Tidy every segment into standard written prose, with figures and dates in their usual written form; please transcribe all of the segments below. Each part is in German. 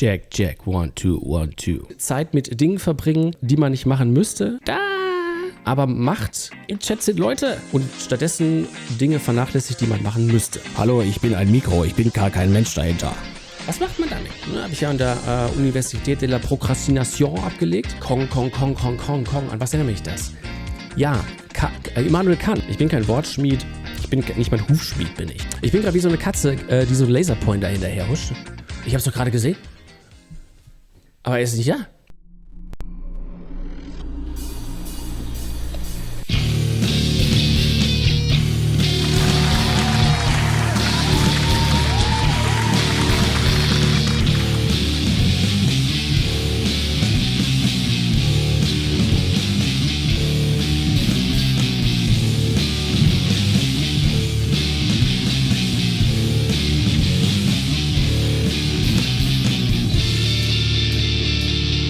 Jack, Jack, 1, 2, 1, 2. Zeit mit Dingen verbringen, die man nicht machen müsste. Aber macht im Chat sind Leute und stattdessen Dinge vernachlässigt, die man machen müsste. Hallo, ich bin ein Mikro, ich bin gar kein Mensch dahinter. Was macht man damit? Habe ich ja an der Universität de la Procrastination abgelegt. Kong. An was erinnert mich das? Ja, Immanuel Kant. Ich bin kein Wortschmied. Ich bin nicht mal ein Hufschmied, bin ich. Ich bin gerade wie so eine Katze, die so einen Laserpointer hinterher huscht. Ich hab's doch gerade gesehen. Aber er ist nicht da.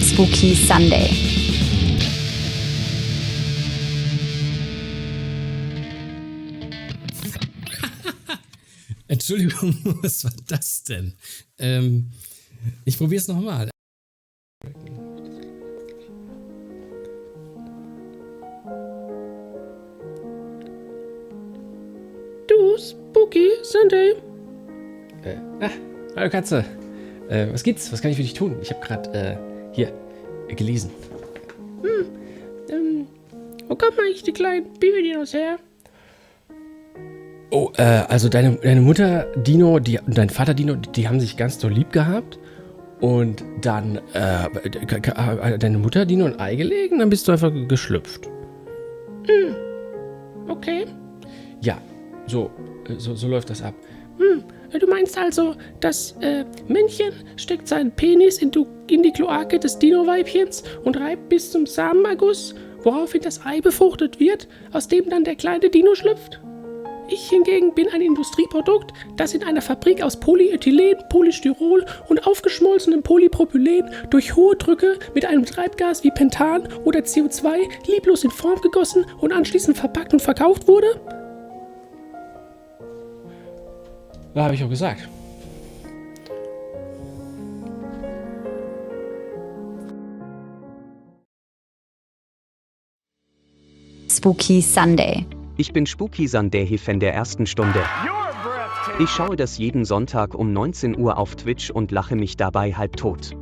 Spooky Sunday. Entschuldigung, was war das denn? Ich probiere es nochmal. Du, Spooky Sunday. Hallo Katze. Was gibt's? Was kann ich für dich tun? Ich habe gerade, hier, gelesen. Wo kommen eigentlich die kleinen Baby-Dinos her? Oh, also deine Mutter Dino und dein Vater Dino, die haben sich ganz doll lieb gehabt. Und dann, deine Mutter Dino ein Ei gelegt und dann bist du einfach geschlüpft. Okay. Ja, so läuft das ab. Du meinst also, das Männchen steckt seinen Penis in die Kloake des Dino-Weibchens und reibt bis zum Samenerguss, woraufhin das Ei befruchtet wird, aus dem dann der kleine Dino schlüpft? Ich hingegen bin ein Industrieprodukt, das in einer Fabrik aus Polyethylen, Polystyrol und aufgeschmolzenem Polypropylen durch hohe Drücke mit einem Treibgas wie Pentan oder CO2 lieblos in Form gegossen und anschließend verpackt und verkauft wurde? Ja, habe ich auch gesagt. Spooky Sunday. Ich bin Spooky Sunday-Fan der ersten Stunde. Ich schaue das jeden Sonntag um 19 Uhr auf Twitch und lache mich dabei halbtot.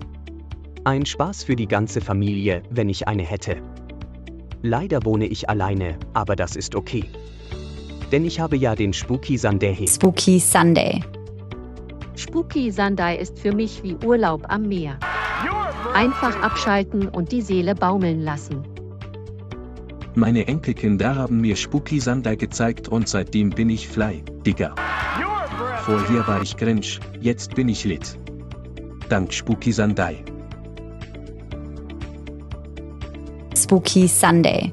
Ein Spaß für die ganze Familie, wenn ich eine hätte. Leider wohne ich alleine, aber das ist okay. Denn ich habe ja den Spooky Sunday. Spooky Sunday. Spooky Sunday ist für mich wie Urlaub am Meer. Einfach abschalten und die Seele baumeln lassen. Meine Enkelkinder haben mir Spooky Sunday gezeigt und seitdem bin ich fly, Digga. Vorher war ich cringe, jetzt bin ich lit. Dank Spooky Sunday. Spooky Sunday.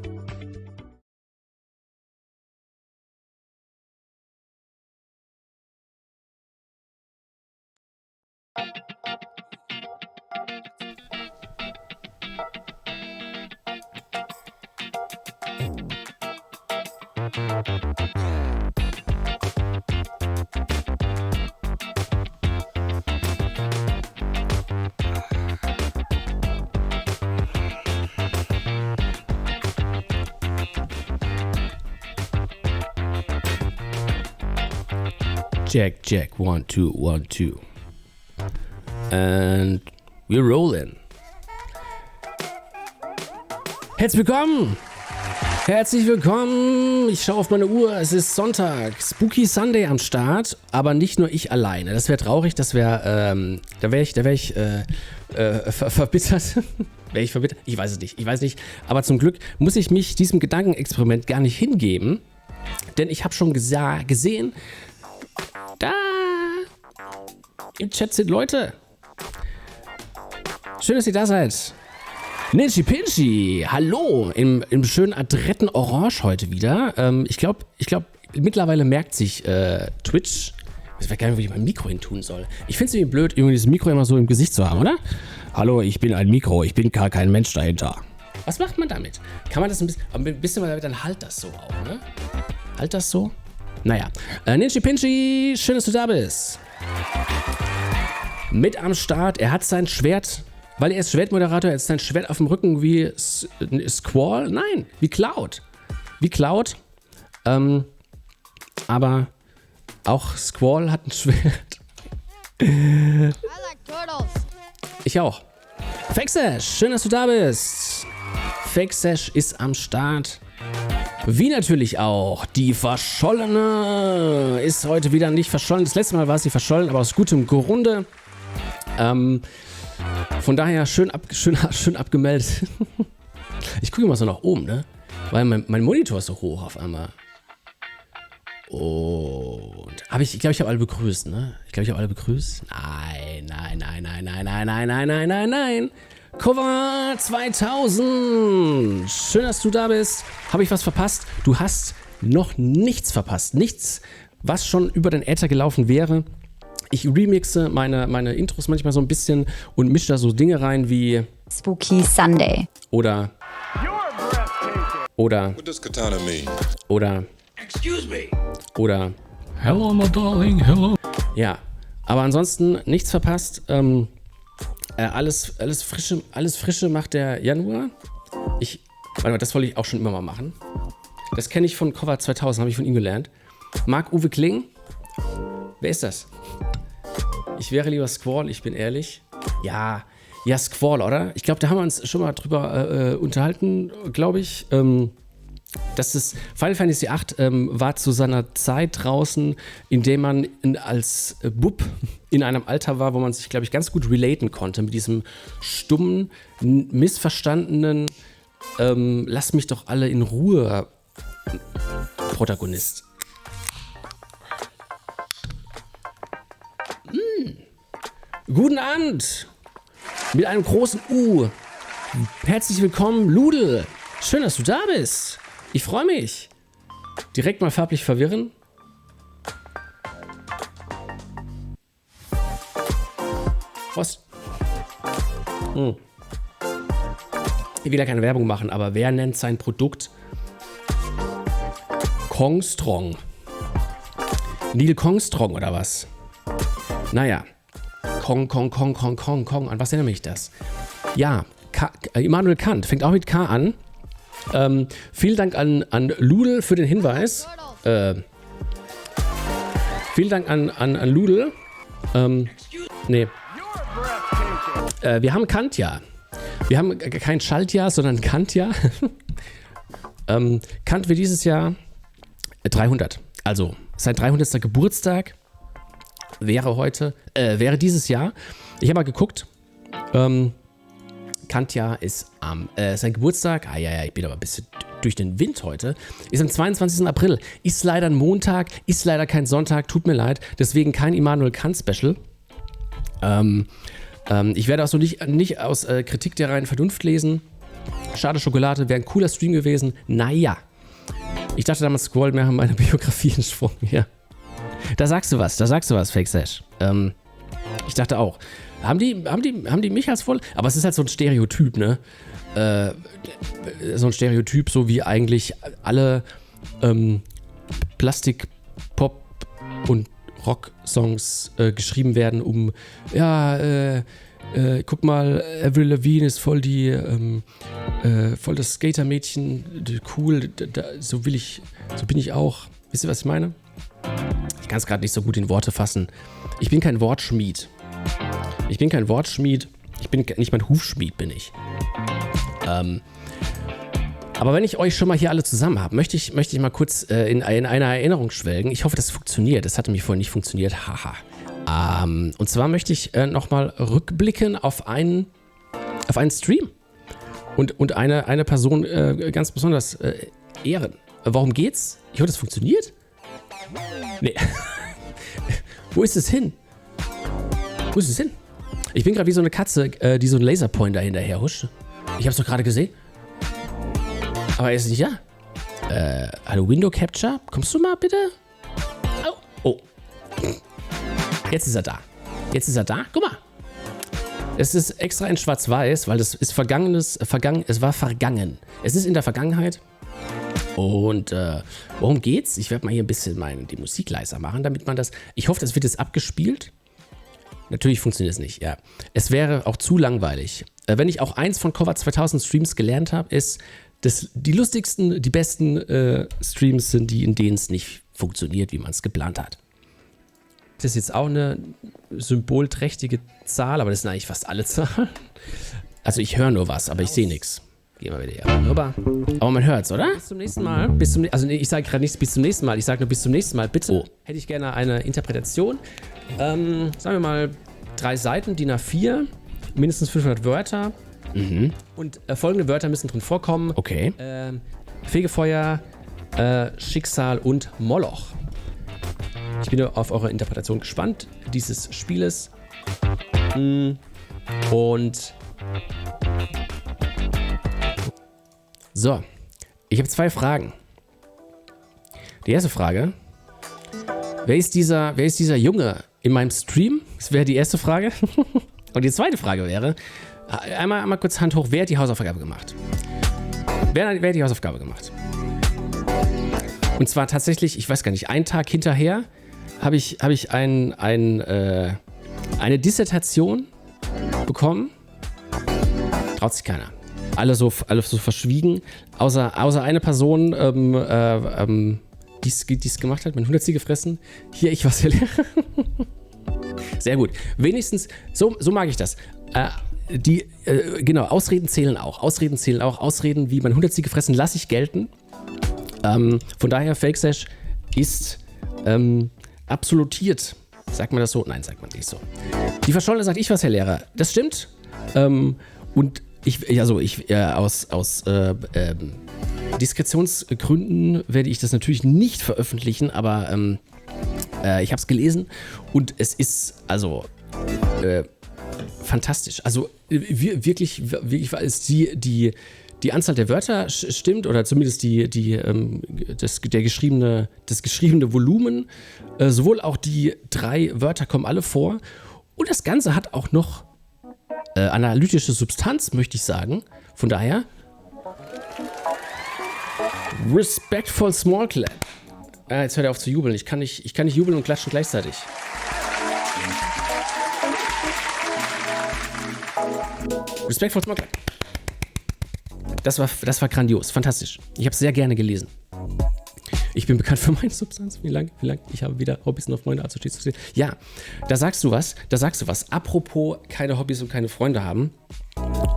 Jack, Jack, 1, 2, 1, 2. And we're rolling. Herzlich willkommen! Herzlich willkommen! Ich schaue auf meine Uhr, es ist Sonntag. Spooky Sunday am Start, aber nicht nur ich alleine. Das wäre traurig, da wäre ich verbittert. Wäre ich verbittert? Ich weiß es nicht. Aber zum Glück muss ich mich diesem Gedankenexperiment gar nicht hingeben, denn ich habe schon gesehen, da im Chat sind Leute. Schön, dass ihr da seid. Ninchi Pinchi, hallo, im schönen adretten Orange heute wieder. Ich glaube, mittlerweile merkt sich Twitch, ich weiß gar nicht, wo ich mein Mikro hin tun soll. Ich finde es irgendwie blöd, irgendwie dieses Mikro immer so im Gesicht zu haben, oder? Hallo, ich bin ein Mikro, ich bin gar kein Mensch dahinter. Was macht man damit? Kann man das ein bisschen mal damit, dann halt das so auch, ne? Halt das so? Naja, Ninchi Pinchi, schön, dass du da bist. mit am Start. Er hat sein Schwert, weil er ist Schwertmoderator, er hat sein Schwert auf dem Rücken wie Squall. Nein, wie Cloud. Wie Cloud. Aber auch Squall hat ein Schwert. I like turtles. Ich auch. Fake Sash, schön, dass du da bist. Fake Sash ist am Start. Wie natürlich auch die Verschollene ist heute wieder nicht verschollen. Das letzte Mal war sie verschollen, aber aus gutem Grunde. Von daher schön abgemeldet. Ich gucke mal so nach oben, ne? Weil mein Monitor ist so hoch auf einmal. Und ich glaube, ich habe alle begrüßt, ne? Ich glaube, ich habe alle begrüßt. Nein. Cover 2000. Schön, dass du da bist. Habe ich was verpasst? Du hast noch nichts verpasst. Nichts, was schon über den Äther gelaufen wäre. Ich remixe meine Intros manchmal so ein bisschen und mische da so Dinge rein wie Spooky Sunday. Oder What does katana mean? Excuse me. Oder Hello, my darling, hello. ja, aber ansonsten nichts verpasst. Alles Frische macht der Januar. Warte mal, das wollte ich auch schon immer mal machen. Das kenne ich von Cover 2000, habe ich von ihm gelernt. Marc-Uwe Kling. Wer ist das? Ich wäre lieber Squall, ich bin ehrlich. Ja, Squall, oder? Ich glaube, da haben wir uns schon mal drüber unterhalten, glaube ich. Das ist Final Fantasy VIII war zu seiner Zeit draußen, in dem man als Bub in einem Alter war, wo man sich, glaube ich, ganz gut relaten konnte mit diesem stummen, missverstandenen Lass mich doch alle in Ruhe Protagonist. Guten Abend mit einem großen U. Herzlich willkommen, Ludel. Schön, dass du da bist. Ich freue mich. Direkt mal farblich verwirren. Was? Ich will ja keine Werbung machen, aber wer nennt sein Produkt Kong Strong? Neil Kong Strong oder was? Naja. Kong. An was erinnert mich das? Ja, Immanuel Kant fängt auch mit K an. Vielen Dank an Ludel für den Hinweis. Vielen Dank an Ludel. Nee. Wir haben Kantjahr. Wir haben kein Schaltjahr, sondern Kantjahr. Kant wird dieses Jahr 300. Also sein 300. Geburtstag wäre dieses Jahr. Ich habe mal geguckt. Kantjahr ist sein Geburtstag. Ich bin aber ein bisschen durch den Wind heute. Ist am 22. April. Ist leider ein Montag, ist leider kein Sonntag. Tut mir leid. Deswegen kein Immanuel Kant Special. Ich werde auch so nicht aus Kritik der reinen Vernunft lesen. Schade Schokolade, wäre ein cooler Stream gewesen. Naja. Ich dachte damals, Squall, wir haben meine Biografie entsprungen. Ja. Da sagst du was, Fake Sash. Ich dachte auch. Haben die mich als voll? Aber es ist halt so ein Stereotyp, ne? So ein Stereotyp, so wie eigentlich alle Plastik, Pop und Rock-Songs geschrieben werden, um guck mal, Avril Lavigne ist voll voll das Skater-Mädchen, cool, so bin ich auch. Wisst ihr, was ich meine? Ich kann es gerade nicht so gut in Worte fassen. Ich bin kein Wortschmied. Ich bin nicht mein Hufschmied, bin ich. Aber wenn ich euch schon mal hier alle zusammen habe, möchte ich mal kurz in einer Erinnerung schwelgen. Ich hoffe, das funktioniert. Das hatte mich vorhin nicht funktioniert. Haha. Und zwar möchte ich nochmal rückblicken auf einen Stream. Und eine Person ganz besonders ehren. Warum geht's? Ich hoffe, das funktioniert. Nee. Wo ist es hin? Ich bin gerade wie so eine Katze, die so einen Laserpointer hinterher huscht. Ich hab's doch gerade gesehen. Aber er ist nicht da. Hallo, Window Capture? Kommst du mal bitte? Oh. Jetzt ist er da. Guck mal. Es ist extra in schwarz-weiß, weil das ist es war vergangen. Es ist in der Vergangenheit. Und worum geht's? Ich werde mal hier ein bisschen die Musik leiser machen, damit man das... Ich hoffe, das wird jetzt abgespielt. Natürlich funktioniert es nicht, ja. Es wäre auch zu langweilig. Wenn ich auch eins von Cover 2000 Streams gelernt habe, ist, dass die lustigsten, die besten Streams sind die, in denen es nicht funktioniert, wie man es geplant hat. Das ist jetzt auch eine symbolträchtige Zahl, aber das sind eigentlich fast alle Zahlen. Also ich höre nur was, aber ich sehe nichts. Gehen wir wieder hier rüber. Aber man hört's, oder? Bis zum nächsten Mal. Also nee, ich sage gerade nicht bis zum nächsten Mal, ich sage nur bis zum nächsten Mal. Bitte hätte ich gerne eine Interpretation. Sagen wir mal 3 Seiten, DIN A4, mindestens 500 Wörter. Und folgende Wörter müssen drin vorkommen. Okay. Fegefeuer, Schicksal und Moloch. Ich bin auf eure Interpretation gespannt dieses Spieles. Und so, ich habe 2 Fragen. Die erste Frage: Wer ist dieser Junge in meinem Stream? Das wäre die erste Frage. Und die zweite Frage wäre: Einmal kurz Hand hoch, wer hat die Hausaufgabe gemacht? Wer hat die Hausaufgabe gemacht? Und zwar tatsächlich, ich weiß gar nicht, einen Tag hinterher habe ich eine Dissertation bekommen. Traut sich keiner. Alle so verschwiegen, außer eine Person, die es gemacht hat, mit 100 gefressen. Hier, ich was Lehrer. Sehr gut. Wenigstens, so mag ich das. Genau, Ausreden zählen auch. Ausreden wie mein 100 gefressen lasse ich gelten. Von daher, Fake Sash ist absolutiert. Sagt man das so? Nein, sagt man nicht so. Die Verschollene sagt, ich was, Herr Lehrer. Das stimmt. Und aus Diskretionsgründen werde ich das natürlich nicht veröffentlichen, aber ich habe es gelesen und es ist fantastisch. Also wirklich ist die Anzahl der Wörter stimmt oder zumindest das geschriebene Volumen. Sowohl auch die 3 Wörter kommen alle vor und das Ganze hat auch noch analytische Substanz, möchte ich sagen. Von daher respectful small clap. Jetzt hört er auf zu jubeln. Ich kann nicht jubeln und klatschen gleichzeitig. Respectful small clap. Das war grandios, fantastisch. Ich habe es sehr gerne gelesen. Ich bin bekannt für meine Substanz. Wie lang? Ich habe wieder Hobbys und auf Freunde zu stehen. Ja, da sagst du was. Apropos keine Hobbys und keine Freunde haben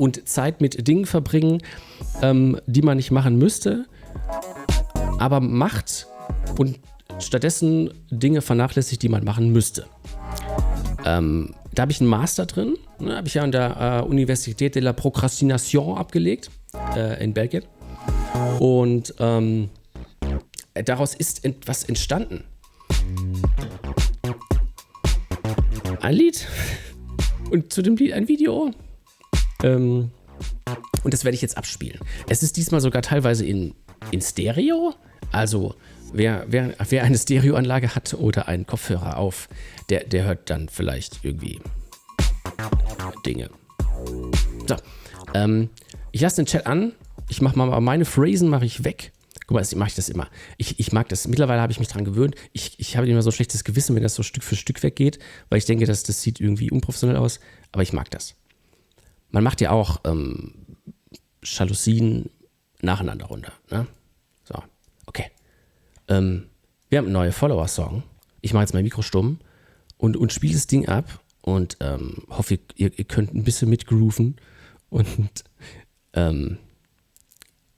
und Zeit mit Dingen verbringen, die man nicht machen müsste, aber macht und stattdessen Dinge vernachlässigt, die man machen müsste. Da habe ich einen Master drin. Ne, habe ich ja an der Université de la Procrastination abgelegt in Belgien. Und daraus ist etwas entstanden. Ein Lied und zu dem Lied ein Video. Und das werde ich jetzt abspielen. Es ist diesmal sogar teilweise in Stereo. Also wer eine Stereoanlage hat oder einen Kopfhörer auf, der hört dann vielleicht irgendwie Dinge. So, ich lasse den Chat an. Ich mache mal meine Phrasen mache ich weg. Guck mal, mache ich das immer. Ich mag das. Mittlerweile habe ich mich dran gewöhnt. Ich habe immer so ein schlechtes Gewissen, wenn das so Stück für Stück weggeht, weil ich denke, das sieht irgendwie unprofessionell aus. Aber ich mag das. Man macht ja auch Jalousien nacheinander runter. Ne? So, okay. Wir haben einen neuen Follower-Song. Ich mache jetzt mein Mikro stumm und spiele das Ding ab und hoffe, ihr könnt ein bisschen mitgrooven. Und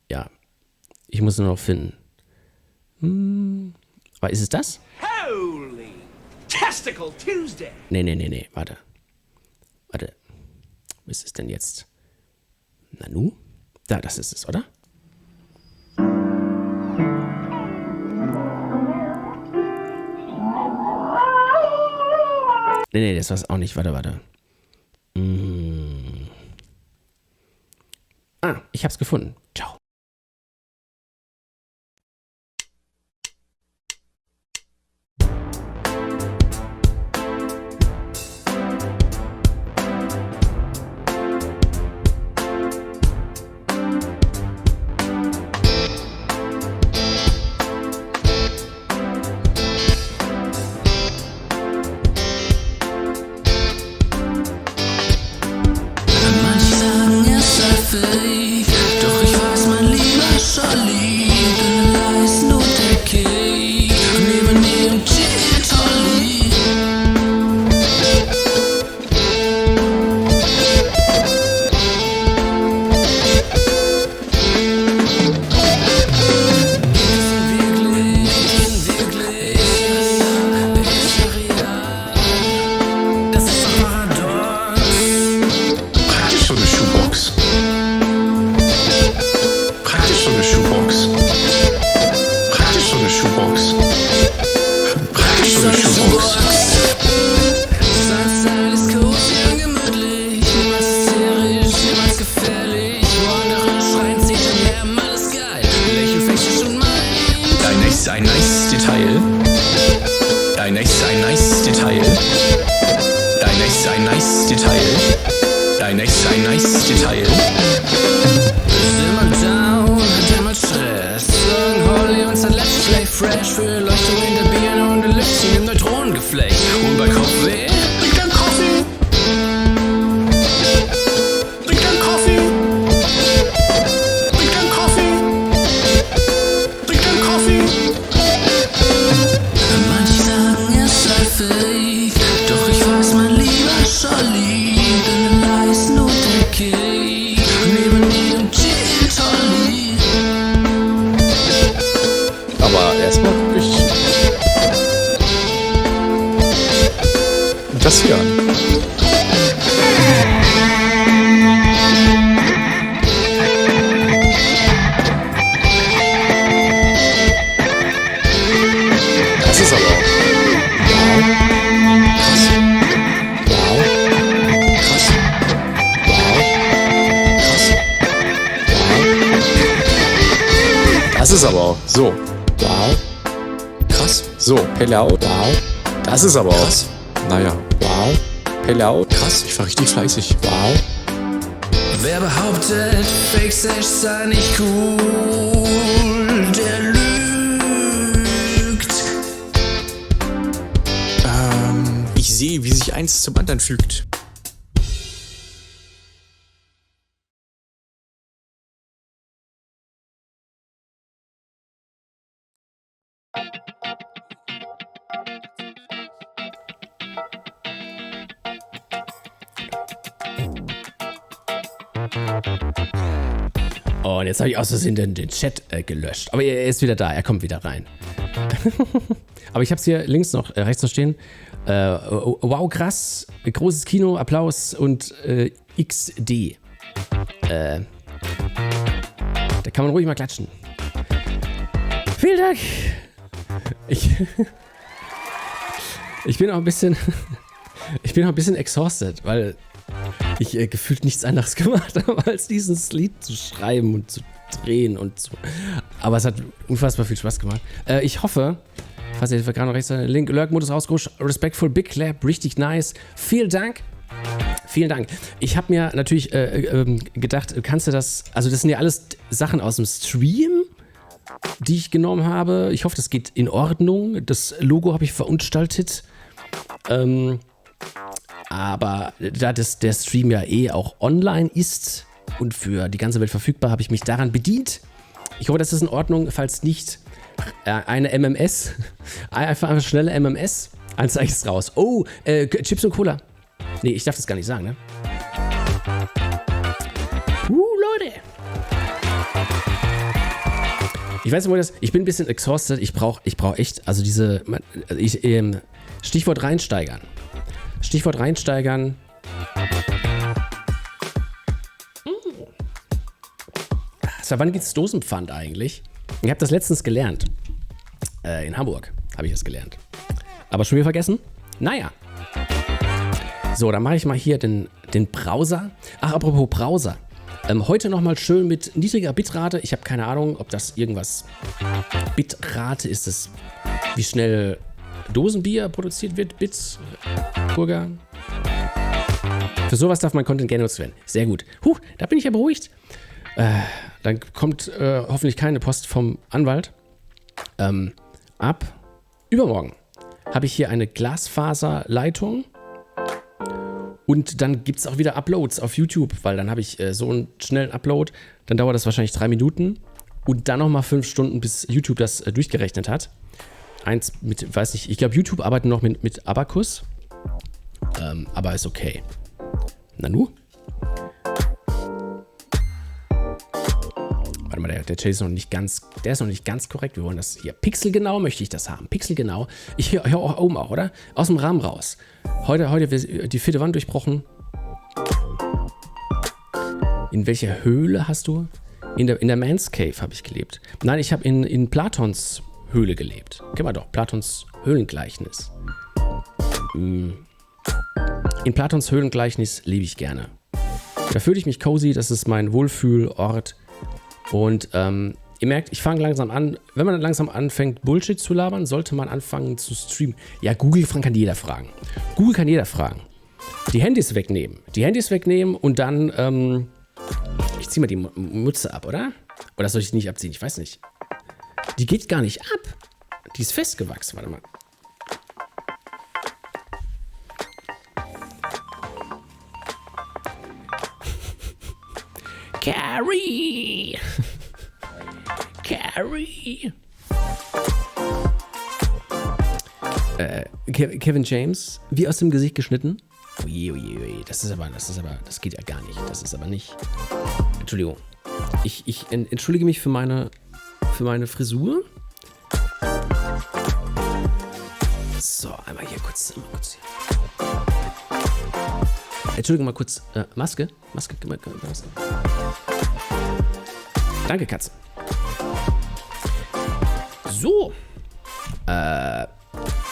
ja, ich muss nur noch finden. Aber ist es das? Holy Testicle Tuesday! Nee, warte. Was ist es denn jetzt? Nanu? Da, das ist es, oder? Nee, das war es auch nicht. Warte. Ich hab's gefunden. Ciao. Detail. Ein nice Detail. Ist immer down, hat immer Stress. Holly und sein Let's Play fresh. Für Leuchtung in der Birne und ein Lüftchen im Neutronengeflecht. Und bei Kopfweh liegt ein Coffee. Liegt ein Coffee. Liegt ein Coffee. Liegt ein Coffee. Manche sagen, es sei fake. Doch ich weiß, mein lieber Scholli, denn leisten und der Cake neben ihrem Gin Tolli. Aber erstmal guck ich das hier an. Das ist aber auch. Das ist aber auch so. Wow. Krass. So, Pelle out. Wow. Das ist aber auch. Krass. Naja. Wow. Pelle out. Krass. Ich war richtig fleißig. Wow. Wer behauptet, Fake Sesh sei nicht cool, der lügt. Ich sehe, wie sich eins zum anderen fügt. Oh, und jetzt habe ich aus Versehen den Chat gelöscht. Aber er ist wieder da, er kommt wieder rein. Aber ich habe es hier links noch, rechts noch stehen. Wow, krass, großes Kino, Applaus und XD. Da kann man ruhig mal klatschen. Vielen Dank. Ich bin auch ein bisschen exhausted, weil ich gefühlt nichts anderes gemacht habe, als dieses Lied zu schreiben und zu drehen und so. Aber es hat unfassbar viel Spaß gemacht. Ich hoffe, falls ihr gerade noch rechts Link, Lurk-Modus rausgerutscht, Respectful Big Clap, richtig nice. Vielen Dank. Vielen Dank. Ich habe mir natürlich gedacht, kannst du das, also das sind ja alles Sachen aus dem Stream, die ich genommen habe. Ich hoffe, das geht in Ordnung. Das Logo habe ich verunstaltet. Aber da der Stream ja auch online ist und für die ganze Welt verfügbar, habe ich mich daran bedient. Ich hoffe, das ist in Ordnung. Falls nicht, eine MMS, einfach eine schnelle MMS, Anzeige ist raus. Oh, Chips und Cola. Nee, ich darf das gar nicht sagen, ne? Leute. Ich weiß nicht, ich bin ein bisschen exhausted. Ich brauch echt, also Stichwort reinsteigern. Stichwort reinsteigern. So, wann gibt's Dosenpfand eigentlich? Ich habe das letztens gelernt. In Hamburg habe ich das gelernt. Aber schon wieder vergessen? Naja. So, dann mache ich mal hier den Browser. Ach, apropos Browser. Heute nochmal schön mit niedriger Bitrate. Ich habe keine Ahnung, ob das irgendwas... Bitrate ist es, wie schnell Dosenbier produziert wird. Burger. Für sowas darf mein Content gerne genutzt werden. Sehr gut. Da bin ich ja beruhigt. Dann kommt hoffentlich keine Post vom Anwalt. Ab übermorgen habe ich hier eine Glasfaserleitung. Und dann gibt es auch wieder Uploads auf YouTube, weil dann habe ich so einen schnellen Upload. Dann dauert das wahrscheinlich 3 Minuten. Und dann nochmal 5 Stunden, bis YouTube das durchgerechnet hat. Eins mit, weiß nicht, ich glaube, YouTube arbeitet noch mit Abacus. Aber ist okay. Nanu? Warte mal, der Chase ist noch nicht ganz, der ist noch nicht ganz korrekt. Wir wollen das hier. Pixelgenau möchte ich das haben. Pixelgenau. Ich höre auch oben auch, oder? Aus dem Rahmen raus. Heute wird die 4. Wand durchbrochen. In welcher Höhle hast du? In der Man's Cave habe ich gelebt. Nein, ich habe in Platons Höhle gelebt. Kennen wir doch. Platons Höhlengleichnis. In Platons Höhlengleichnis lebe ich gerne. Da fühle ich mich cozy. Das ist mein Wohlfühlort. Und ihr merkt, ich fange langsam an. Wenn man langsam anfängt, Bullshit zu labern, sollte man anfangen zu streamen. Ja, Google kann jeder fragen. Google kann jeder fragen. Die Handys wegnehmen und dann, ich zieh mal die Mütze ab, oder? Oder soll ich die nicht abziehen? Ich weiß nicht. Die geht gar nicht ab. Die ist festgewachsen, warte mal. Carrie! Carrie! Kevin James, wie aus dem Gesicht geschnitten. Oje, oje, oje. Das geht ja gar nicht. Das ist aber nicht. Entschuldigung. Ich entschuldige mich für meine Frisur. So, einmal hier kurz hier. Entschuldigung, mal kurz. Maske. Danke, Katze. So.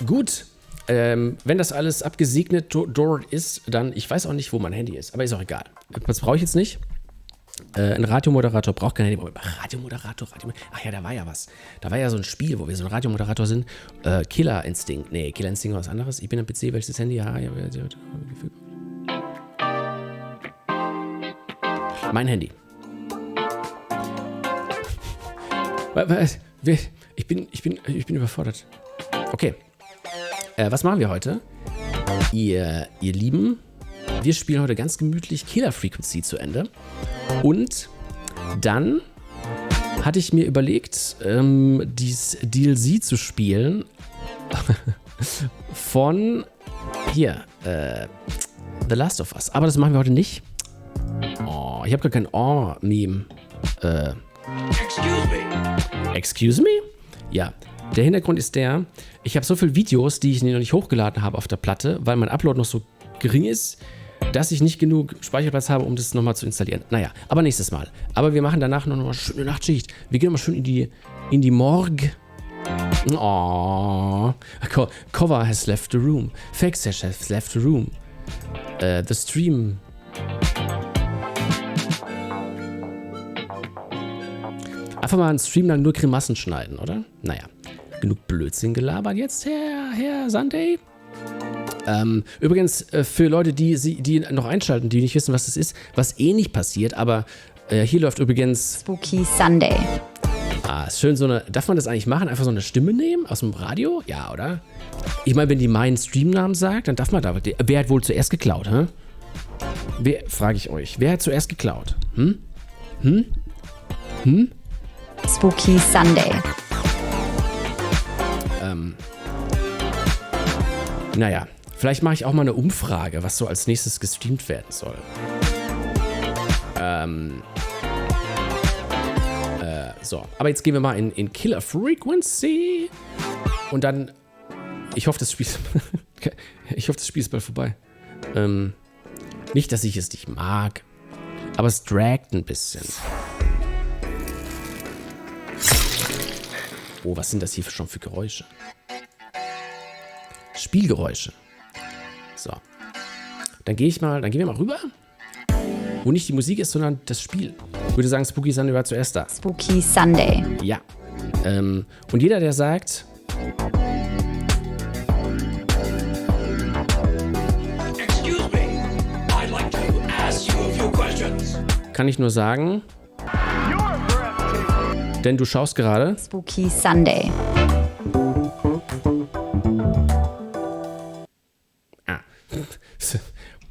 Gut. Wenn das alles abgesegnet dort ist, dann, ich weiß auch nicht, wo mein Handy ist, aber ist auch egal. Das brauche ich jetzt nicht. Ein Radiomoderator braucht kein Handy. Radiomoderator. Ach ja, da war ja was. Da war ja so ein Spiel, wo wir so ein Radiomoderator sind. Killer Instinct. Nee, Killer Instinct war was anderes. Ich bin am PC, welches Handy? Ja. Mein Handy. Ich bin überfordert. Okay. Was machen wir heute? Ihr Lieben, wir spielen heute ganz gemütlich Killer Frequency zu Ende. Und dann hatte ich mir überlegt, dieses DLC zu spielen von hier, The Last of Us. Aber das machen wir heute nicht. Oh, ich habe gar kein Oh-Meme. Excuse me? Ja. Der Hintergrund ist der, ich habe so viele Videos, die ich noch nicht hochgeladen habe auf der Platte, weil mein Upload noch so gering ist, dass ich nicht genug Speicherplatz habe, um das nochmal zu installieren. Naja, aber nächstes Mal. Aber wir machen danach noch eine schöne Nachtschicht. Wir gehen mal schön in die Morgue. Oh. Cover has left the room. Fax has left the room. The stream. Einfach mal einen Stream lang nur Grimassen schneiden, oder? Naja. Genug Blödsinn gelabert jetzt, Herr Sunday. Übrigens, für Leute, die noch einschalten, die nicht wissen, was das ist, was nicht passiert, aber hier läuft übrigens Spooky Sunday. Ist schön so eine, darf man das eigentlich machen? Einfach so eine Stimme nehmen aus dem Radio? Ja, oder? Ich meine, wenn die meinen Streamnamen sagt, dann darf man da, wer hat wohl zuerst geklaut, hä? Frage ich euch, wer hat zuerst geklaut? Spooky Sunday. Naja, vielleicht mache ich auch mal eine Umfrage, was so als nächstes gestreamt werden soll. So, aber jetzt gehen wir mal in Killer Frequency. Und dann, ich hoffe, das Spiel ist bald vorbei. Nicht, dass ich es nicht mag, aber es draggt ein bisschen. Oh, was sind das hier schon für Geräusche? Spielgeräusche. So. Dann gehen wir mal rüber. Wo nicht die Musik ist, sondern das Spiel. Ich würde sagen, Spooky Sunday war zuerst da. Spooky Sunday. Ja. Und jeder, der sagt... Excuse me. I'd like to ask you a few questions. Kann ich nur sagen... Denn du schaust gerade... Spooky Sunday.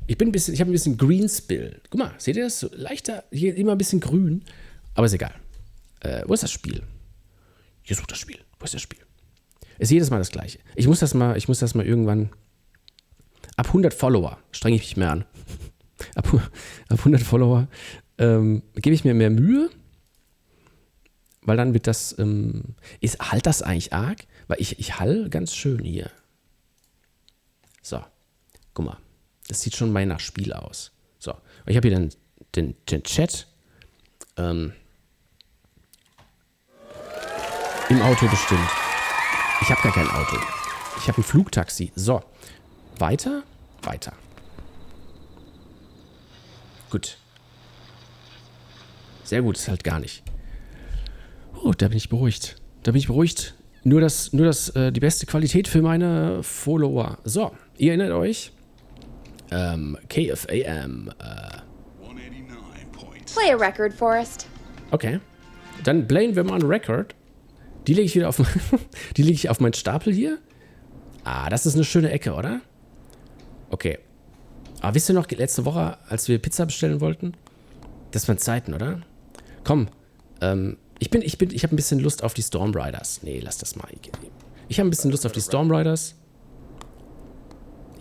Ich habe ein bisschen Green Spill. Guck mal, seht ihr das? So leichter, hier immer ein bisschen grün. Aber ist egal. Wo ist das Spiel? Hier sucht das Spiel. Wo ist das Spiel? Ist jedes Mal das Gleiche. Ich muss das mal irgendwann. Ab 100 Follower strenge ich mich mehr an. Ab 100 Follower gebe ich mir mehr Mühe. Weil dann wird das. Halt das eigentlich arg? Weil ich hall ganz schön hier. So. Guck mal. Das sieht schon mal nach Spiel aus. So. Und ich habe hier den Chat. Im Auto bestimmt. Ich habe gar kein Auto. Ich habe ein Flugtaxi. So. Weiter. Gut. Sehr gut, ist halt gar nicht. Oh, da bin ich beruhigt. Nur die beste Qualität für meine Follower. So, ihr erinnert euch, KFAM. Play a record, Forrest. Okay. Dann blamen wir mal ein Record. Die lege ich wieder auf, die lege ich auf meinen Stapel hier. Ah, das ist eine schöne Ecke, oder? Okay. Aber wisst ihr noch, letzte Woche, als wir Pizza bestellen wollten? Das waren Zeiten, oder? Komm. Ich habe ein bisschen Lust auf die Storm Riders. Nee, lass das mal. Ich habe ein bisschen Lust auf die Storm Riders.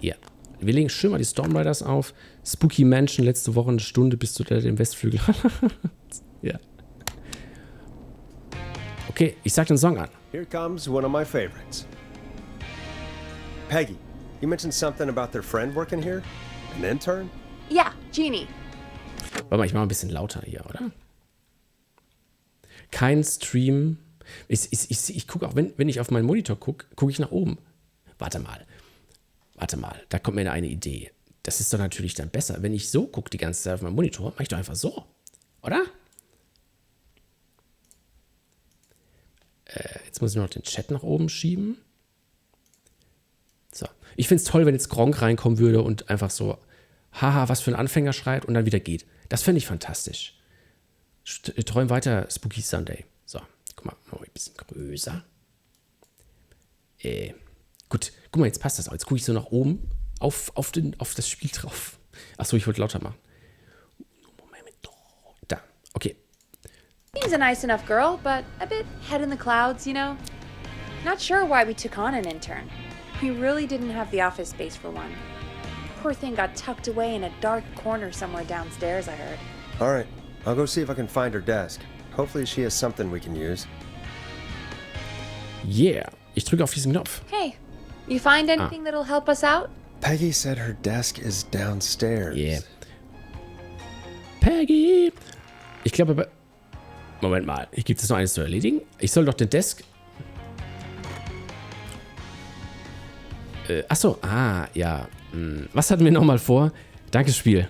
Hier. Wir legen schön mal die Storm Riders auf. Spooky Mansion, letzte Woche eine Stunde bis zu dem Westflügel. Ja. Okay, ich sag den Song an. Here comes one of my favorites. Peggy, you mentioned something about their friend working here? An intern? Yeah, Jeannie. Warte mal, ich mache ein bisschen lauter hier, oder? Kein Stream. Ich gucke auch, wenn ich auf meinen Monitor gucke, gucke ich nach oben. Warte mal, da kommt mir eine Idee. Das ist doch natürlich dann besser. Wenn ich so gucke die ganze Zeit auf meinem Monitor, mache ich doch einfach so, oder? Jetzt muss ich noch den Chat nach oben schieben. So. Ich finde es toll, wenn jetzt Gronk reinkommen würde und einfach so, haha, was für ein Anfänger schreit und dann wieder geht. Das fände ich fantastisch. Träum weiter, Spooky Sunday. So, guck mal ein bisschen größer. Gut, guck mal, jetzt passt das auch. Jetzt gucke ich so nach oben auf das Spiel drauf. Achso, ich wollte lauter machen. Da, okay. Seems a nice enough girl, but a bit head in the clouds, you know? Not sure why we took on an intern. We really didn't have the office space for one. Poor thing got tucked away in a dark corner somewhere downstairs, I heard. All right, I'll go see if I can find her desk. Hopefully she has something we can use. Yeah, ich drücke auf diesen Knopf. Hey, you find anything that'll help us out? Peggy said her desk is downstairs. Yeah. Peggy! Ich glaube aber... Moment mal, gibt es noch eines zu erledigen? Ich soll doch den Desk... Achso, ja. Was hatten wir nochmal vor? Danke, Spiel.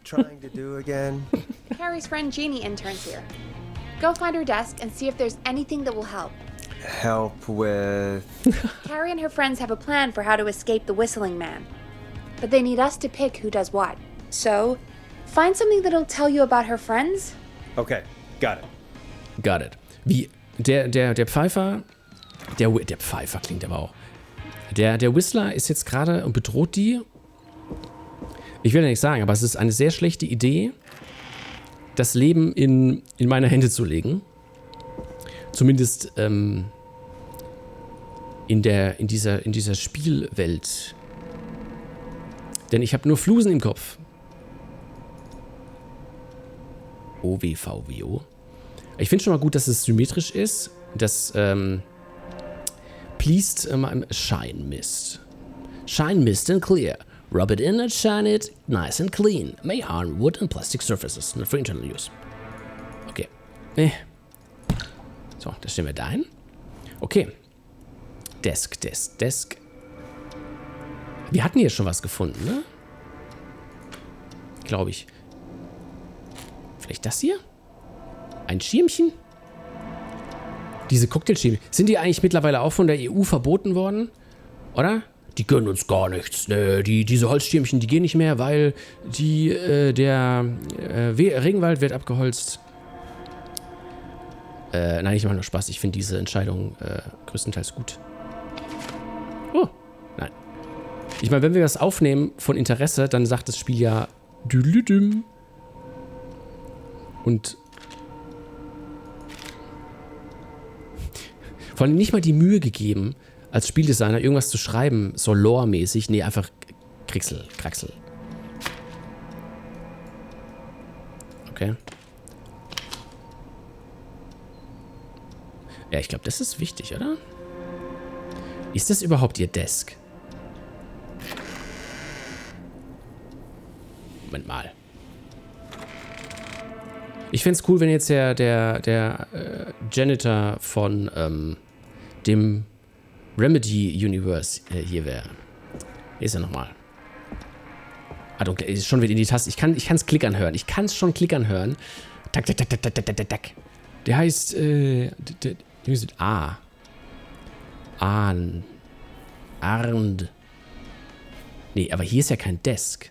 Trying to do again? Carrie's friend Jeannie interns here. Go find her desk and see if there's anything that will help. Help with... Carrie and her friends have a plan for how to escape the Whistling Man. But they need us to pick who does what. So, find something that'll tell you about her friends. Okay, got it. Got it. Wie, der Pfeifer... Der Pfeifer klingt aber auch. Der Whistler ist jetzt gerade und bedroht die. Ich will ja nicht sagen, aber es ist eine sehr schlechte Idee, das Leben in meine Hände zu legen. Zumindest in dieser Spielwelt. Denn ich habe nur Flusen im Kopf. OWVWO. Ich finde schon mal gut, dass es symmetrisch ist. Das pleased shine mist. Shine mist and clear. Rub it in and shine it nice and clean. May harm wood and plastic surfaces. Not for internal use. Okay. So, das stellen wir da hin. Okay. Desk. Wir hatten hier schon was gefunden, ne? Glaube ich. Vielleicht das hier? Ein Schirmchen? Diese Cocktailschirmchen. Sind die eigentlich mittlerweile auch von der EU verboten worden? Oder? Die gönnen uns gar nichts. Diese Holzschirmchen, die gehen nicht mehr, weil der Regenwald wird abgeholzt. Nein, ich mache nur Spaß. Ich finde diese Entscheidung größtenteils gut. Oh, nein. Ich meine, wenn wir das aufnehmen von Interesse, dann sagt das Spiel ja Dülüdüm. Und vor allem nicht mal die Mühe gegeben, als Spieldesigner irgendwas zu schreiben, so lore-mäßig. Nee, einfach Kraxel. Okay. Ja, ich glaube, das ist wichtig, oder? Ist das überhaupt ihr Desk? Moment mal. Ich fände es cool, wenn jetzt der Janitor von dem Remedy-Universe hier wäre. Hier ist er nochmal. Ah, okay, ist schon wieder in die Taste. Ich kann es klickern hören. Ich kann es schon klickern hören. Tak. Der heißt, Arnd. Nee, aber hier ist ja kein Desk.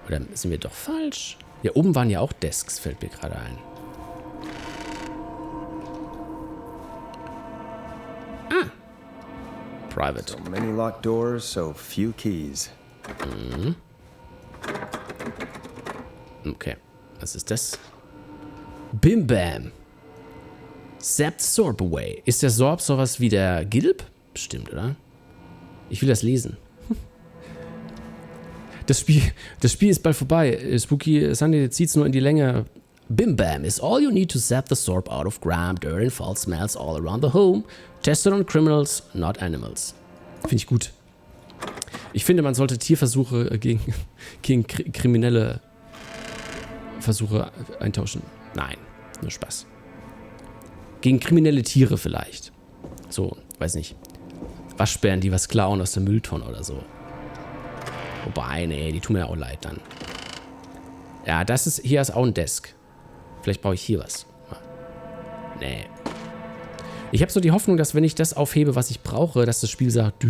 Oder sind wir doch falsch? Ja, oben waren ja auch Desks, fällt mir gerade ein. Ah. Private. So many locked doors, so few keys. Okay. Was ist das? Bim Bam. Zap Sorb Away. Ist der Sorb sowas wie der Gilb? Bestimmt, oder? Ich will das lesen. Das Spiel ist bald vorbei. Spooky Sunday zieht's nur in die Länge. Bim Bam is all you need to zap the sorb out of grime, dirt and foul smells all around the home. Tested on criminals, not animals. Finde ich gut. Ich finde, man sollte Tierversuche gegen kriminelle Versuche eintauschen. Nein, nur Spaß. Gegen kriminelle Tiere vielleicht. So, weiß nicht. Waschbären, die was klauen aus der Mülltonne oder so. Wobei, nee, die tun mir auch leid dann. Ja, hier ist auch ein Desk. Vielleicht brauche ich hier was. Nee. Ich habe so die Hoffnung, dass wenn ich das aufhebe, was ich brauche, dass das Spiel sagt.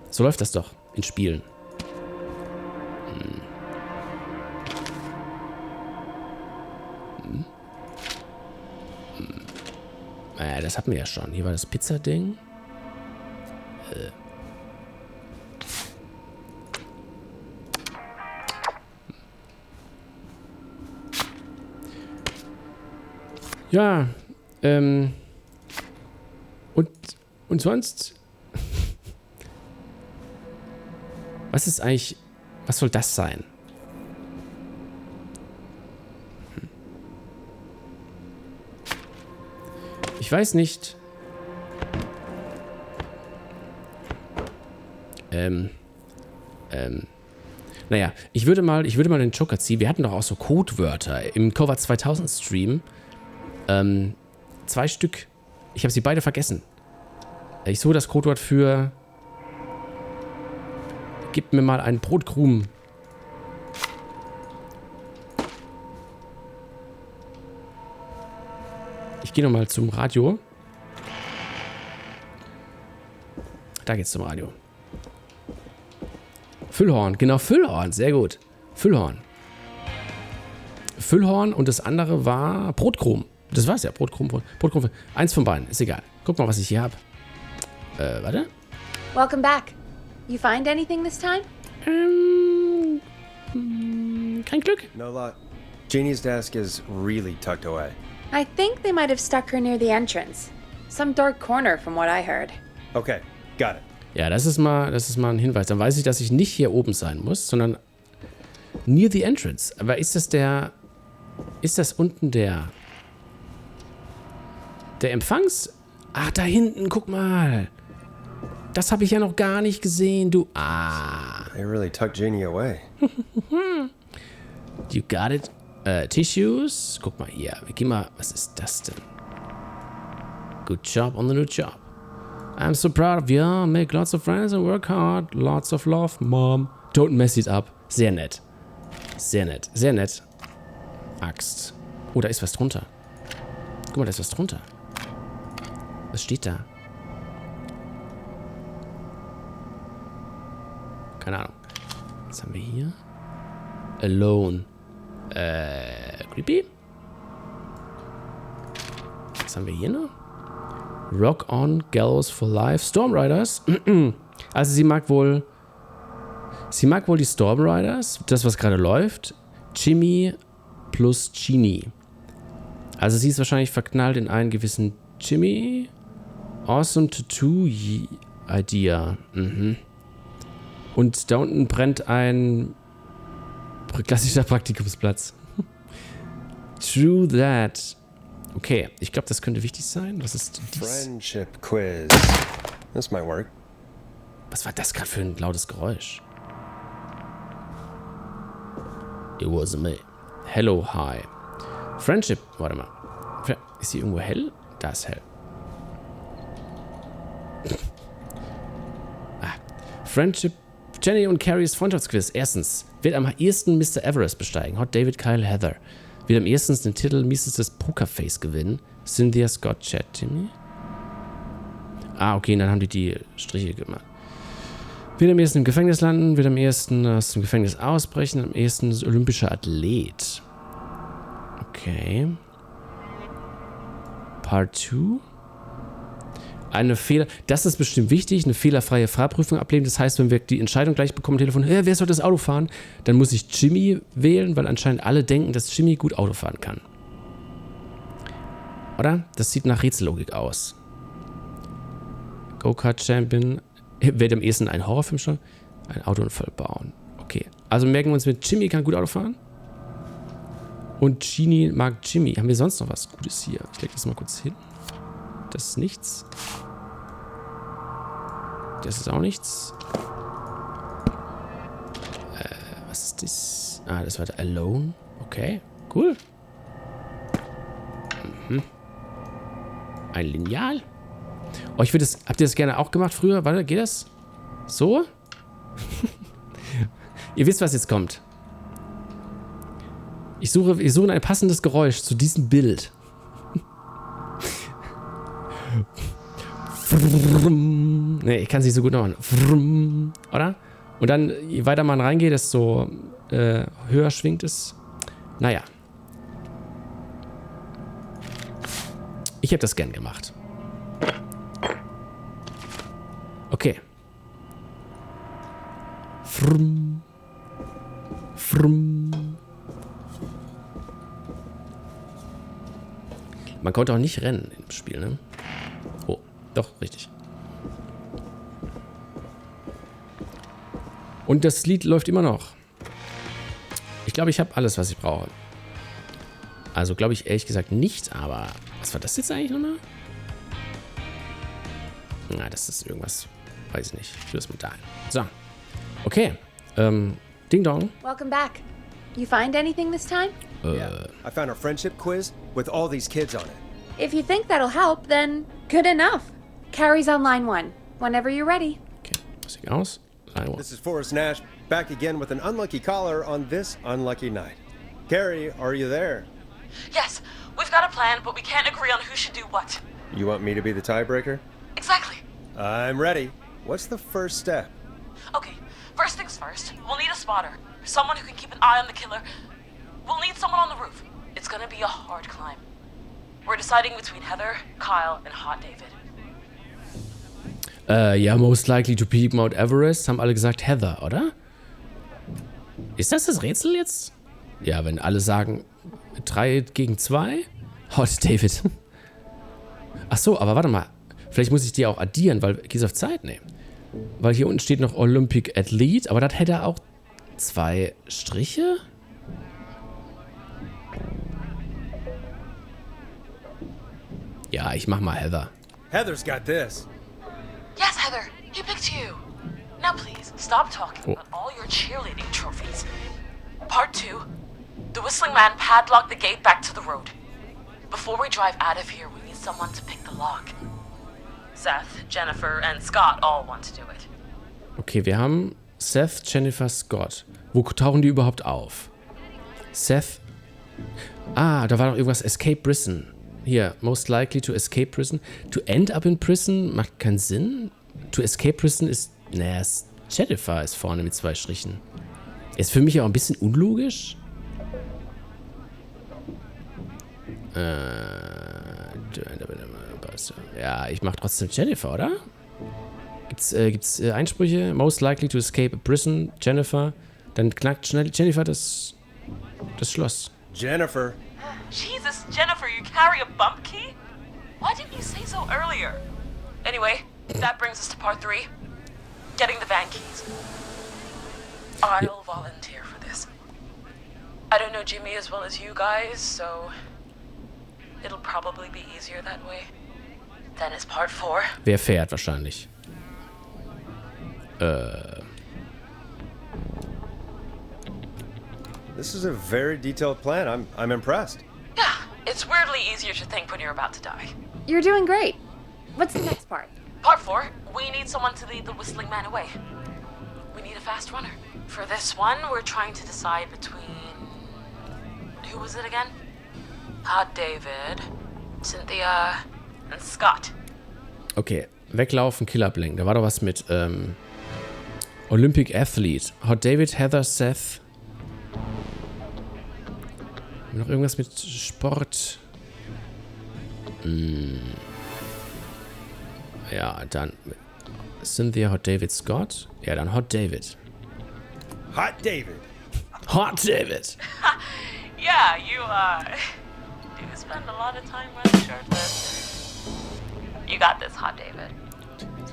So läuft das doch in Spielen. Naja, das hatten wir ja schon. Hier war das Pizzading. Ja, und sonst? Was ist eigentlich, was soll das sein? Ich weiß nicht. Naja, ich würde mal den Joker ziehen. Wir hatten doch auch so Codewörter im Cover 2000 Stream. 2 Stück. Ich habe sie beide vergessen. Ich suche das Codewort für... Gib mir mal einen Brotkrumen. Ich gehe nochmal zum Radio. Da geht's zum Radio. Füllhorn. Genau, Füllhorn. Sehr gut. Füllhorn. Füllhorn und das andere war Brotkrumen. Das war's ja. Brotkrumen. Eins von beiden. Ist egal. Guck mal, was ich hier habe. Warte. Welcome back. You find anything this time? Kein Glück. No luck. Jeannie's desk is really tucked away. I think they might have stuck her near the entrance. Some dark corner from what I heard. Okay, got it. Ja, das ist mal ein Hinweis. Dann weiß ich, dass ich nicht hier oben sein muss, sondern near the entrance. Aber ist das unten der Empfangs... Ach, da hinten, guck mal. Das habe ich ja noch gar nicht gesehen, du. They really tucked Jeannie away. You got it. Tissues. Guck mal hier. Wir gehen mal. Was ist das denn? Good job on the new job. I'm so proud of you. Make lots of friends and work hard. Lots of love, Mom. Don't mess it up. Sehr nett. Sehr nett. Sehr nett. Axt. Oh, da ist was drunter. Guck mal, da ist was drunter. Was steht da? Keine Ahnung. Was haben wir hier? Alone. Creepy? Was haben wir hier noch? Rock on, Gallows for Life, Stormriders. Also sie mag wohl die Stormriders, das was gerade läuft. Jimmy plus Genie. Also sie ist wahrscheinlich verknallt in einen gewissen Jimmy. Awesome Tattoo Idea. Und da unten brennt ein klassischer Praktikumsplatz. True that. Okay, ich glaube, das könnte wichtig sein. Was ist dies? Friendship quiz. This might work. Was war das gerade für ein lautes Geräusch? It wasn't me. Hello, hi. Friendship. Warte mal. Ist hier irgendwo hell? Da ist hell. Friendship. Jenny und Carries Freundschaftsquiz. Erstens. Wird am ehesten Mr. Everest besteigen. Hot David, Kyle, Heather. Wird am ehesten den Titel miesestes Pokerface gewinnen. Cynthia, Scott, Chad, Jimmy. Ah, okay, dann haben die Striche gemacht. Wird am ehesten im Gefängnis landen, wird am ehesten aus dem Gefängnis ausbrechen, am ehesten olympischer Athlet. Okay. Part 2. Das ist bestimmt wichtig, eine fehlerfreie Fahrprüfung ablehnen. Das heißt, wenn wir die Entscheidung gleich bekommen, Telefon, hey, wer soll das Auto fahren? Dann muss ich Jimmy wählen, weil anscheinend alle denken, dass Jimmy gut Auto fahren kann. Oder? Das sieht nach Rätsellogik aus. Go-Kart-Champion. Wird am ehesten ein Horrorfilm schon? Ein Autounfall bauen. Okay. Also merken wir uns mit Jimmy kann gut Auto fahren. Und Genie mag Jimmy. Haben wir sonst noch was Gutes hier? Ich lege das mal kurz hin. Das ist nichts. Das ist auch nichts. Was ist das? Ah, das war der Alone. Okay, cool. Mhm. Ein Lineal. Oh, habt ihr das gerne auch gemacht früher? Warte, geht das? So? Ihr wisst, was jetzt kommt. Ich suche ein passendes Geräusch zu diesem Bild. Ne, ich kann es nicht so gut machen. Oder? Und dann, je weiter man reingeht, desto höher schwingt es. Naja. Ich habe das gern gemacht. Okay. Frum. Frum. Man konnte auch nicht rennen im Spiel, ne? Oh, doch, richtig. Und das Lied läuft immer noch. Ich glaube, ich habe alles, was ich brauche. Also glaube ich ehrlich gesagt nicht, aber was war das jetzt eigentlich nochmal? Na, das ist irgendwas, weiß ich nicht. Ich tue es mit da ein. So, okay. Ding Dong. Welcome back. You find anything this time? Yeah, I found a friendship quiz with all these kids on it. If you think that'll help, then good enough. Carrie's on line 1. Whenever you're ready. Okay, Musik aus. Line 1. This is Forrest Nash, back again with an unlucky caller on this unlucky night. Carrie, are you there? Yes, we've got a plan, but we can't agree on who should do what. You want me to be the tiebreaker? Exactly. I'm ready. What's the first step? Okay, first things first. We'll need a spotter. Someone who can keep an eye on the killer. We'll need someone on the roof. It's gonna be a hard climb. We're deciding between Heather, Kyle, and Hot David. Ja, most likely to peak Mount Everest, haben alle gesagt Heather, oder? Ist das Rätsel jetzt? Ja, wenn alle sagen 3 gegen 2? Hot David. Ach so, aber warte mal. Vielleicht muss ich die auch addieren, weil geht's auf Zeit? Nee. Weil hier unten steht noch Olympic Athlete, aber das hätte auch 2 Striche? Ja, ich mach mal Heather. Heather's got this. Yes, Heather, he picked you. Now please, stop talking about all your cheerleading trophies. Part 2. The whistling man padlocked the gate back to the road. Before we drive out of here, we need someone to pick the lock. Seth, Jennifer, and Scott all want to do it. Okay, wir haben Seth, Jennifer, Scott. Wo tauchen die überhaupt auf? Seth. Ah, da war noch irgendwas. Escape Prison. Hier, most likely to escape prison. To end up in prison macht keinen Sinn. To escape prison ist. Naja, Jennifer ist vorne mit 2 Strichen. Ist für mich auch ein bisschen unlogisch. Ja, ich mach trotzdem Jennifer, oder? Gibt's Einsprüche? Most likely to escape prison, Jennifer. Dann knackt schnell Jennifer das Schloss. Jennifer. Jesus, Jennifer, you carry a bump key? Why didn't you say so earlier? Anyway, that brings us to part 3. Getting the van keys. I'll volunteer for this. I don't know Jimmy as well as you guys, so it'll probably be easier that way. Then is part 4. Wer fährt wahrscheinlich? This is a very detailed plan. I'm impressed. Yeah, it's weirdly easier to think when you're about to die. You're doing great. What's the next part? Part 4, we need someone to lead the whistling man away. We need a fast runner. For this one, we're trying to decide between... Who was it again? Hot David, Cynthia, and Scott. Okay, Weglaufen, Killerblink. Da war doch was mit Olympic Athlete. Hot David, Heather, Seth. Noch irgendwas mit Sport. Ja, dann Cynthia, Hot David, Scott. Ja, dann Hot David. Hot David. Hot David. Yeah, you do spend a lot of time running shirtless. You got this, Hot David.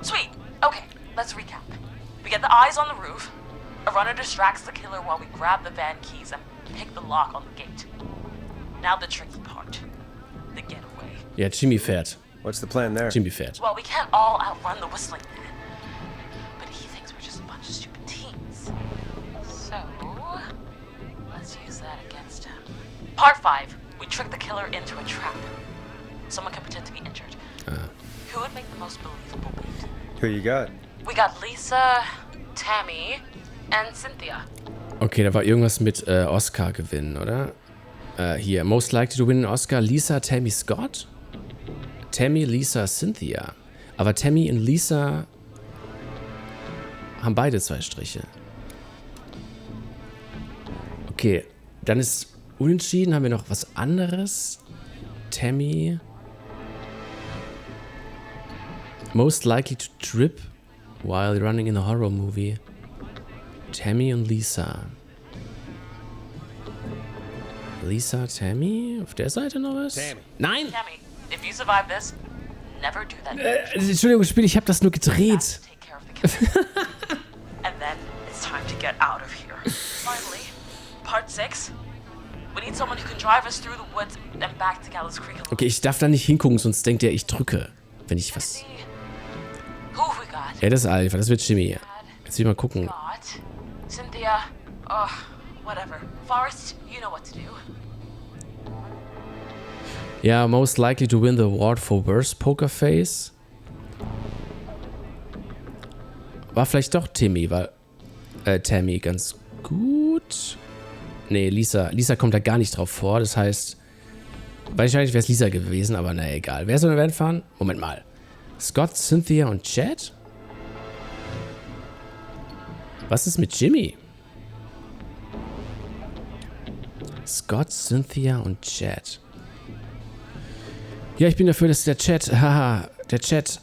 Sweet. Okay, let's recap. We get the eyes on the roof. A runner distracts the killer while we grab the van keys and pick the lock on the gate. Now the tricky part. The getaway. Ja, Jimmy fährt. What's the plan there? Jimmy fährt. Well, we can't all outrun the whistling man. But he thinks we're just a bunch of stupid teens. So, let's use that against him. Part 5. We trick the killer into a trap. Someone can pretend to be injured. Who would make the most believable lead? Who you got? We got Lisa, Tammy, and Cynthia. Okay, da war irgendwas mit Oscar gewinnen, oder? Hier, most likely to win an Oscar, Lisa, Tammy, Scott? Tammy, Lisa, Cynthia. Aber Tammy und Lisa haben beide 2 Striche. Okay, dann ist unentschieden. Haben wir noch was anderes? Tammy. Most likely to trip while running in a horror movie. Tammy und Lisa. Lisa, Tammy? Auf der Seite noch was? Tammy. Nein! Tammy, if you survive this, never do that. Entschuldigung, Spiel, ich habe das nur gedreht. Take care of the killer. And then it's time to get out of here. Finally, part 6. We need someone who can drive us through the woods and back to Gallows Creek. Okay, ich darf da nicht hingucken, sonst denkt er, ich drücke. Wenn ich was... Who have we got? Ja, das ist Alpha, das wird Jimmy. Jetzt will ich mal gucken. Scott, Cynthia, oh, whatever. Forrest, you know what to do. Ja, most likely to win the award for worst poker face. War vielleicht doch Timmy, weil Tammy ganz gut. Nee, Lisa kommt da gar nicht drauf vor. Das heißt, wahrscheinlich wäre es Lisa gewesen, aber na egal. Wer soll in der Welt fahren? Moment mal. Scott, Cynthia und Chad? Was ist mit Jimmy? Scott, Cynthia und Chad. Ja, ich bin dafür, dass der Chat, der Chat,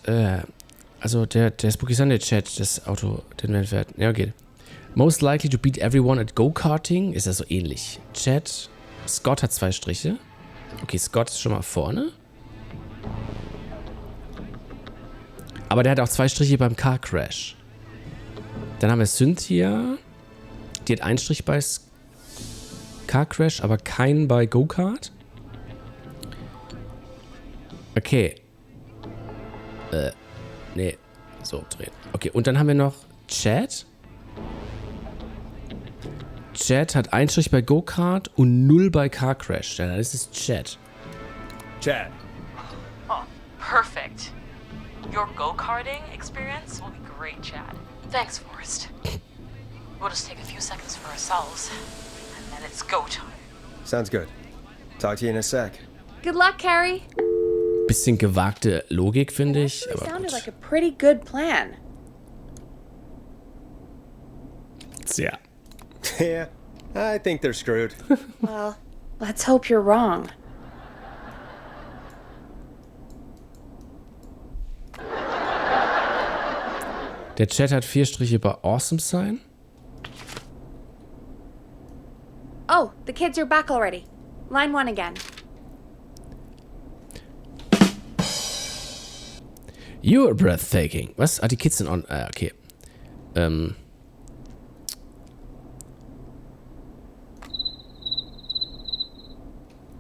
also der Spooky Sunday Chat, das Auto, den wir fährt. Ja, geht. Most likely to beat everyone at Go-Karting, ist also ähnlich. Chat, Scott hat 2 Striche. Okay, Scott ist schon mal vorne. Aber der hat auch 2 Striche beim Car Crash. Dann haben wir Cynthia, die hat 1 Strich bei Car Crash, aber keinen bei Go-Kart. Okay. Nee. So, drehen. Okay, und dann haben wir noch Chad. Chad hat 1 Strich bei Go-Kart und 0 bei Car Crash. Ja, dann ist es Chad. Chad. Oh, perfect. Your go-karting experience will be great, Chad. Thanks, Forrest. We'll just take a few seconds for ourselves, and then it's go time. Sounds good. Talk to you in a sec. Good luck, Carrie. Bisschen gewagte Logik, finde ich. Actually Aber sounded gut. like a pretty good plan. Tja. Yeah, I think they're screwed. Well, let's hope you're wrong. Der Chat hat 4 Striche bei Awesome Sign. Oh, the kids are back already. Line 1 again. You're breathtaking. Was? Ah, die Kids sind on. Okay.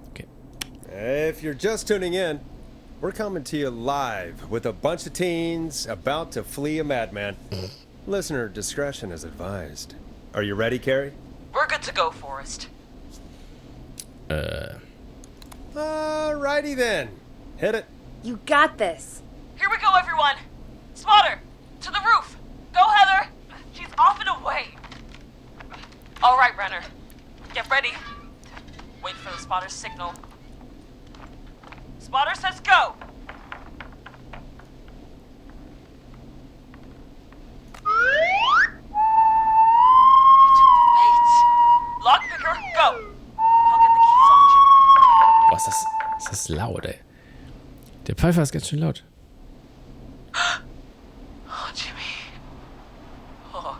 Okay. If you're just tuning in, we're coming to you live with a bunch of teens about to flee a madman. Listener discretion is advised. Are you ready, Carrie? We're good to go, Forrest. Alrighty then. Hit it. You got this. Here we go, everyone. Spotter, to the roof. Go, Heather. She's off and away. All right, Renner. Get ready. Wait for the spotter's signal. Spotter says go. ist laut, ey. Der Pfeifer ist ganz schön laut. Oh, Jimmy. Oh,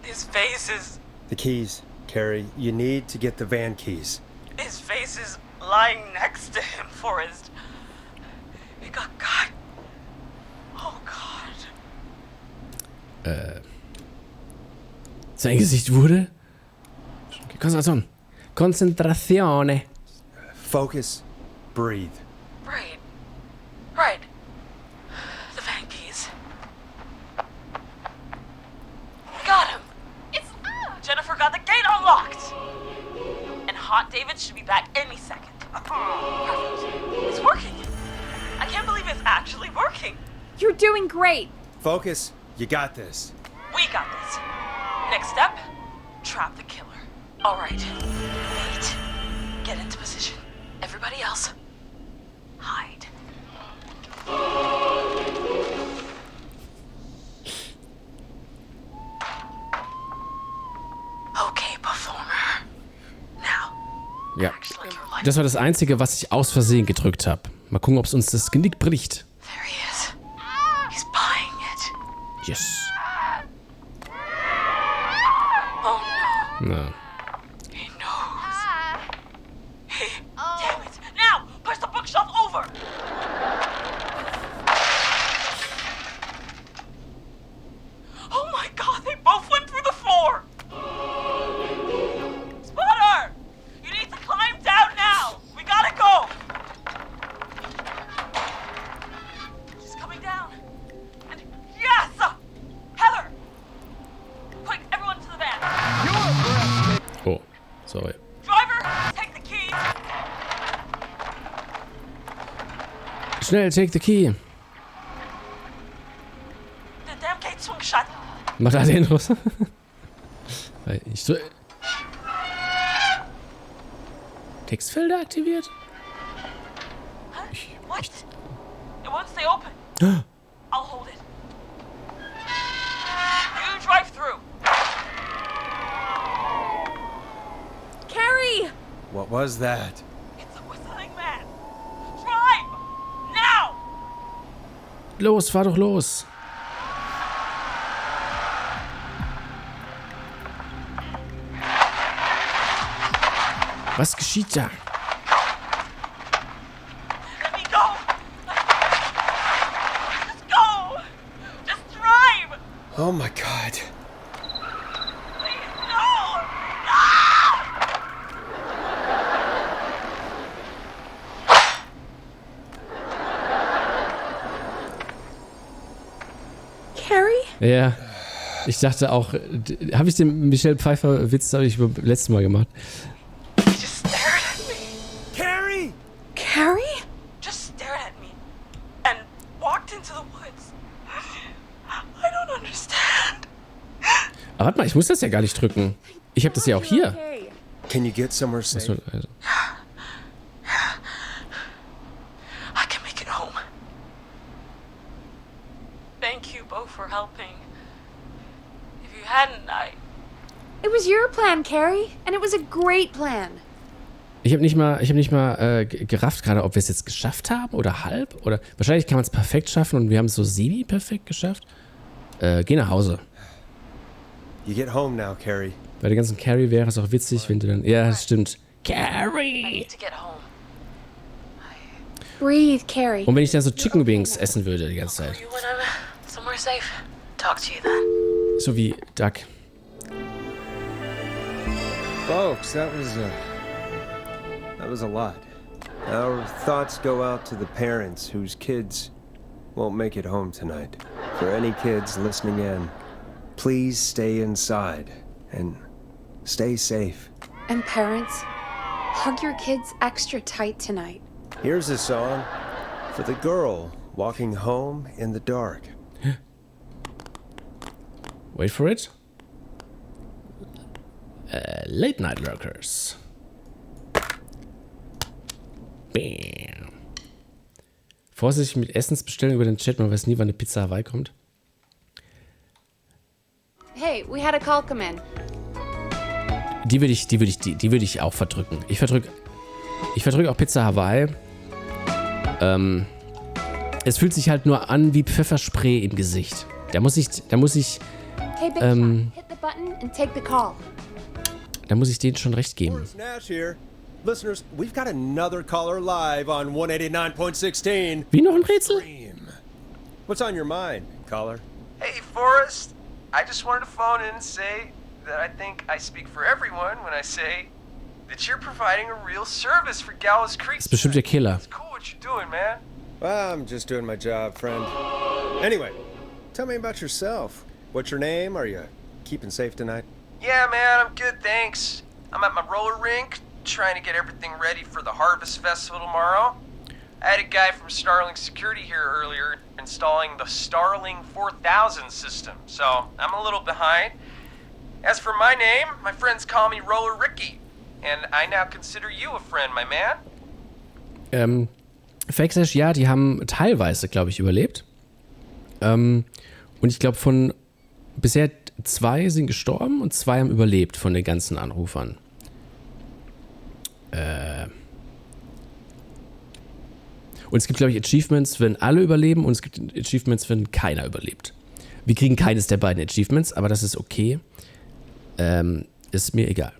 his face is... The keys, Carrie. You need to get the van keys. His face is lying next to him, Forrest. It got cut. Oh, God. Sein Gesicht wurde... Konzentration. Konzentratione. Focus. Breathe. Right. The van keys. Got him. Jennifer got the gate unlocked. And Hot David should be back any second. Perfect. It's working. I can't believe it's actually working. You're doing great. Focus. You got this. We got this. Next step, trap the killer. All right. Wait. Get into position. Everybody else, hide. Okay, performer. Now. Ja. Das war das Einzige, was ich aus Versehen gedrückt habe. Mal gucken, ob es uns das Genick bricht. There he is. He's buying it. Yes. Oh no. Na. He knows. Damn it. Now, push the bookshelf over. Oh my God, they both went through the floor. Spotter! You need to climb down now. We gotta go. She's coming down. And yes! Heather! Quick, everyone to the van. Oh, sorry. Driver, take the key. Schnell, take the key. The damn gate swung shut. Macht er den raus? Textfelder aktiviert? What? It won't stay open. I'll hold it. You drive through. Carrie! What was that? It's a whistling man. Drive! Now! Los, fahr doch los. Was geschieht da? Let me go! Just go! Just drive! Oh my God. Please, no! Carrie? Ja. Ich dachte auch, habe ich den Michelle Pfeiffer-Witz beim letzten Mal gemacht? Just stared at me. Carrie! Carrie? Just stared at me. And walked into the woods. I don't understand. Aber warte mal, ich muss das ja gar nicht drücken. Ich habe das ja auch hier. Okay. Can you get somewhere safe? Achso, also. I can make it home. Thank you both for helping. If you hadn't, It was your plan, Carrie, and it was a great plan. Ich habe nicht mal gerafft gerade, ob wir es jetzt geschafft haben oder halb. Oder wahrscheinlich kann man es perfekt schaffen und wir haben es so semi-perfekt geschafft. Geh nach Hause. You get home now, Carrie. Bei der ganzen Carrie wäre es auch witzig, wenn du dann... Ja, das stimmt. Carrie! need to get home. Breathe, Carrie. Und wenn ich dann so Chicken Wings essen würde die ganze Zeit. You when I'm somewhere safe. Talk to you then. So wie Duck. Folks, that was a lot. Our thoughts go out to the parents whose kids won't make it home tonight. For any kids listening in, please stay inside and stay safe. And parents, hug your kids extra tight tonight. Here's a song for the girl walking home in the dark. Wait for it. Late Night Lurkers. Bam. Vorsichtig mit Essensbestellung über den Chat, man weiß nie, wann eine Pizza Hawaii kommt. Hey, we had a call come in. Die würde ich auch verdrücken. Ich verdrücke Ich verdrücke auch Pizza Hawaii. Es fühlt sich halt nur an wie Pfefferspray im Gesicht. Da muss ich Hey, Big Shot, hit the button and take the call. Da muss ich denen schon recht geben. Nash here. Listeners, we've got another caller live on 189.16. Wie noch ein Rätsel? What's on your mind, caller? Hey, Forrest. I just wanted to phone in and say that I think I speak for everyone when I say that you're providing a real service for Gallows Creek. Das ist bestimmt der Killer. It's cool what you're doing, man. Well, I'm just doing my job, friend. Anyway, tell me about yourself. What's your name? Are you keeping safe tonight? Yeah, man, I'm good, thanks. I'm at my roller rink, trying to get everything ready for the Harvest Festival tomorrow. I had a guy from Starling Security here earlier installing the Starling 4000 system, so I'm a little behind. As for my name, my friends call me Roller Ricky, and I now consider you a friend, my man. Fake-Sash, ja, die haben teilweise, glaube ich, überlebt. Und ich glaube, von bisher 2 sind gestorben und 2 haben überlebt von den ganzen Anrufern. Und es gibt, glaube ich, Achievements, wenn alle überleben, und es gibt Achievements, wenn keiner überlebt. Wir kriegen keines der beiden Achievements, aber das ist okay. Ist mir egal.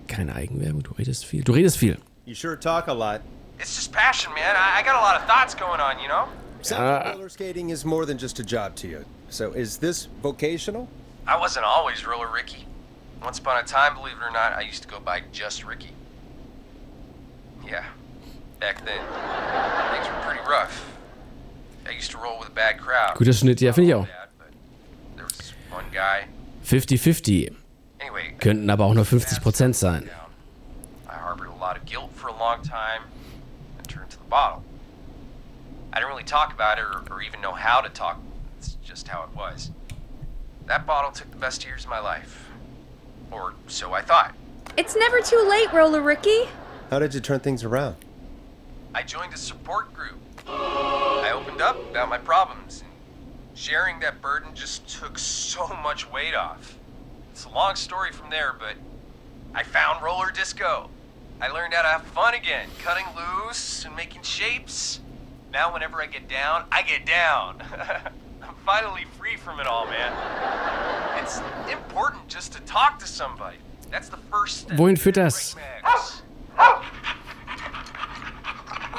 Keine Eigenwerbung, du redest viel. Du redest viel. You sure talk a lot. It's just passion, man. I got a lot of thoughts going on, you know? Sounds like roller skating is more than just a job to you. So is this vocational? I wasn't always Roller Ricky. Once upon a time, believe it or not, I used to go by just Ricky. Yeah, back then, things were pretty rough. I used to roll with a bad crowd. Guter Schnitt, ja, finde ich auch. There was this one guy. 50-50. Anyway, Könnten aber auch nur 50% sein. I harbored a lot of guilt for a long time and turned to the bottle. I didn't really talk about it or even know how to talk. It's just how it was. That bottle took the best years of my life. Or so I thought. It's never too late, Roller Ricky. How did you turn things around? I joined a support group. I opened up about my problems, and sharing that burden just took so much weight off. It's a long story from there, but I found roller disco. I learned how to have fun again, cutting loose and making shapes. Now whenever I get down, I get down. I'm finally free from it all, man. It's important just to talk to somebody. That's the first step. Wohin führt das?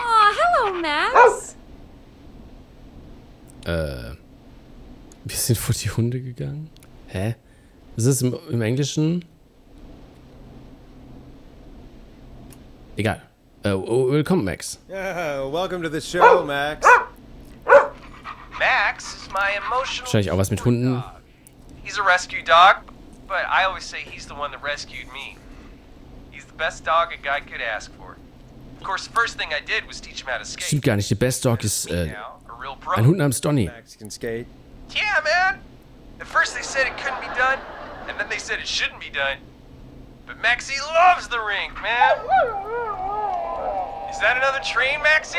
Aw, hello, Max. Wir sind vor die Hunde gegangen? Hä? Ist es im Englischen? Egal. Willkommen, Max. Yeah, welcome to the show, Max. Max is my emotional Wahrscheinlich auch was mit Hunden. dog. He's a rescue dog, but I always say he's the one that rescued me. He's the best dog a guy could ask for. Of course, the first thing I did was teach him how to skate. Stimmt gar nicht. Der Best Dog ist Now, a real pro. ein Hund namens Donny. Max can skate. Yeah, man. At first they said it couldn't be done, and then they said it shouldn't be done. But Maxie loves the rink, man. Is that another train, Maxie?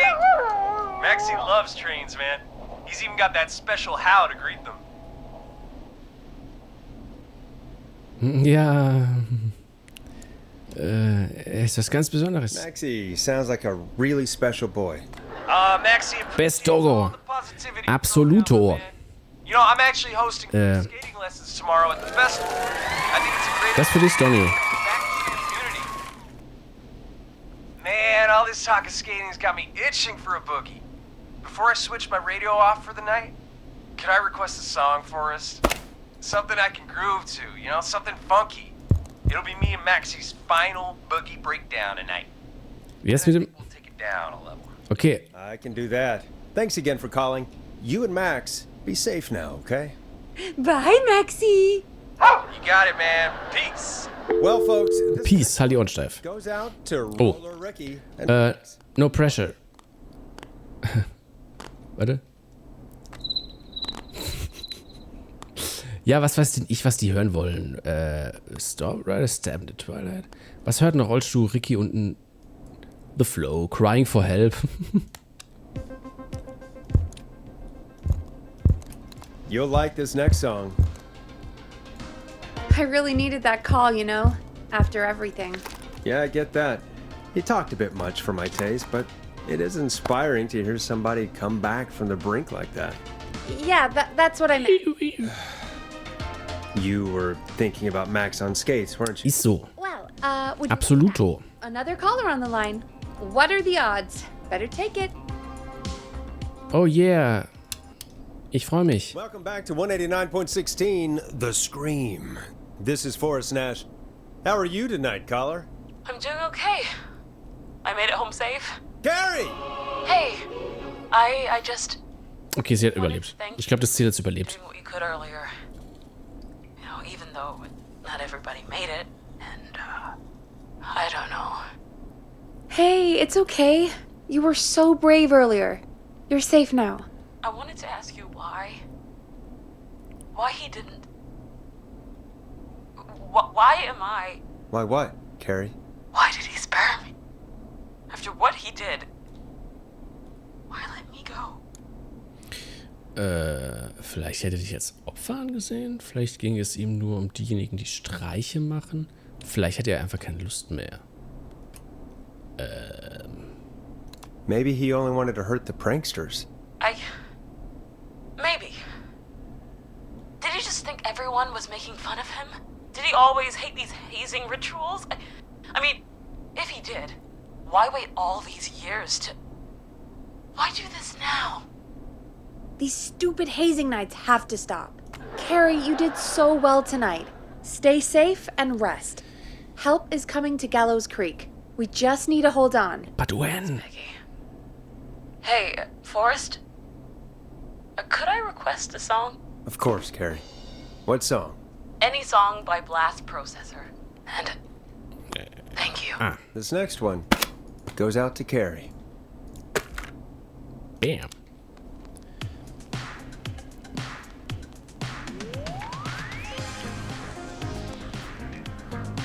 Maxie loves trains, man. He's even got that special how to greet them. Ja. Ist was ganz Besonderes. Maxie sounds like a really special boy. Maxie. Best Doggo. Absoluto. You know, I'm actually hosting skating lessons tomorrow at the festival. I think it's a great Das für dich, Donny. Man, all this talk of skating's got me itching for a boogie. Before I switch my radio off for the night, could I request a song for us? Something I can groove to, you know, something funky. It'll be me and Maxie's final boogie breakdown tonight. Wie ist mit dem... We'll take it down a level. Okay. I can do that. Thanks again for calling. You and Max, be safe now, okay? Bye, Maxie. You got it, man. Peace. Well, folks, this Peace, halt die Ohren steif. goes out to Oh. Roller Ricky and No pressure. Warte. Ja, was weiß denn ich, was die hören wollen? Storm Rider, Stab in the Twilight. Was hört ein Rollstuhl, Ricky und ein The Flow, Crying for Help? you'll like this next song. I really needed that call, you know, after everything. Yeah, I get that. He talked a bit much for my taste, but it is inspiring to hear somebody come back from the brink like that. Yeah, that's what I meant. You were thinking about Max on skates, weren't you? Ist so. Well, would you Absoluto. another caller on the line? What are the odds? Better take it. Oh yeah. Ich freue mich. Welcome back to 189.16, The Scream. This is Forrest Nash. How are you tonight, caller? I'm doing okay. I made it home safe. Gary! Hey, I just Okay, sie hat überlebt. Ich glaube, das Ziel hat überlebt. doing what you could earlier. You know, even though not everybody made it, and I don't know. Hey, it's okay. You were so brave earlier. You're safe now. I wanted to ask you why he didn't. Why am I? Why what, Carrie? Why did he spare me? After what he did, why let me go? Vielleicht hätte dich als Opfer angesehen. Vielleicht ging es ihm nur um diejenigen, die Streiche machen. Vielleicht hat er einfach keine Lust mehr. Maybe he only wanted to hurt the pranksters. Maybe. Did he just think everyone was making fun of him? Did he always hate these hazing rituals? I mean, if he did, why wait all these years to... Why do this now? These stupid hazing nights have to stop. Carrie, you did so well tonight. Stay safe and rest. Help is coming to Gallows Creek. We just need to hold on. But when? Hey, Forrest? Could I request a song? Of course, Carrie. What song? Any song by Blast Processor. And thank you. This next one goes out to Carrie. Bam.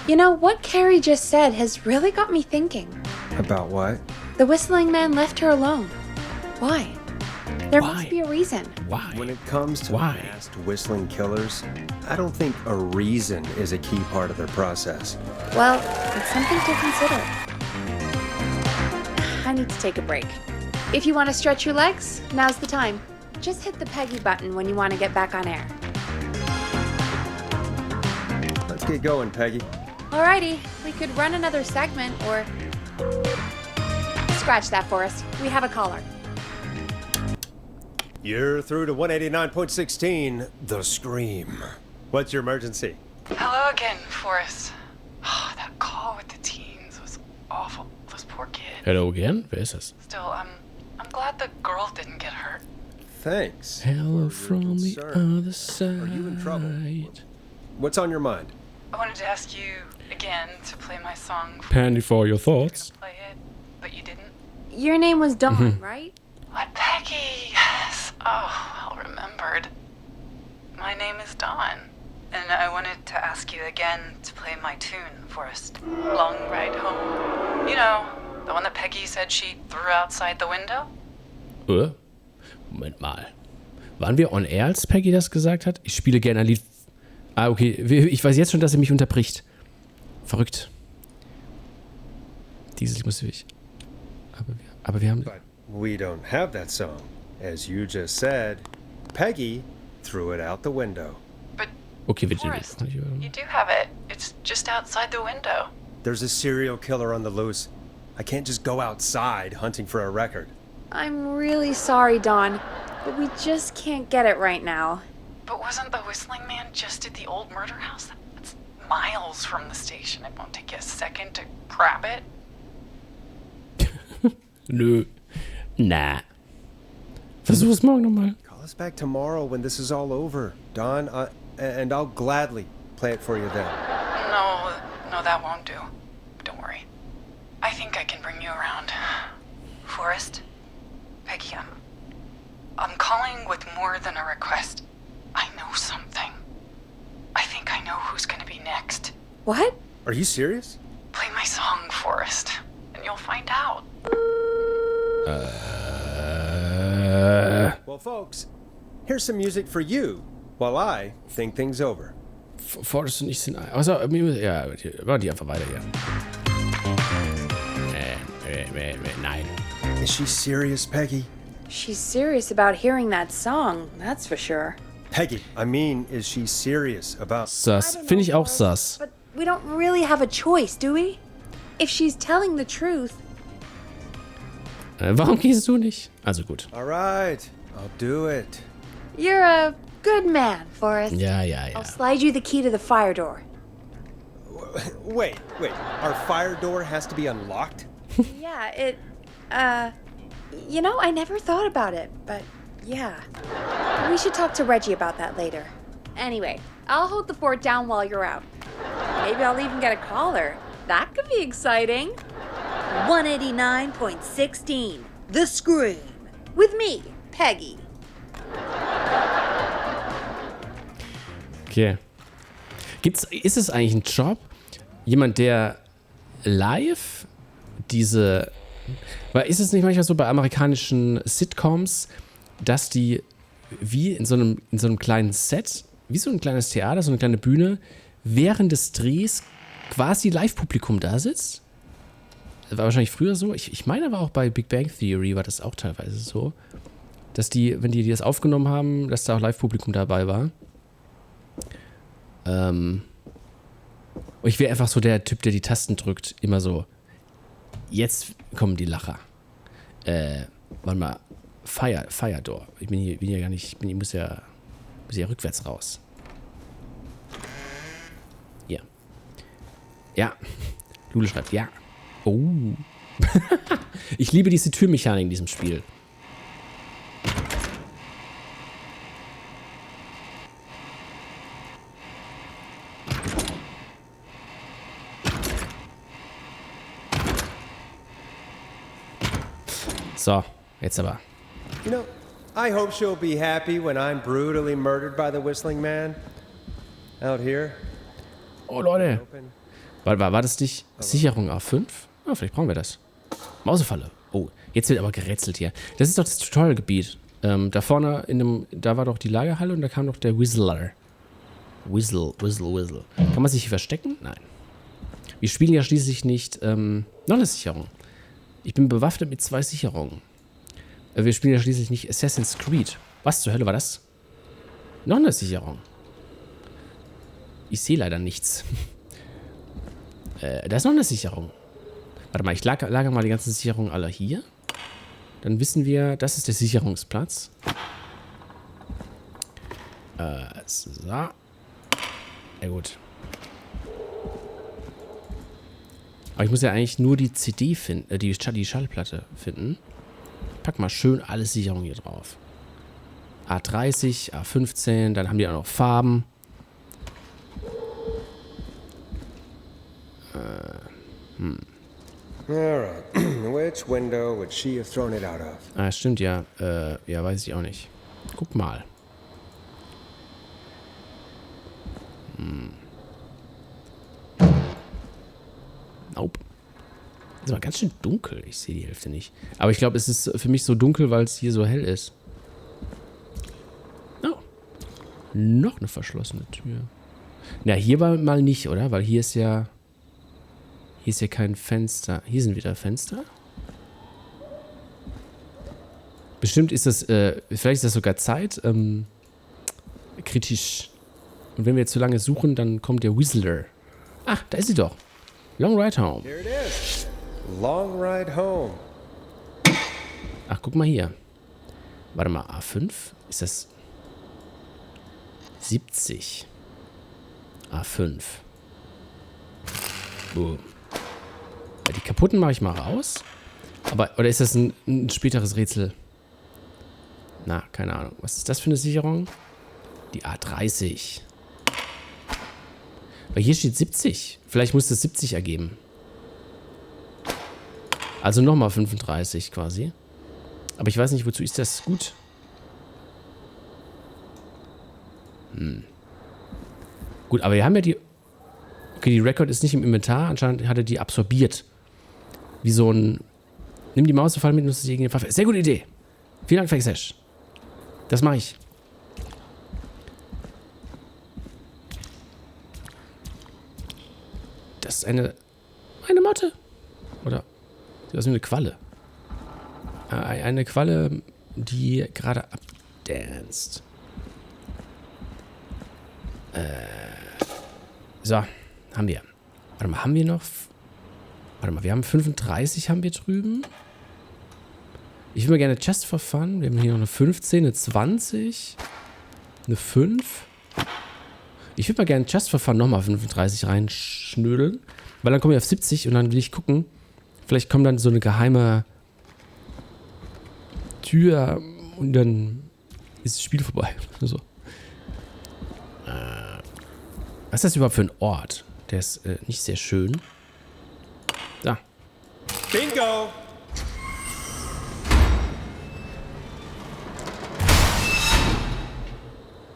You know, what Carrie just said has really got me thinking. About what? The whistling man left her alone. Why? There must be a reason. Why? When it comes to masked whistling killers, I don't think a reason is a key part of their process. Well, it's something to consider. I need to take a break. If you want to stretch your legs, now's the time. Just hit the Peggy button when you want to get back on air. Let's get going, Peggy. Alrighty, we could run another segment or... Scratch that, Forrest. We have a caller. You're through to 189.16, The Scream. What's your emergency? Hello again, Forrest. Oh, that call with the teens was awful. Those poor kids. Hello again? Wer ist das? Still, I'm glad the girl didn't get hurt. Thanks. Hello from the other side. Are you in trouble? What's on your mind? I wanted to ask you again to play my song. Pandy for your thoughts. Play it, but you didn't. Your name was Dawn, right? What, Peggy? Yes. Oh, well remembered. My name is Dawn, and I wanted to ask you again to play my tune, Forrest. Long Ride Home. You know, the one that Peggy said she threw outside the window? Moment mal. Waren wir on air, als Peggy das gesagt hat? Ich spiele gerne ein Lied. Ah, okay. Ich weiß jetzt schon, dass sie mich unterbricht. Verrückt. Dieses muss ich. Aber wir haben... But we don't have that song. As you just said, Peggy threw it out the window. But, okay, Forrest, you do have it. It's just outside the window. There's a serial killer on the loose. I can't just go outside hunting for a record. I'm really sorry, Dawn, but we just can't get it right now. But wasn't the whistling man just at the old murder house? That's miles from the station. It won't take you a second to grab it. Nö. Na. Versuch's morgen nochmal. Call us back tomorrow when this is all over, Dawn, and I'll gladly play it for you then. No, that won't do. Don't worry. I think I can bring you around. Forrest, Peggy, I'm calling with more than a request. I know something. I think I know who's gonna be next. What? Are you serious? Play my song, Forrest, and you'll find out. Well, folks, here's some music for you while I think things over. Forrest und ich sind... Also, ja, war die einfach weiter hier. Nein. Is she serious, Peggy? She's serious about hearing that song, that's for sure. Peggy, I mean, is she serious about... Sass. Finde ich auch sass. But we don't really have a choice, do we? If she's telling the truth... Warum gehst du nicht? Also gut. All right, I'll do it. You're a good man, Forrest. Ja. I'll slide you the key to the fire door. Wait. Our fire door has to be unlocked? Yeah, you know, I never thought about it, but yeah. We should talk to Reggie about that later. Anyway, I'll hold the fort down while you're out. Maybe I'll even get a caller. That could be exciting. 189.16, The Scream. With me, Peggy. Okay. Ist es eigentlich ein Job? Jemand, der live diese... Weil ist es nicht manchmal so bei amerikanischen Sitcoms, dass die wie in so einem kleinen Set, wie so ein kleines Theater, so eine kleine Bühne, während des Drehs quasi Live-Publikum da sitzt? Das war wahrscheinlich früher so. Ich meine aber auch bei Big Bang Theory war das auch teilweise so, dass die, wenn die das aufgenommen haben, dass da auch Live-Publikum dabei war. Und ich wäre einfach so der Typ, der die Tasten drückt, immer so. Jetzt kommen die Lacher. Warte mal. Fire Door. Ich bin hier gar nicht. Ich muss ja rückwärts raus. Ja. Ja. Lule schreibt ja. Oh. Ich liebe diese Türmechanik in diesem Spiel. So, jetzt aber. You know, I hope she'll be happy when I'm brutally murdered by the Whistling Man. Out here. Oh, Leute. War das nicht Sicherung A5? Oh, vielleicht brauchen wir das. Mausefalle. Oh, jetzt wird aber gerätselt hier. Das ist doch das Tutorial-Gebiet. Da vorne da war doch die Lagerhalle und da kam doch der Whistler. Whistle. Kann man sich hier verstecken? Nein. Wir spielen ja schließlich nicht noch eine Sicherung. Ich bin bewaffnet mit 2 Sicherungen. Wir spielen ja schließlich nicht Assassin's Creed. Was zur Hölle war das? Noch eine Sicherung. Ich sehe leider nichts. Da ist noch eine Sicherung. Warte mal, ich lager mal die ganzen Sicherungen alle hier. Dann wissen wir, das ist der Sicherungsplatz. So. Ja gut. Aber ich muss ja eigentlich nur die CD finden, die Schallplatte finden. Pack mal schön alle Sicherungen hier drauf. A30, A15, dann haben die auch noch Farben. Alright. Which window would she have thrown it out of? Ah, stimmt ja. Ja, weiß ich auch nicht. Guck mal. Nope. Das war ganz schön dunkel. Ich sehe die Hälfte nicht. Aber ich glaube, es ist für mich so dunkel, weil es hier so hell ist. Oh. Noch eine verschlossene Tür. Na, hier war mal nicht, oder? Weil hier ist ja... Hier ist ja kein Fenster. Hier sind wieder Fenster. Bestimmt ist das... vielleicht ist das sogar Zeit... kritisch. Und wenn wir jetzt zu lange suchen, dann kommt der Whistler. Ach, da ist sie doch. Long Ride Home. Here it is. Long Ride Home. Ach, guck mal hier. Warte mal, A5? Ist das 70? A5. Boom. Ja, die kaputten mache ich mal raus. Oder ist das ein späteres Rätsel? Na, keine Ahnung. Was ist das für eine Sicherung? Die A30. Weil hier steht 70. Vielleicht muss das 70 ergeben. Also nochmal 35 quasi. Aber ich weiß nicht, wozu ist das gut? Gut, aber wir haben ja die... Okay, die Record ist nicht im Inventar. Anscheinend hat er die absorbiert. Wie so ein... Nimm die Mausefalle mit und nutze die gegen die Waffe. Sehr gute Idee. Vielen Dank, Fexesh. Das mache ich. Das ist eine Motte. Oder Das ist eine Qualle. Eine Qualle, die gerade abdanzt. So, haben wir. Warte mal, haben wir noch... Warte mal, wir haben 35 haben wir drüben. Ich würde mal gerne Chest for Fun. Wir haben hier noch eine 15, eine 20, eine 5. Ich würde mal gerne Chest for Fun nochmal 35 reinschnödeln. Weil dann kommen wir auf 70 und dann will ich gucken. Vielleicht kommt dann so eine geheime Tür und dann ist das Spiel vorbei. So. Was ist das überhaupt für ein Ort? Der ist nicht sehr schön. Da. Bingo!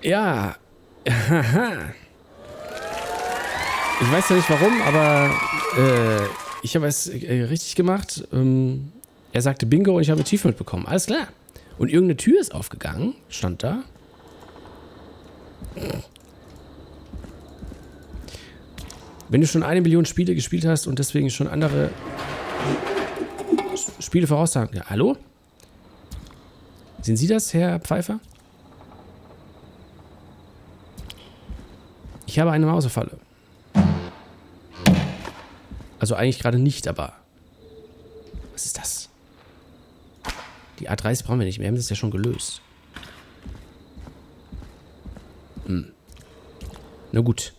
Ja. Haha. Ich weiß ja nicht warum, aber ich habe es richtig gemacht. Er sagte Bingo und ich habe ein Achievement bekommen. Alles klar. Und irgendeine Tür ist aufgegangen. Stand da. Wenn du schon 1 Million Spiele gespielt hast und deswegen schon andere Spiele voraussagen. Ja, hallo? Sind Sie das, Herr Pfeiffer? Ich habe eine Mausefalle. Also eigentlich gerade nicht, aber... Was ist das? Die A30 brauchen wir nicht mehr. Wir haben das ja schon gelöst. Na gut.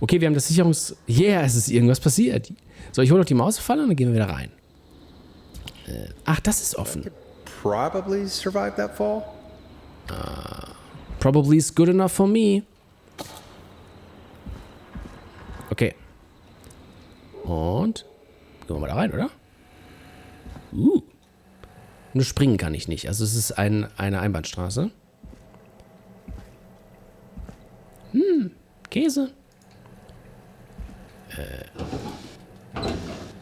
Okay, wir haben das Sicherungs... Yeah, es ist irgendwas passiert. So, ich hole noch die Mausefalle und dann gehen wir wieder rein. Ach, das ist offen. Probably survived that fall? Probably is good enough for me. Okay. Und gehen wir mal da rein, oder? Nur springen kann ich nicht. Also es ist eine Einbahnstraße. Käse.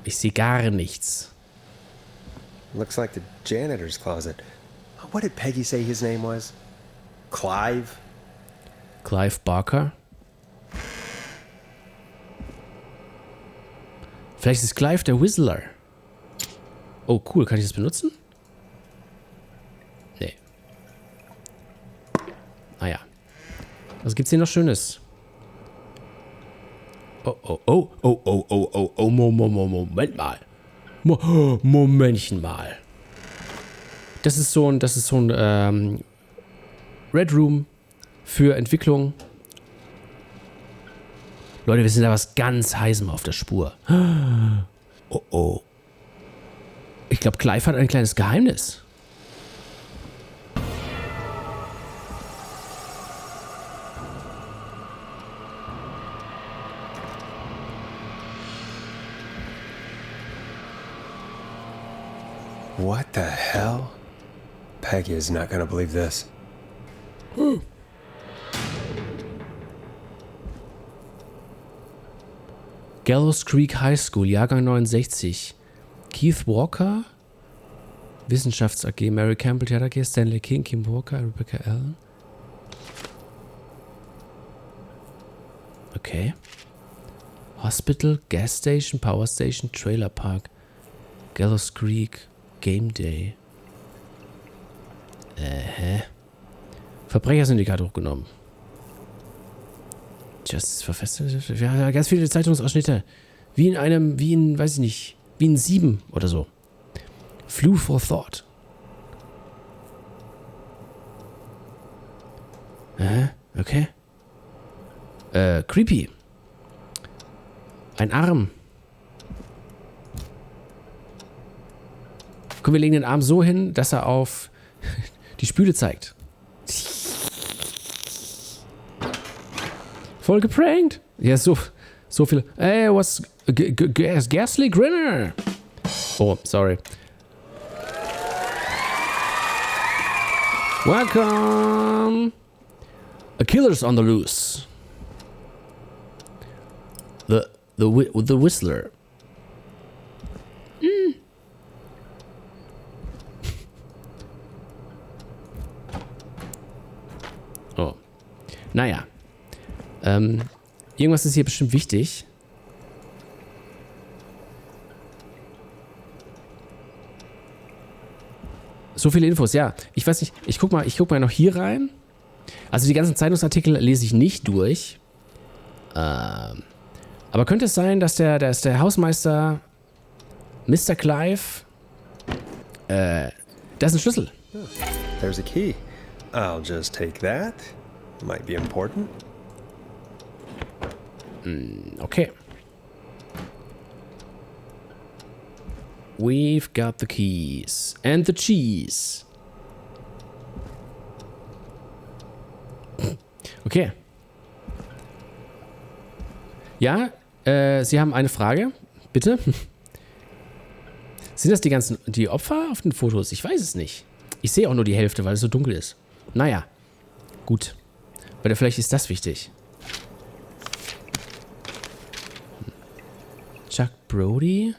Ich sehe gar nichts. Looks like the janitor's closet. What did Peggy say his name was? Clive? Clive Barker. Vielleicht ist Clive der Whistler. Oh, cool. Kann ich das benutzen? Nee. Naja. Was gibt's hier noch Schönes? Moment mal. Momentchen mal. Das ist so ein Red Room für Entwicklung. Leute, wir sind da was ganz Heißem auf der Spur. Oh. Ich glaube, Clive hat ein kleines Geheimnis. What the hell? Peggy is not gonna believe this. Gallows Creek High School, Jahrgang 69. Keith Walker, Wissenschafts AG, Mary Campbell, Theater AG, Stanley King, Kim Walker, Rebecca Allen. Okay. Hospital, Gas Station, Power Station, Trailer Park, Gallows Creek, Game Day. Verbrechersyndikat hochgenommen. Justice for Festival. Wir haben ganz viele Zeitungsausschnitte. Wie in, weiß ich nicht, wie in 7 oder so. Flew for Thought. Okay. Creepy. Ein Arm. Komm, wir legen den Arm so hin, dass er auf die Spüle zeigt. Voll geprankt. Ja, so viel. Ey, was? Ghastly Grinner. Oh, sorry. Welcome. A killer's on the loose. The Whistler. Oh. Naja. Irgendwas ist hier bestimmt wichtig. So viele Infos, ja. Ich weiß nicht, ich guck mal noch hier rein. Also die ganzen Zeitungsartikel lese ich nicht durch. Aber könnte es sein, dass der Hausmeister Mr. Clive... da ist ein Schlüssel. There's a key. I'll just take that. Might be important. Okay. We've got the keys. And the cheese. Okay. Ja, Sie haben eine Frage. Bitte. Sind das die Opfer auf den Fotos? Ich weiß es nicht. Ich sehe auch nur die Hälfte, weil es so dunkel ist. Naja. Gut. Weil vielleicht ist das wichtig. Chuck Brody.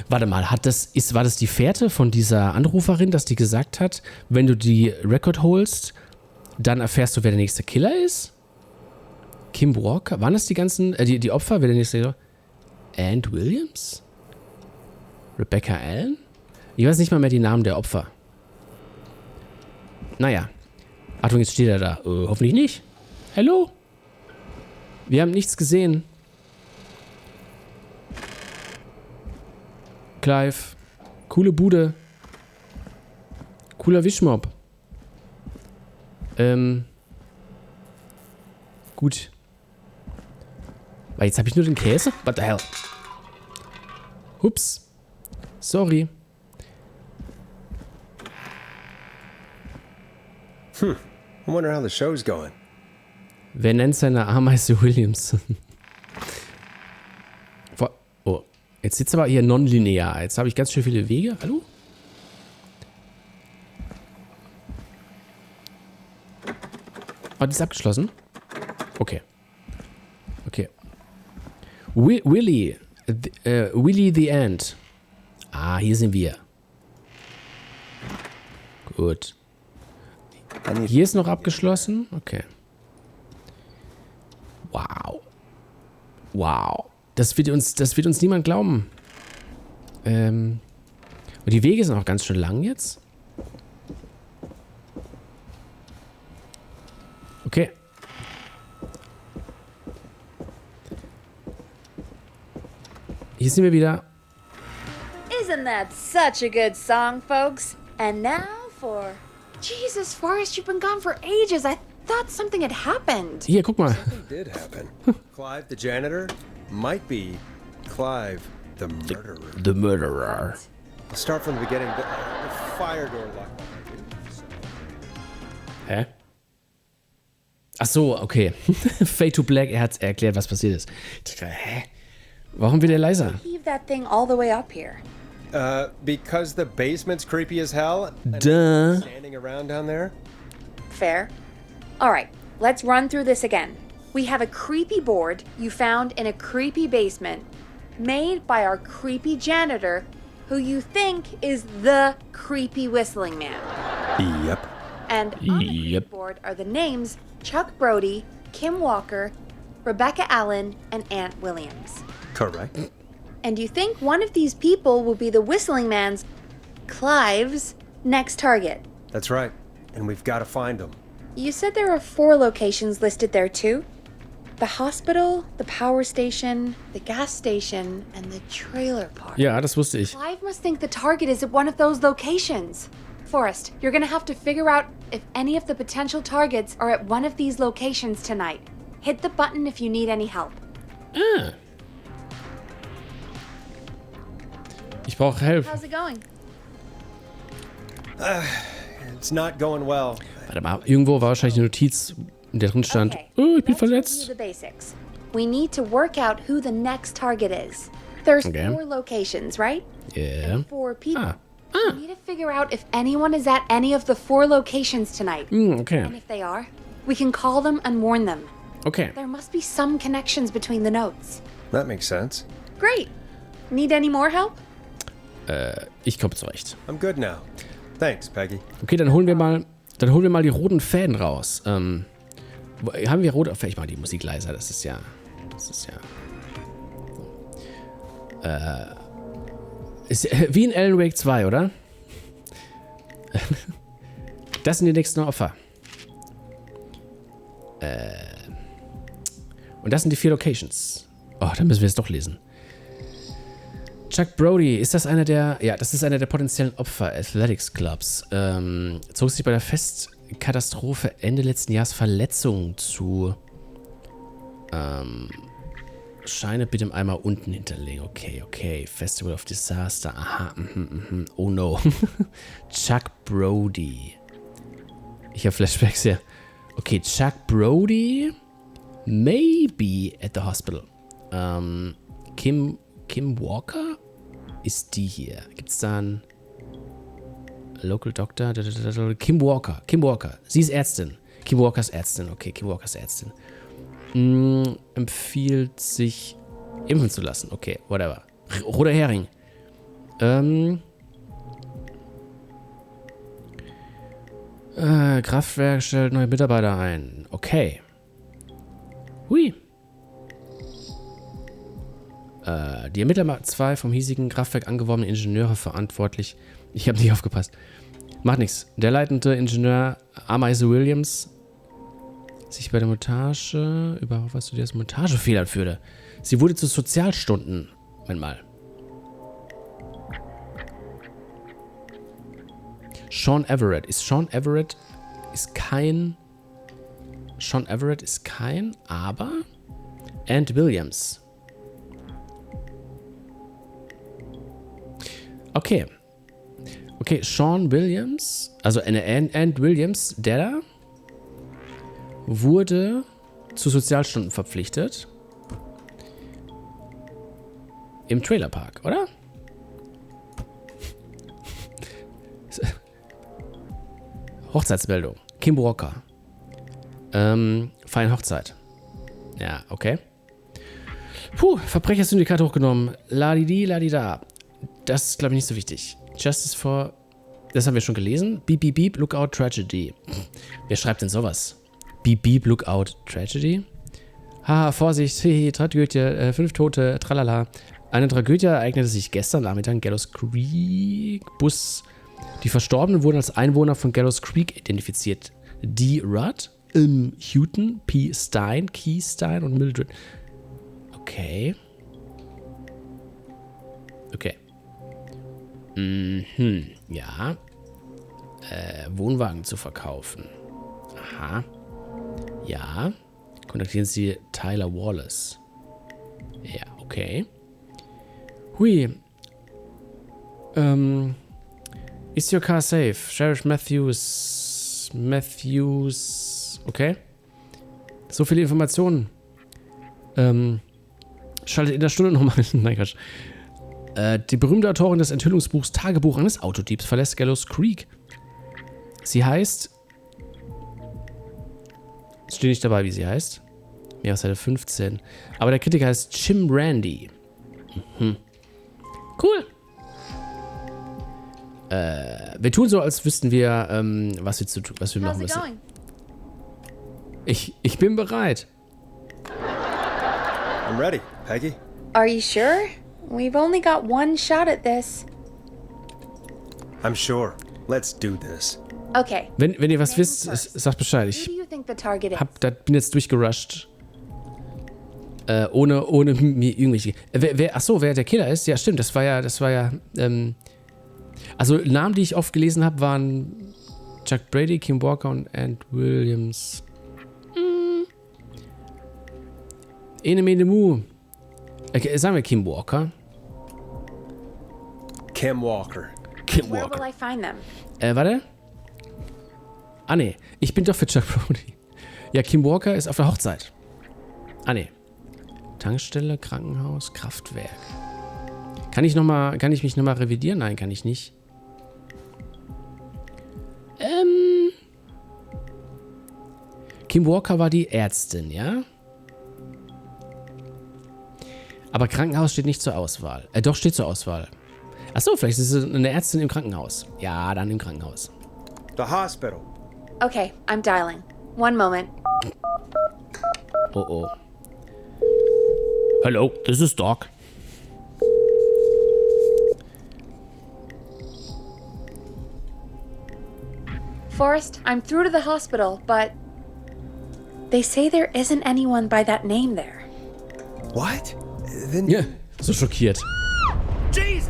Warte mal, war das die Fährte von dieser Anruferin, dass die gesagt hat, wenn du die Record holst, dann erfährst du, wer der nächste Killer ist? Kim Walker? Waren das die ganzen, die Opfer, wer der nächste? And Williams? Rebecca Allen? Ich weiß nicht mal mehr die Namen der Opfer. Naja. Achtung, jetzt steht er da. Hoffentlich nicht. Hallo? Wir haben nichts gesehen. Clive. Coole Bude. Cooler Wischmob. Gut. Weil jetzt habe ich nur den Käse? What the hell? Ups. Sorry. I wonder how the show's going. Wer nennt seine Ameise Williams? Oh, jetzt sitzt aber hier nonlinear. Jetzt habe ich ganz schön viele Wege. Hallo? Oh, die ist abgeschlossen? Okay. Okay. Willy the Ant. Ah, hier sind wir. Gut. Hier ist noch abgeschlossen. Okay. Wow. Wow. Das wird uns niemand glauben. Und die Wege sind auch ganz schön lang jetzt. Okay. Hier sind wir wieder. Isn't that such a good song, folks? And now for... Jesus, Forrest, you've been gone for ages. I thought something had happened. Hier, guck mal. Something did happen. Clive, the janitor, might be Clive, the murderer. The murderer. I'll start from the beginning. The fire door locked. Hä? Ach so, okay. Fade to Black, er hat erklärt, was passiert ist. Ich dachte, hä? Warum wird er leiser? Leave that thing all the way up here. Because the basement's creepy as hell. Duh. Standing around down there. Fair. All right, let's run through this again. We have a creepy board you found in a creepy basement, made by our creepy janitor, who you think is the creepy whistling man. Yep. And on the creepy board are the names Chuck Brody, Kim Walker, Rebecca Allen, and Aunt Williams. Correct. And you think one of these people will be the whistling man's, Clive's, next target. That's right. And we've got to find him. You said there are 4 locations listed there too? The hospital, the power station, the gas station, and the trailer park. Ja, das wusste ich. Clive must think the target is at one of those locations. Forrest, you're gonna have to figure out if any of the potential targets are at one of these locations tonight. Hit the button if you need any help. Ah. Ich brauche Hilfe. How's it going? It's not going well. Warte mal, irgendwo war wahrscheinlich eine Notiz, in der drin stand, oh, ich bin verletzt. The basics. We need to work out who the next target is. There's Okay. 4 locations, right? Yeah. And 4 people. We need to figure out if anyone is at any of the 4 locations tonight. Okay. And if they are, we can call them and warn them. Okay. There must be some connections between the notes. That makes sense. Great. Need any more help? Ich komme zurecht. I'm good now. Thanks, Peggy. Okay, dann holen wir mal die roten Fäden raus. Haben wir rote? Vielleicht mal die Musik leiser. Das ist ja. Ist wie in Alan Wake 2, oder? Das sind die nächsten Opfer. Und das sind die 4 Locations. Oh, dann müssen wir es doch lesen. Chuck Brody, ist das einer der... Ja, das ist einer der potenziellen Opfer Athletics Clubs. Zog sich bei der Festkatastrophe Ende letzten Jahres Verletzungen zu. Scheine bitte im Eimer unten hinterlegen. Okay. Festival of Disaster. Aha, Oh no. Chuck Brody. Ich habe Flashbacks hier. Okay, Chuck Brody maybe at the hospital. Kim Walker ist die hier. Gibt's da einen Local Doctor? Kim Walker. Sie ist Ärztin. Kim Walker ist Ärztin. Okay, Kim Walker ist Ärztin. Empfiehlt sich impfen zu lassen. Okay, whatever. Roter Hering. Kraftwerk stellt neue Mitarbeiter ein. Okay. Hui. Die Ermittler machen 2 vom hiesigen Kraftwerk angeworbene Ingenieure verantwortlich. Ich habe nicht aufgepasst. Macht nichts. Der leitende Ingenieur Ameise Williams sich bei der Montage überhaupt was zu dieser Montagefehlern führte. Sie wurde zu Sozialstunden. Moment mal. Sean Everett. Sean Everett ist kein, aber And Williams. Okay, Sean Williams, also eine And Williams, der da wurde zu Sozialstunden verpflichtet. Im Trailerpark, oder? Hochzeitsmeldung. Kim Walker. Feiern Hochzeit. Ja, okay. Verbrechersyndikat hochgenommen. Ladidi, ladida. Das ist, glaube ich, nicht so wichtig. Justice for... Das haben wir schon gelesen. Beep, beep, beep, Lookout, Tragedy. Wer schreibt denn sowas? Beep, beep, Lookout, Tragedy? Haha, Vorsicht, hehe, Tragödie, 5 Tote, tralala. Eine Tragödie ereignete sich gestern Nachmittag in Gallows Creek. Bus. Die Verstorbenen wurden als Einwohner von Gallows Creek identifiziert. D. Rudd, Houghton, P. Stein, Key Stein und Mildred. Okay. Ja. Wohnwagen zu verkaufen. Aha. Ja. Kontaktieren Sie Tyler Wallace. Ja, okay. Hui. Is your car safe? Sheriff Matthews. Okay. So viele Informationen. Schaltet in der Stunde nochmal. Nein, Quatsch. Die berühmte Autorin des Enthüllungsbuchs Tagebuch eines Autodiebs verlässt Gallows Creek. Sie heißt... Es steht nicht dabei, wie sie heißt. Mehr auf Seite 15. Aber der Kritiker heißt Jim Randy. Cool. Wir tun so, als wüssten wir, was wir machen müssen. Ich bin bereit. I'm ready, Peggy. Are you sure? We've only got one shot at this. I'm sure. Let's do this. Okay. Wenn ihr was wisst, sagt Bescheid. Ich bin jetzt durchgerusht. Ohne mir irgendwelche... wer der Killer ist? Ja, stimmt, das war ja... Also Namen, die ich oft gelesen habe, waren Chuck Brady, Kim Walker und And Williams. Ene Mu. Okay, sagen wir Kim Walker. Kim Walker. Where will I find them? Warte. Ah, nee. Ich bin doch für Chuck Brody. Ja, Kim Walker ist auf der Hochzeit. Ah, nee. Tankstelle, Krankenhaus, Kraftwerk. Kann ich mich nochmal revidieren? Nein, kann ich nicht. Kim Walker war die Ärztin, ja? Aber Krankenhaus steht nicht zur Auswahl. Doch, steht zur Auswahl. Achso, vielleicht ist es eine Ärztin im Krankenhaus. Ja, dann im Krankenhaus. The hospital. Okay, I'm dialing. One moment. Oh. Hello, this is Doc. Forrest, I'm through to the hospital, but they say there isn't anyone by that name there. What? Then Ja, so schockiert. Jesus!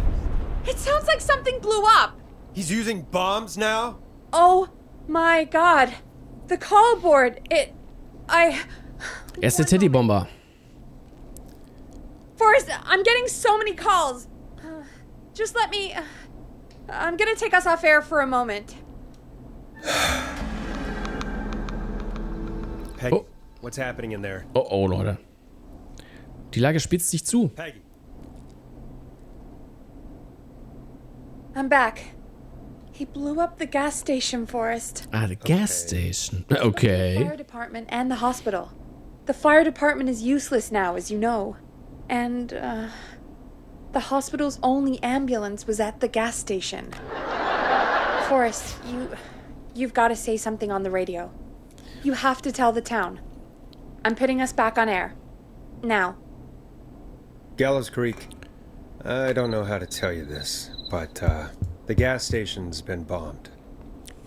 It sounds like something blew up. He's using bombs now? Oh my God. The call board. Er ist der Teddybomber. Forrest, I'm getting so many calls. Just let me... I'm gonna take us off air for a moment. Peggy, Oh. what's happening in there? Oh, Leute. Die Lage spitzt sich zu. Peggy. I'm back. He blew up the gas station, Forrest. Ah, the gas station. The Okay. fire department and the hospital. The fire department is useless now, as you know. And, the hospital's only ambulance was at the gas station. Forrest, you've got to say something on the radio. You have to tell the town. I'm putting us back on air. Now. Gallows Creek. I don't know how to tell you this, but, the gas station's been bombed.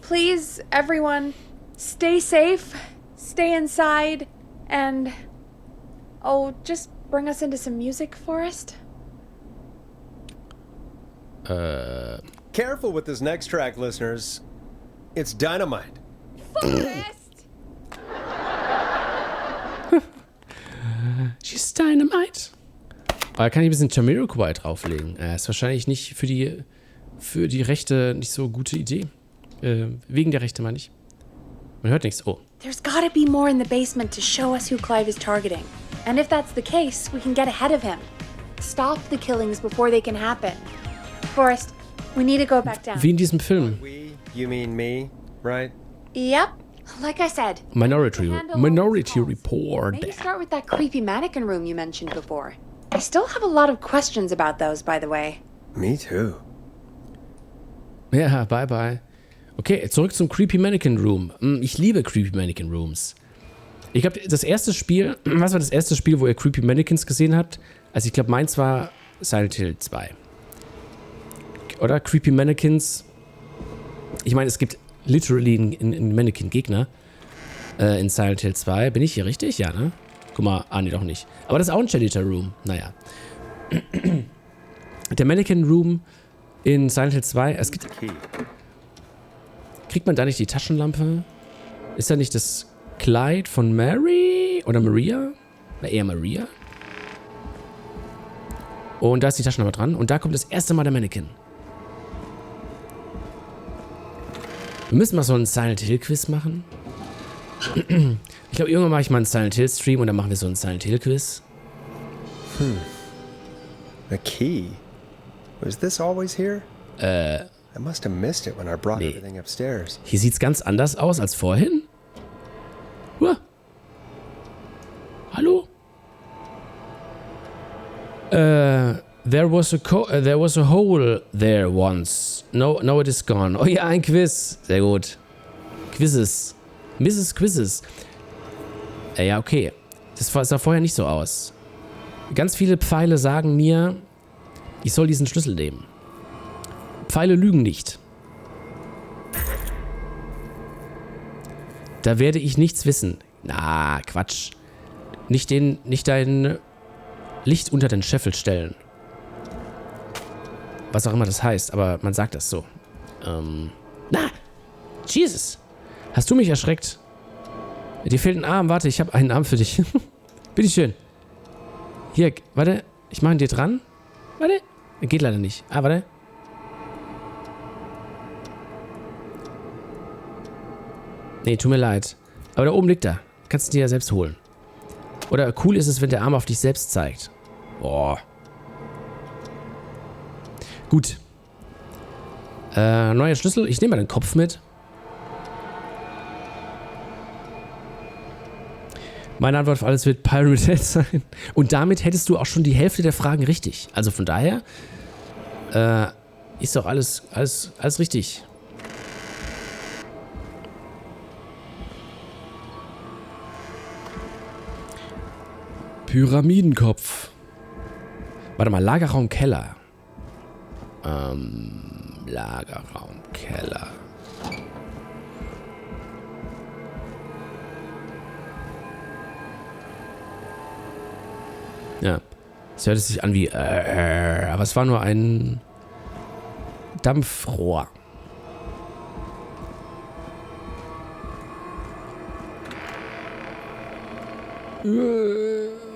Please, everyone, stay safe, stay inside, and... Oh, just bring us into some music, Forrest. Careful with this next track, listeners. It's dynamite. Forrest! She's dynamite. Aber kann ich ein bisschen Jamiroquai drauflegen? Ist wahrscheinlich nicht für die Rechte nicht so gute Idee. Wegen der Rechte, meine ich. Man hört nichts. Oh. There's gotta be more in the basement to show us who Clive is targeting. And if that's the case, we can get ahead of him. Stop the killings before they can happen. Forrest, we need to go back down. Wie in diesem Film. We? You mean me, right? Yep. Like I said. Minority calls. Report. Maybe start with that creepy mannequin room you mentioned before. I still have a lot of questions about those, by the way. Me too. Ja, bye bye. Okay, zurück zum Creepy Mannequin Room. Ich liebe Creepy Mannequin Rooms. Ich glaube, das erste Spiel, was war das erste Spiel, wo ihr Creepy Mannequins gesehen habt? Also ich glaube, meins war Silent Hill 2. Oder Creepy Mannequins. Ich meine, es gibt literally einen Mannequin-Gegner in Silent Hill 2. Bin ich hier richtig? Ja, ne? Guck mal, nee, doch nicht. Aber das ist auch ein Janitor Room. Naja. Der Mannequin Room in Silent Hill 2. Es gibt... Kriegt man da nicht die Taschenlampe? Ist da nicht das Kleid von Mary? Oder Maria? Na, eher Maria. Und da ist die Taschenlampe dran. Und da kommt das erste Mal der Mannequin. Wir müssen mal so einen Silent Hill Quiz machen. Ich glaube, irgendwann mache ich mal einen Silent Hill Stream und dann machen wir so einen Silent Hill Quiz. A key? Was this always here? I must have missed it when I brought everything upstairs. Hier sieht's ganz anders aus als vorhin. Hallo? There was a hole there once. No, it is gone. Oh ja, ein Quiz. Sehr gut. Quizzes. Mrs. Quizzes. Ja, okay. Das sah vorher nicht so aus. Ganz viele Pfeile sagen mir, ich soll diesen Schlüssel nehmen. Pfeile lügen nicht. Da werde ich nichts wissen. Na, Quatsch. Nicht dein Licht unter den Scheffel stellen. Was auch immer das heißt, aber man sagt das so. Jesus. Hast du mich erschreckt? Dir fehlt ein Arm. Warte, ich habe einen Arm für dich. Bitteschön. Hier, warte. Ich mache ihn dir dran. Warte. Geht leider nicht. Warte. Nee, tut mir leid. Aber da oben liegt er. Kannst du dir ja selbst holen. Oder cool ist es, wenn der Arm auf dich selbst zeigt. Boah. Gut. Neuer Schlüssel. Ich nehme mal den Kopf mit. Meine Antwort auf alles wird Pirate Head sein. Und damit hättest du auch schon die Hälfte der Fragen richtig. Also von daher ist doch alles richtig. Pyramidenkopf. Warte mal, Lagerraum Keller. Lagerraum Keller. Ja. Es hört sich an wie aber es war nur ein Dampfrohr.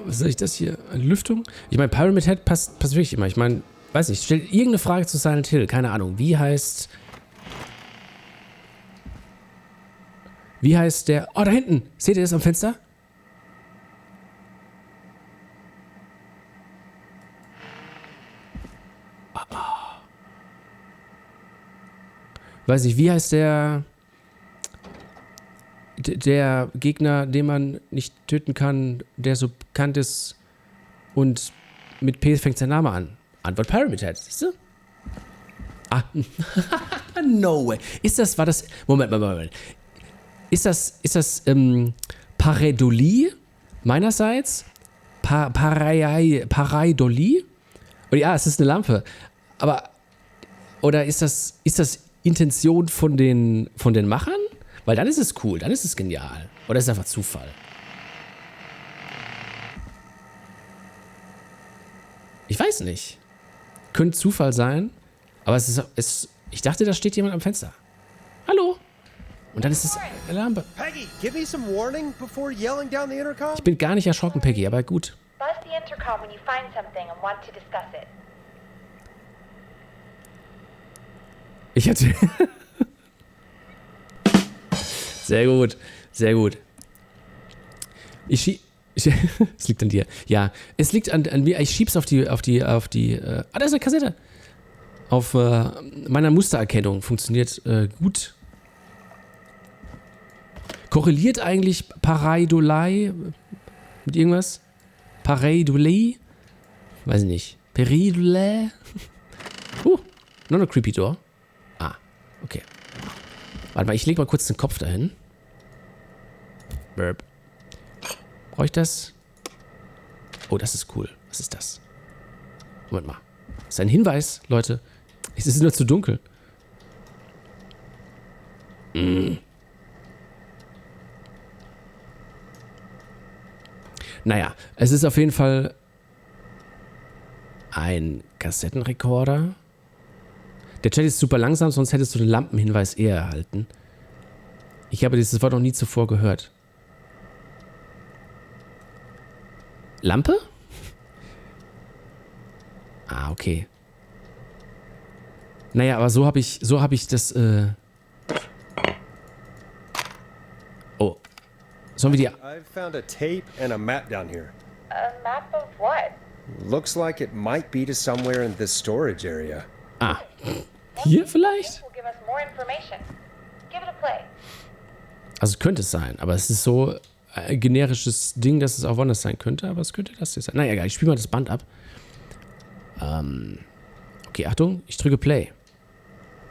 Was ist das hier? Eine Lüftung? Ich meine, Pyramid Head passt wirklich immer. Ich meine, weiß nicht, stell irgendeine Frage zu Silent Hill. Keine Ahnung. Wie heißt der... Oh, da hinten. Seht ihr das am Fenster? Weiß nicht, wie heißt der Gegner, den man nicht töten kann, der so bekannt ist und mit P fängt sein Name an? Antwort Pyramid Head, siehst du? Ah, no way. Moment. Ist das Pareidolie meinerseits? Pareidolie? Und ja, es ist eine Lampe. Aber, oder ist das Intention von den Machern? Weil dann ist es cool, dann ist es genial. Oder ist es einfach Zufall? Ich weiß nicht. Könnte Zufall sein, aber ich dachte, da steht jemand am Fenster. Hallo? Und dann ist es eine Lampe. Peggy, give me some warning before yelling down the intercom. Ich bin gar nicht erschrocken, Peggy, aber gut. Buzz the intercom when you find something and want to discuss it. Ich hatte... Sehr gut, sehr gut. Es liegt an dir. Ja, es liegt an mir. Ich schieb's auf die, da ist eine Kassette. Auf meiner Mustererkennung. Funktioniert gut. Korreliert eigentlich Pareidolei mit irgendwas? Pareidolei? Weiß ich nicht. Pareidolei? Noch eine Creepy Door. Ah, okay. Warte mal, ich lege mal kurz den Kopf dahin. Burp. Brauche ich das? Oh, das ist cool. Was ist das? Moment mal. Das ist ein Hinweis, Leute. Es ist nur zu dunkel. Naja, es ist auf jeden Fall ein Kassettenrekorder. Der Chat ist super langsam, sonst hättest du den Lampenhinweis eher erhalten. Ich habe dieses Wort noch nie zuvor gehört. Lampe? Ah, okay. Naja, aber so hab ich das, Oh. Sollen wir die... I found a tape and a map down here. A map of what? Looks like it might be to somewhere in this storage area. Ah. Hier vielleicht? Will give us more information. Give it a play. Also könnte es sein, aber es ist so ein generisches Ding, dass es auch woanders sein könnte, aber es könnte das hier sein. Naja, egal, ich spiele mal das Band ab. Okay, Achtung, ich drücke Play.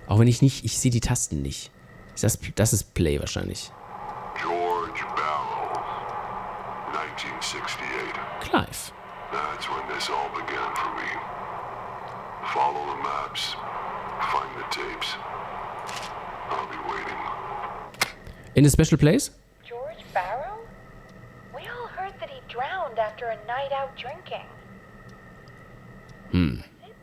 Auch wenn ich sehe die Tasten nicht. Das ist Play wahrscheinlich. George Barrow, 1968. Clive. That's when this all began for me. Follow the maps, find the tapes. I'll be waiting. In a special place? George Barrow? We all heard that he drowned after a night out drinking. Was it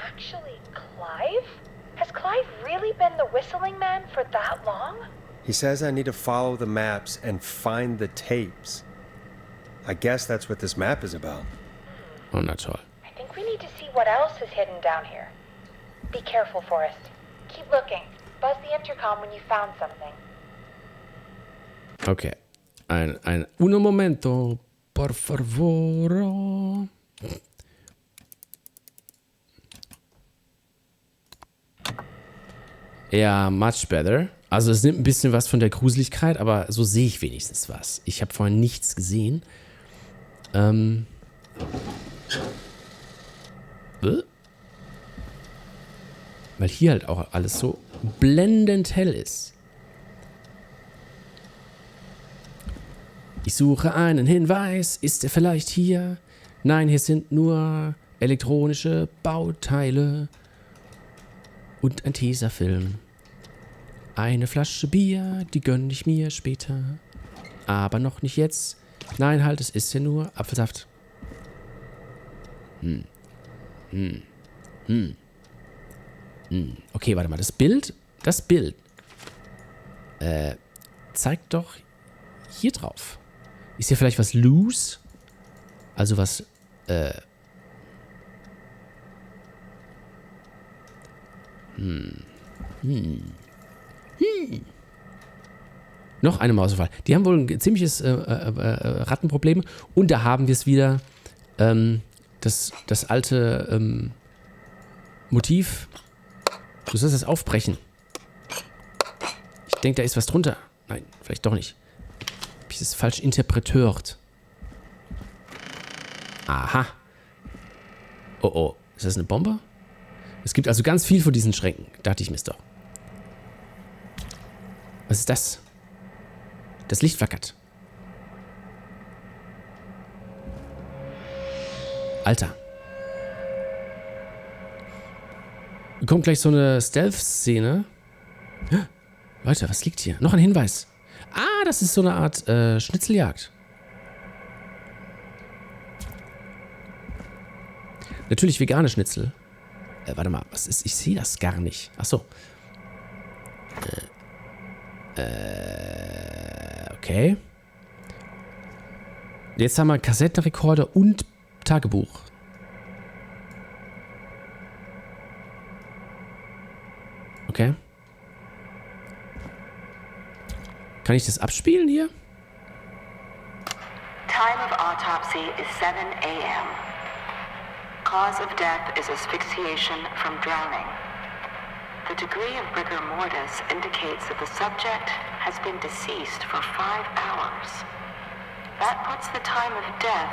actually Clive? Has Clive really been the whistling man for that long? He says I need to follow the maps and find the tapes. I guess that's what this map is about. Oh, na toll. I think we need to see what else is hidden down here. Be careful, Forrest. Keep looking. Buzz the intercom when you found something. Okay. Un momento, por favor. Ja, much better. Also es nimmt ein bisschen was von der Gruseligkeit, aber so sehe ich wenigstens was. Ich habe vorhin nichts gesehen. Weil hier halt auch alles so blendend hell ist. Ich suche einen Hinweis. Ist er vielleicht hier? Nein, hier sind nur elektronische Bauteile und ein Tesafilm. Eine Flasche Bier, die gönne ich mir später. Aber noch nicht jetzt. Nein, halt, es ist ja nur Apfelsaft. Okay, warte mal. Das Bild zeigt doch hier drauf. Ist hier vielleicht was loose? Also was, Noch eine Mausefalle. Die haben wohl ein ziemliches Rattenproblem. Und da haben wir es wieder, das alte Motiv. Du sollst das aufbrechen. Ich denke, da ist was drunter. Nein, vielleicht doch nicht. Hab ich das falsch interpretiert? Aha. Oh, oh. Ist das eine Bombe? Es gibt also ganz viel von diesen Schränken. Dachte ich mir doch. Was ist das? Das Licht flackert. Alter. Kommt gleich so eine Stealth-Szene. Leute, was liegt hier? Noch ein Hinweis. Ah, das ist so eine Art Schnitzeljagd. Natürlich vegane Schnitzel. Warte mal, was ist? Ich sehe das gar nicht. Achso. Okay. Jetzt haben wir Kassettenrekorder und Tagebuch. Okay. Kann ich das abspielen hier? Time of autopsy is 7 a.m. Cause of death is asphyxiation from drowning. The degree of rigor mortis indicates that the subject has been deceased for 5 hours. That puts the time of death.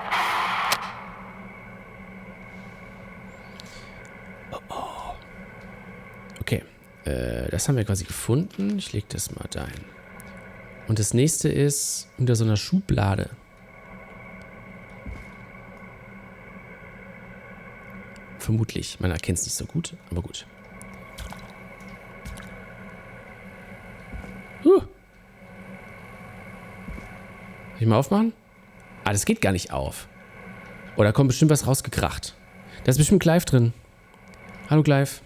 Oh. Okay, das haben wir quasi gefunden. Ich lege das mal da hin. Und das nächste ist unter so einer Schublade. Vermutlich. Man erkennt es nicht so gut, aber gut. Soll ich mal aufmachen? Ah, das geht gar nicht auf. Oh, da kommt bestimmt was rausgekracht. Da ist bestimmt Clive drin. Hallo Clive.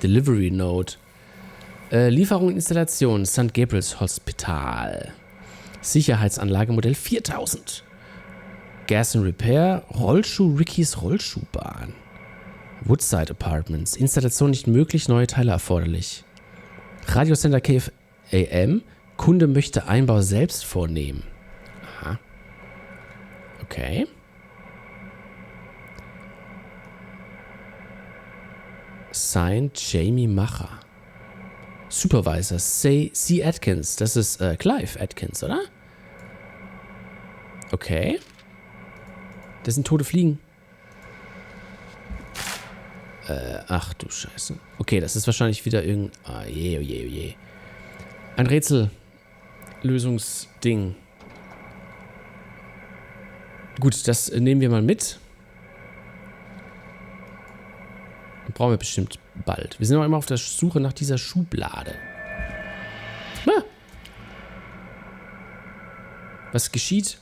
Delivery Note. Lieferung und Installation. St. Gabriel's Hospital. Sicherheitsanlage Modell 4000. Gas and Repair. Rollschuh Rickys Rollschuhbahn. Woodside Apartments. Installation nicht möglich. Neue Teile erforderlich. Radio Center Cave AM. Kunde möchte Einbau selbst vornehmen. Aha. Okay. Signed Jamie Macher. Supervisor C. Atkins. Das ist Clive Atkins, oder? Okay. Das sind tote Fliegen. Ach du Scheiße. Okay, das ist wahrscheinlich wieder irgendein... Ah, je, oh je, oh je. Ein Rätsellösungsding. Gut, das nehmen wir mal mit. Brauchen wir bestimmt bald. Wir sind auch immer auf der Suche nach dieser Schublade. Ah. Was geschieht?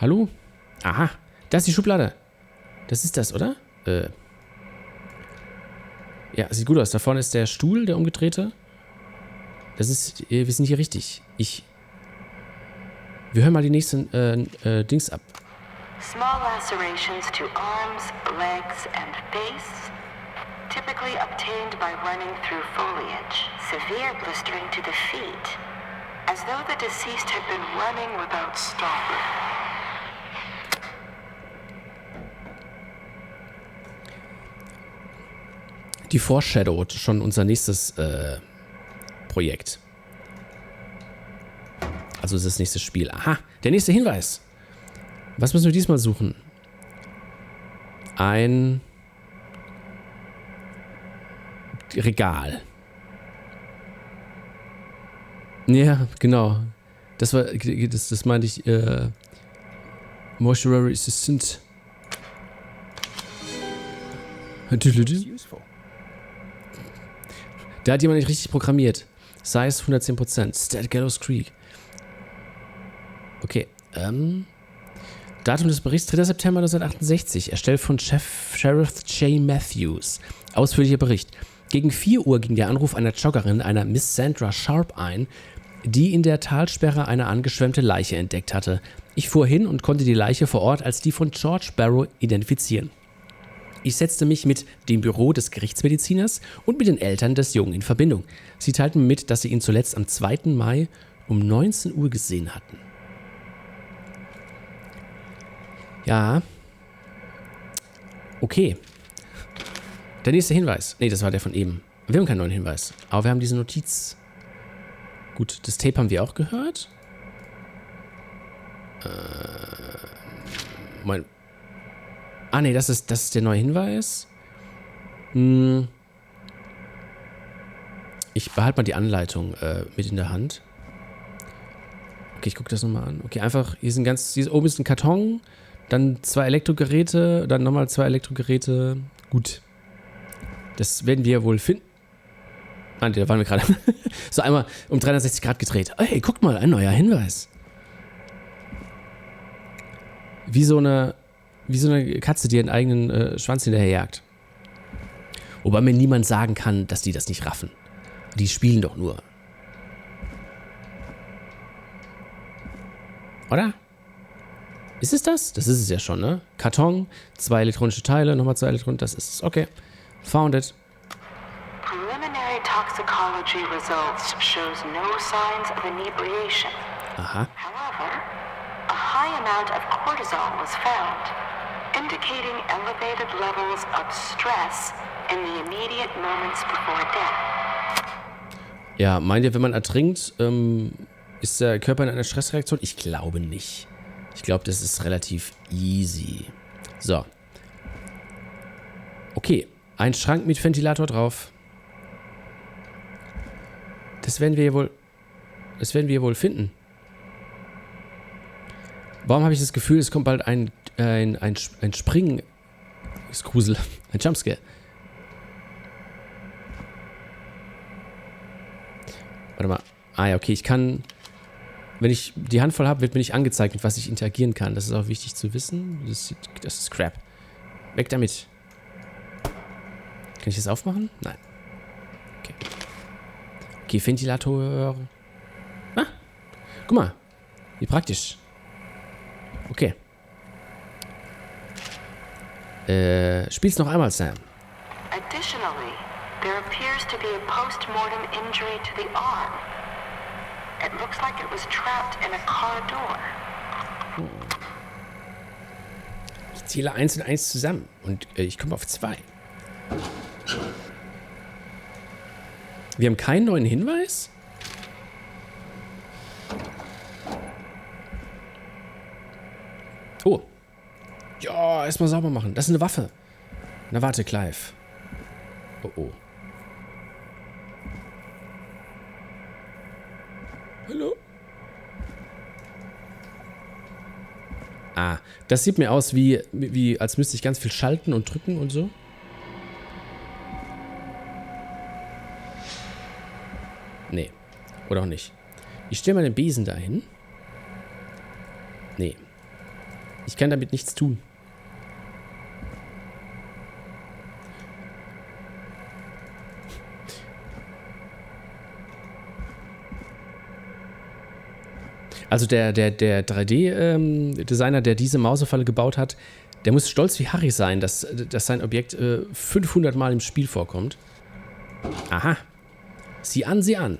Hallo? Aha, das ist die Schublade. Das ist das, oder? Ja, sieht gut aus. Da vorne ist der Stuhl, der umgedrehte. Das ist, wir sind hier richtig. Wir hören mal die nächsten Dings ab. Small lacerations to arms, legs, and face, typically obtained by running through foliage. Severe blistering to the feet, as though the deceased had been running without stopping. Die foreshadowed schon unser nächstes Projekt. Also ist das nächste Spiel. Aha, der nächste Hinweis. Was müssen wir diesmal suchen? Ein Regal. Ja, genau. Das meinte ich, Mortuary Assistant. Da hat jemand nicht richtig programmiert. Size 110%. Stat Gallows Creek. Okay, Datum des Berichts 3. September 1968. Erstellt von Sheriff J. Matthews. Ausführlicher Bericht. Gegen 4 Uhr ging der Anruf einer Joggerin, einer Miss Sandra Sharp, ein, die in der Talsperre eine angeschwemmte Leiche entdeckt hatte. Ich fuhr hin und konnte die Leiche vor Ort als die von George Barrow identifizieren. Ich setzte mich mit dem Büro des Gerichtsmediziners und mit den Eltern des Jungen in Verbindung. Sie teilten mir mit, dass sie ihn zuletzt am 2. Mai um 19 Uhr gesehen hatten. Ja. Okay. Der nächste Hinweis. Nee, das war der von eben. Wir haben keinen neuen Hinweis. Aber wir haben diese Notiz. Gut, das Tape haben wir auch gehört. Ah, nee, das ist der neue Hinweis. Ich behalte mal die Anleitung mit in der Hand. Okay, ich gucke das nochmal an. Okay, einfach, hier oben ist ein Karton, dann 2 Elektrogeräte, dann nochmal 2 Elektrogeräte. Gut. Das werden wir wohl finden. Ah, da waren wir gerade. So einmal um 360 Grad gedreht. Hey, guck mal, ein neuer Hinweis. Wie so eine Katze, die ihren eigenen Schwanz hinterherjagt. Wobei mir niemand sagen kann, dass die das nicht raffen. Die spielen doch nur. Oder? Ist es das? Das ist es ja schon, ne? Karton, 2 elektronische Teile, nochmal 2 elektronische, das ist es. Okay. Found it. Preliminary toxicology results shows no signs of inebriation. Aha. However, a high amount of cortisol was found, indicating elevated levels of stress in the immediate moments before death. Ja, meint ihr, wenn man ertrinkt, ist der Körper in einer Stressreaktion? Ich glaube nicht. Ich glaube, das ist relativ easy. So. Okay. Ein Schrank mit Ventilator drauf. Das werden wir wohl finden. Warum habe ich das Gefühl, es kommt bald ein Springen... Das ist Grusel. Ein Jumpscare. Warte mal. Ah ja, okay, ich kann... Wenn ich die Hand voll habe, wird mir nicht angezeigt, mit was ich interagieren kann. Das ist auch wichtig zu wissen. Das ist Crap. Weg damit. Kann ich das aufmachen? Nein. Okay. Okay, Ventilator. Ah, guck mal. Wie praktisch. Okay. Spiel's noch einmal, Sam. Additionally, there appears to be a post-mortem injury to the arm. It looks like it was trapped in a car door. Ich zähle 1 und 1 zusammen und ich komme auf 2. Wir haben keinen neuen Hinweis? Oh. Ja, erstmal sauber machen. Das ist eine Waffe. Na warte, Clive. Oh, oh. Hallo? Ah, das sieht mir aus wie als müsste ich ganz viel schalten und drücken und so. Nee. Oder auch nicht. Ich stelle mal den Besen dahin. Nee. Ich kann damit nichts tun. Also der 3D-Designer, der diese Mausefalle gebaut hat, der muss stolz wie Harry sein, dass sein Objekt 500 Mal im Spiel vorkommt. Aha. Sieh an, sieh an.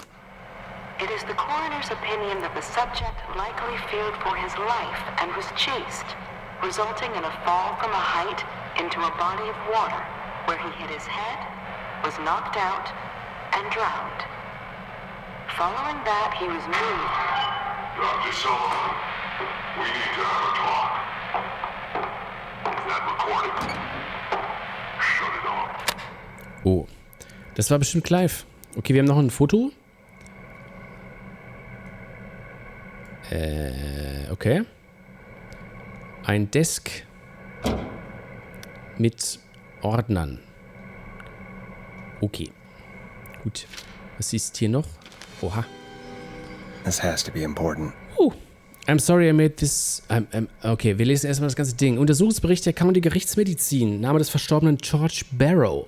It is the coroner's opinion that the subject likely feared for his life and was chased, resulting in a fall from a height into a body of water, where he hit his head, was knocked out, and drowned. Following that, he was moved. Dr. Sullivan, we need to have a talk. That recording. Shut it off. Oh. Das war bestimmt Clive. Okay, wir haben noch ein Foto. Okay. Ein Desk mit Ordnern. Okay. Gut. Was ist hier noch? Oha. This has to be important. I'm sorry I made this... okay, wir lesen erstmal das ganze Ding. Untersuchungsbericht der County Gerichtsmedizin. Name des Verstorbenen George Barrow.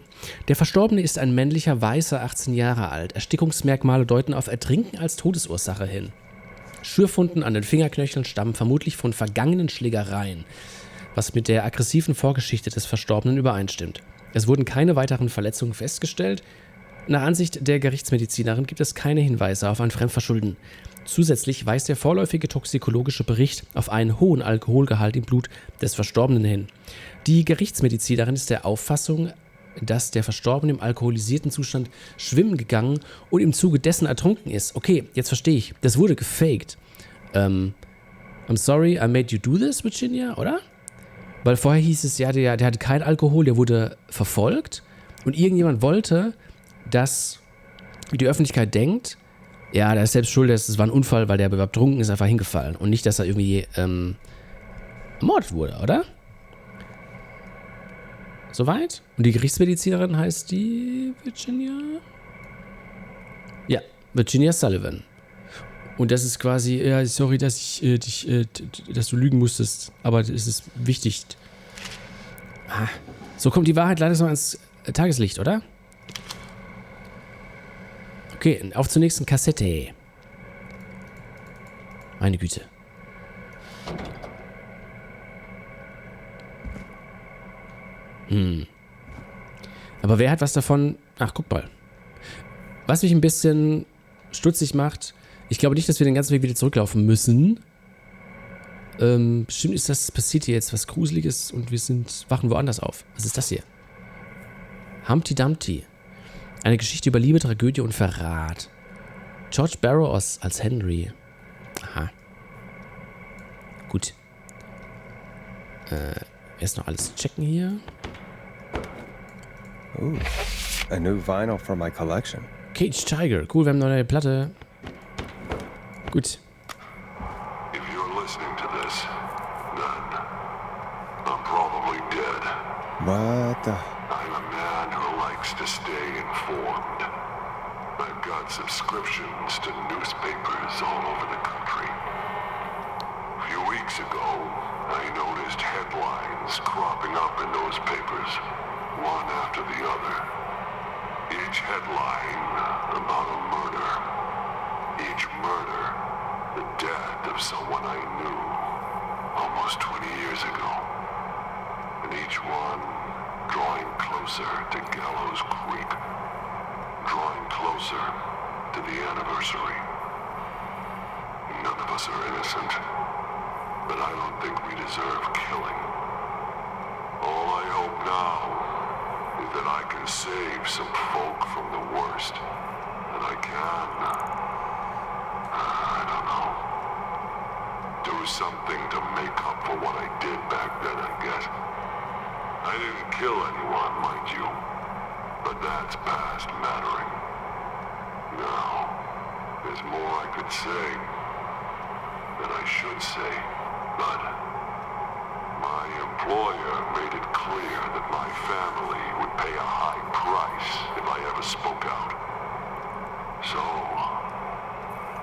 Der Verstorbene ist ein männlicher Weißer, 18 Jahre alt. Erstickungsmerkmale deuten auf Ertrinken als Todesursache hin. Schürfwunden an den Fingerknöcheln stammen vermutlich von vergangenen Schlägereien, was mit der aggressiven Vorgeschichte des Verstorbenen übereinstimmt. Es wurden keine weiteren Verletzungen festgestellt. Nach Ansicht der Gerichtsmedizinerin gibt es keine Hinweise auf ein Fremdverschulden. Zusätzlich weist der vorläufige toxikologische Bericht auf einen hohen Alkoholgehalt im Blut des Verstorbenen hin. Die Gerichtsmedizinerin ist der Auffassung, dass der Verstorbene im alkoholisierten Zustand schwimmen gegangen und im Zuge dessen ertrunken ist. Okay, jetzt verstehe ich. Das wurde gefaked. I'm sorry, I made you do this, Virginia, oder? Weil vorher hieß es ja, der hatte keinen Alkohol, der wurde verfolgt und irgendjemand wollte, dass die Öffentlichkeit denkt, ja, der ist selbst schuld, das war ein Unfall, weil der überhaupt betrunken ist, einfach hingefallen. Und nicht, dass er irgendwie ermordet wurde, oder? Soweit? Und die Gerichtsmedizinerin heißt die Virginia? Ja, Virginia Sullivan. Und das ist quasi, ja, sorry, dass dass du lügen musstest, aber es ist wichtig. So kommt die Wahrheit leider so ans Tageslicht, oder? Okay, auf zur nächsten Kassette. Meine Güte. Aber wer hat was davon? Ach, guck mal. Was mich ein bisschen stutzig macht, ich glaube nicht, dass wir den ganzen Weg wieder zurücklaufen müssen. Bestimmt passiert hier jetzt was Gruseliges und wir wachen woanders auf. Was ist das hier? Humpty Dumpty. Eine Geschichte über Liebe, Tragödie und Verrat. George Barrow als Henry. Aha. Gut. Erst noch alles checken hier. Ooh, a new vinyl for my collection. Cage Tiger. Cool, wir haben noch eine neue Platte. Gut. If you're listening to this, then I'm probably dead. What the... I'm a man who likes to stay informed. I've got subscriptions to newspapers all over the country. A few weeks ago, I noticed headlines cropping up in those papers, one after the other. Each headline about a murder. Each murder, the death of someone I knew almost 20 years ago. And each one drawing closer to Gallows Creek, drawing closer to the anniversary. None of us are innocent, but I don't think we deserve killing. All I hope now is that I can save some folk from the worst, and I can, I don't know, do something to make up for what I did back then, I guess. I didn't kill anyone, mind you, but that's past mattering. Now, there's more I could say, that I should say, but my employer made it clear that my family would pay a high price if I ever spoke out. So,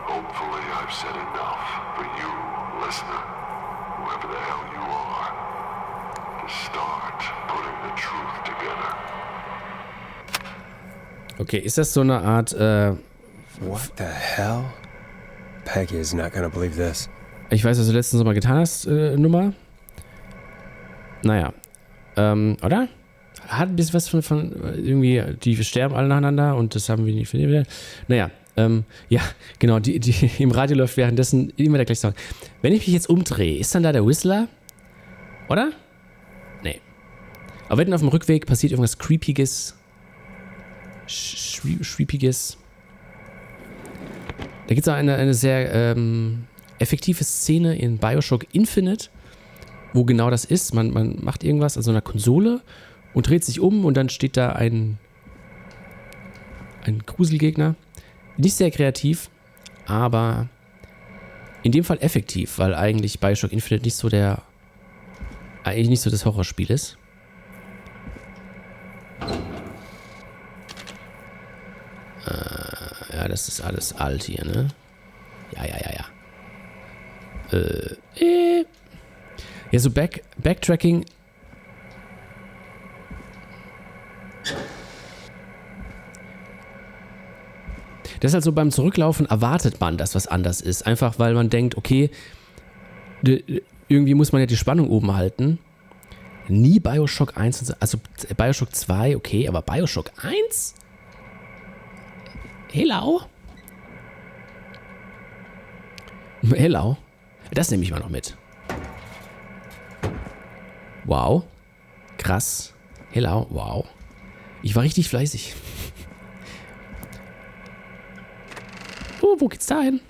hopefully I've said enough for you, listener, whoever the hell you are, to start putting the truth together. Okay, ist das so eine Art, What the hell? Peggy is not gonna believe this. Ich weiß, was du letztens mal getan hast, Nummer. Naja. Oder? Hat ein bisschen was von irgendwie, die sterben alle nacheinander und das haben wir nicht für die. Naja, ja, genau, die im Radio läuft währenddessen immer der gleiche Song. Wenn ich mich jetzt umdrehe, ist dann da der Whistler? Oder? Nee. Aber wenn auf dem Rückweg passiert irgendwas Creepiges. Creepiges. Da gibt es auch eine sehr effektive Szene in Bioshock Infinite, wo genau das ist. Man macht irgendwas an so einer Konsole und dreht sich um und dann steht da ein ein Gruselgegner. Nicht sehr kreativ, aber in dem Fall effektiv, weil eigentlich Bioshock Infinite nicht so das Horrorspiel ist. Ja, das ist alles alt hier, ne? Ja. Ja, so Backtracking. Das ist halt so, beim Zurücklaufen erwartet man, dass was anders ist. Einfach, weil man denkt, okay, irgendwie muss man ja die Spannung oben halten. Nie Bioshock 1, also Bioshock 2, okay, aber Bioshock 1? Hello? Hello? Das nehme ich mal noch mit. Wow. Krass. Hello, wow. Ich war richtig fleißig. Wo geht's da hin?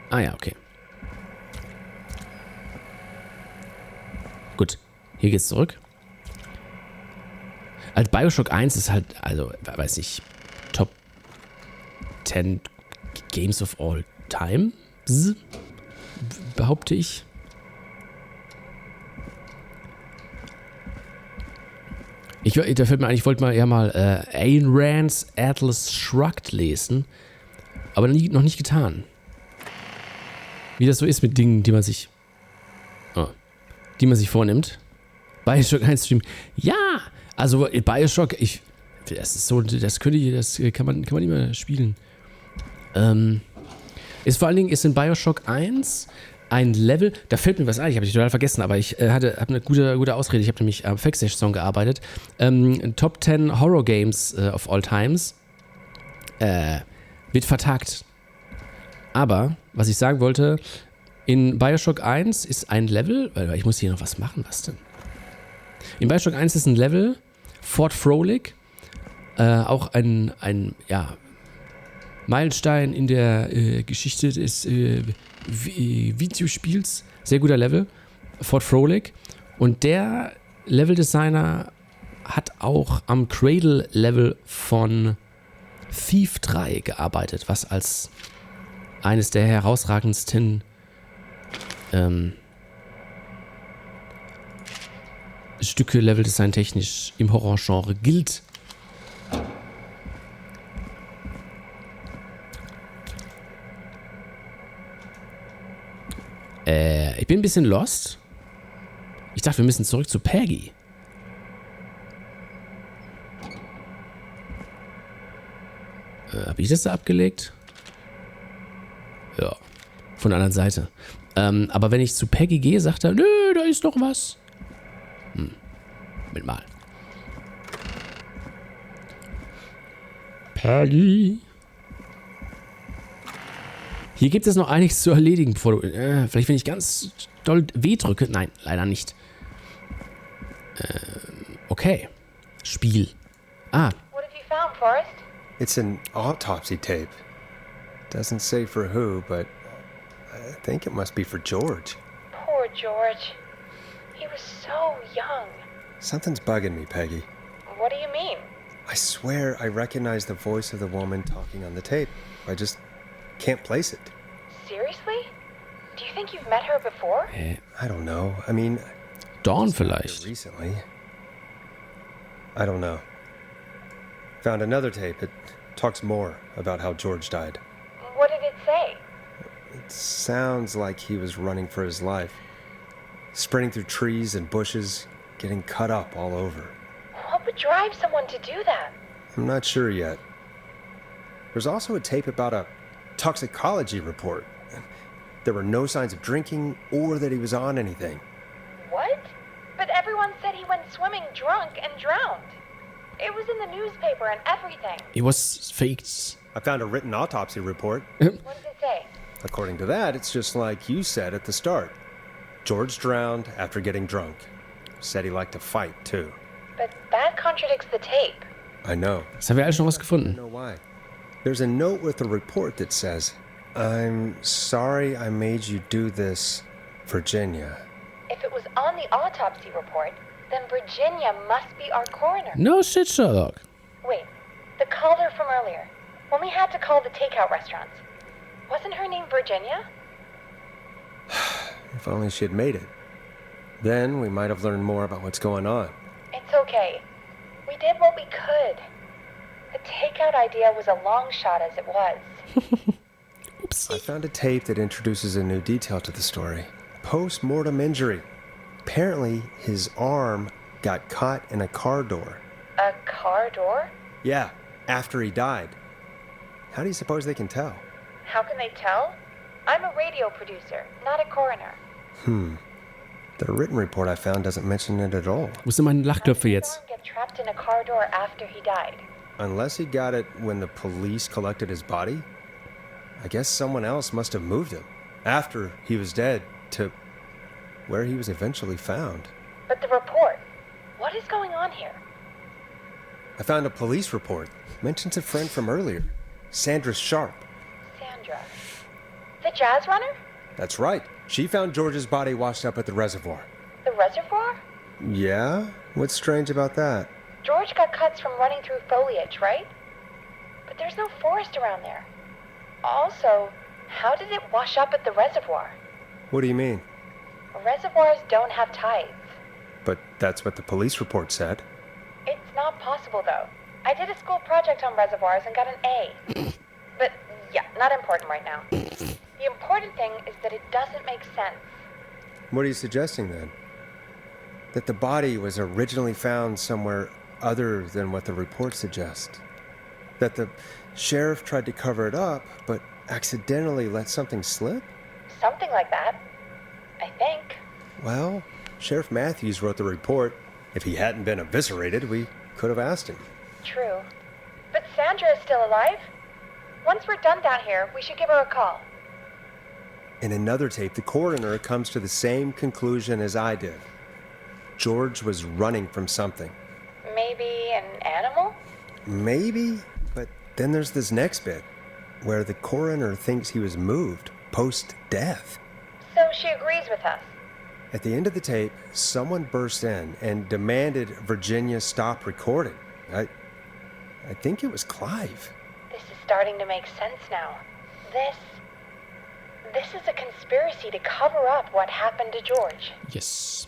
Ah ja, okay. Gut, hier geht's zurück. Also Bioshock 1 ist halt, also, weiß ich, Top 10 Games of all time, behaupte ich. Da fällt mir ein, ich wollte mal Ayn Rands Atlas Shrugged lesen, aber noch nicht getan. Wie das so ist mit Dingen, die man sich vornimmt. Bioshock 1 Stream. Ja, also Bioshock, das kann man nicht mehr spielen. Ist vor allen Dingen in Bioshock 1 ein Level, da fällt mir was ein, ich habe dich total vergessen, aber ich habe eine gute Ausrede, ich habe nämlich am Faxash-Song gearbeitet. Top 10 Horror Games of all times wird vertagt. Aber, was ich sagen wollte, in Bioshock 1 ist ein Level, weil ich muss hier noch was machen, was denn? In Bioshock 1 ist ein Level, Fort Frolic, auch ein Meilenstein in der Geschichte des Videospiels. Sehr guter Level. Fort Frolic. Und der Leveldesigner hat auch am Cradle-Level von Thief 3 gearbeitet, was als eines der herausragendsten Stücke Leveldesign technisch im Horrorgenre gilt. Ich bin ein bisschen lost. Ich dachte, wir müssen zurück zu Peggy. Habe ich das da abgelegt? Ja. Von der anderen Seite. Aber wenn ich zu Peggy gehe, sagt er, nö, da ist noch was. Mit mal. Peggy. Hier gibt es noch einiges zu erledigen, bevor du... vielleicht, wenn ich ganz doll W drücke. Nein, leider nicht. Okay. Spiel. Ah. What have you found, Forrest? It's an autopsy tape. Doesn't say for who, but I think it must be for George. Poor George. He was so young. Something's bugging me, Peggy. What do you mean? I swear I recognize the voice of the woman talking on the tape. I just can't place it. Seriously? Do you think you've met her before? I don't know. I mean... Dawn vielleicht. Recently. I don't know. Found another tape. It talks more about how George died. What did it say? It sounds like he was running for his life. Sprinting through trees and bushes, getting cut up all over. What would drive someone to do that? I'm not sure yet. There's also a tape about a toxicology report. There were no signs of drinking or that he was on anything. What? But everyone said he went swimming drunk and drowned. It was in the newspaper and everything. It was faked. I found a written autopsy report. What does it say? According to that, it's just like you said at the start. George drowned after getting drunk. Said he liked to fight, too. But that contradicts the tape. I know. Das haben wir alle schon rausgefunden. I know why. There's a note with a report that says, I'm sorry I made you do this, Virginia. If it was on the autopsy report, then Virginia must be our coroner. No shit, Sherlock. Wait, The caller from earlier. When we had to call the takeout restaurants. Wasn't her name Virginia? If only she had made it. Then we might have learned more about what's going on. It's okay. We did what we could. The takeout idea was a long shot as it was. I found a tape that introduces a new detail to the story. Post-mortem injury. Apparently, his arm got caught in a car door. A car door? Yeah, after he died. How do you suppose they can tell? How can they tell? I'm a radio producer, not a coroner. The written report I found doesn't mention it at all. Wo sind meine Lachköpfe jetzt? Get trapped in a car door after he died. Unless he got it when the police collected his body, I guess someone else must have moved him after he was dead to where he was eventually found. But the report, what is going on here? I found a police report. Mentions a friend from earlier, Sandra Sharp. Sandra. The jazz runner? That's right. She found George's body washed up at the reservoir. The reservoir? Yeah? What's strange about that? George got cuts from running through foliage, right? But there's no forest around there. Also, how did it wash up at the reservoir? What do you mean? Reservoirs don't have tides. But that's what the police report said. It's not possible, though. I did a school project on reservoirs and got an A. But, yeah, not important right now. The important thing is that it doesn't make sense. What are you suggesting, then? That the body was originally found somewhere other than what the report suggests? That the sheriff tried to cover it up, but accidentally let something slip? Something like that. I think. Well, Sheriff Matthews wrote the report. If he hadn't been eviscerated, we could have asked him. True. But Sandra is still alive? Once we're done down here, we should give her a call. In another tape, the coroner comes to the same conclusion as I did. George was running from something. Maybe an animal? Maybe, but then there's this next bit, where the coroner thinks he was moved post-death. So she agrees with us. At the end of the tape, someone burst in and demanded Virginia stop recording. I think it was Clive. This is starting to make sense now. This is a conspiracy to cover up what happened to George. Yes.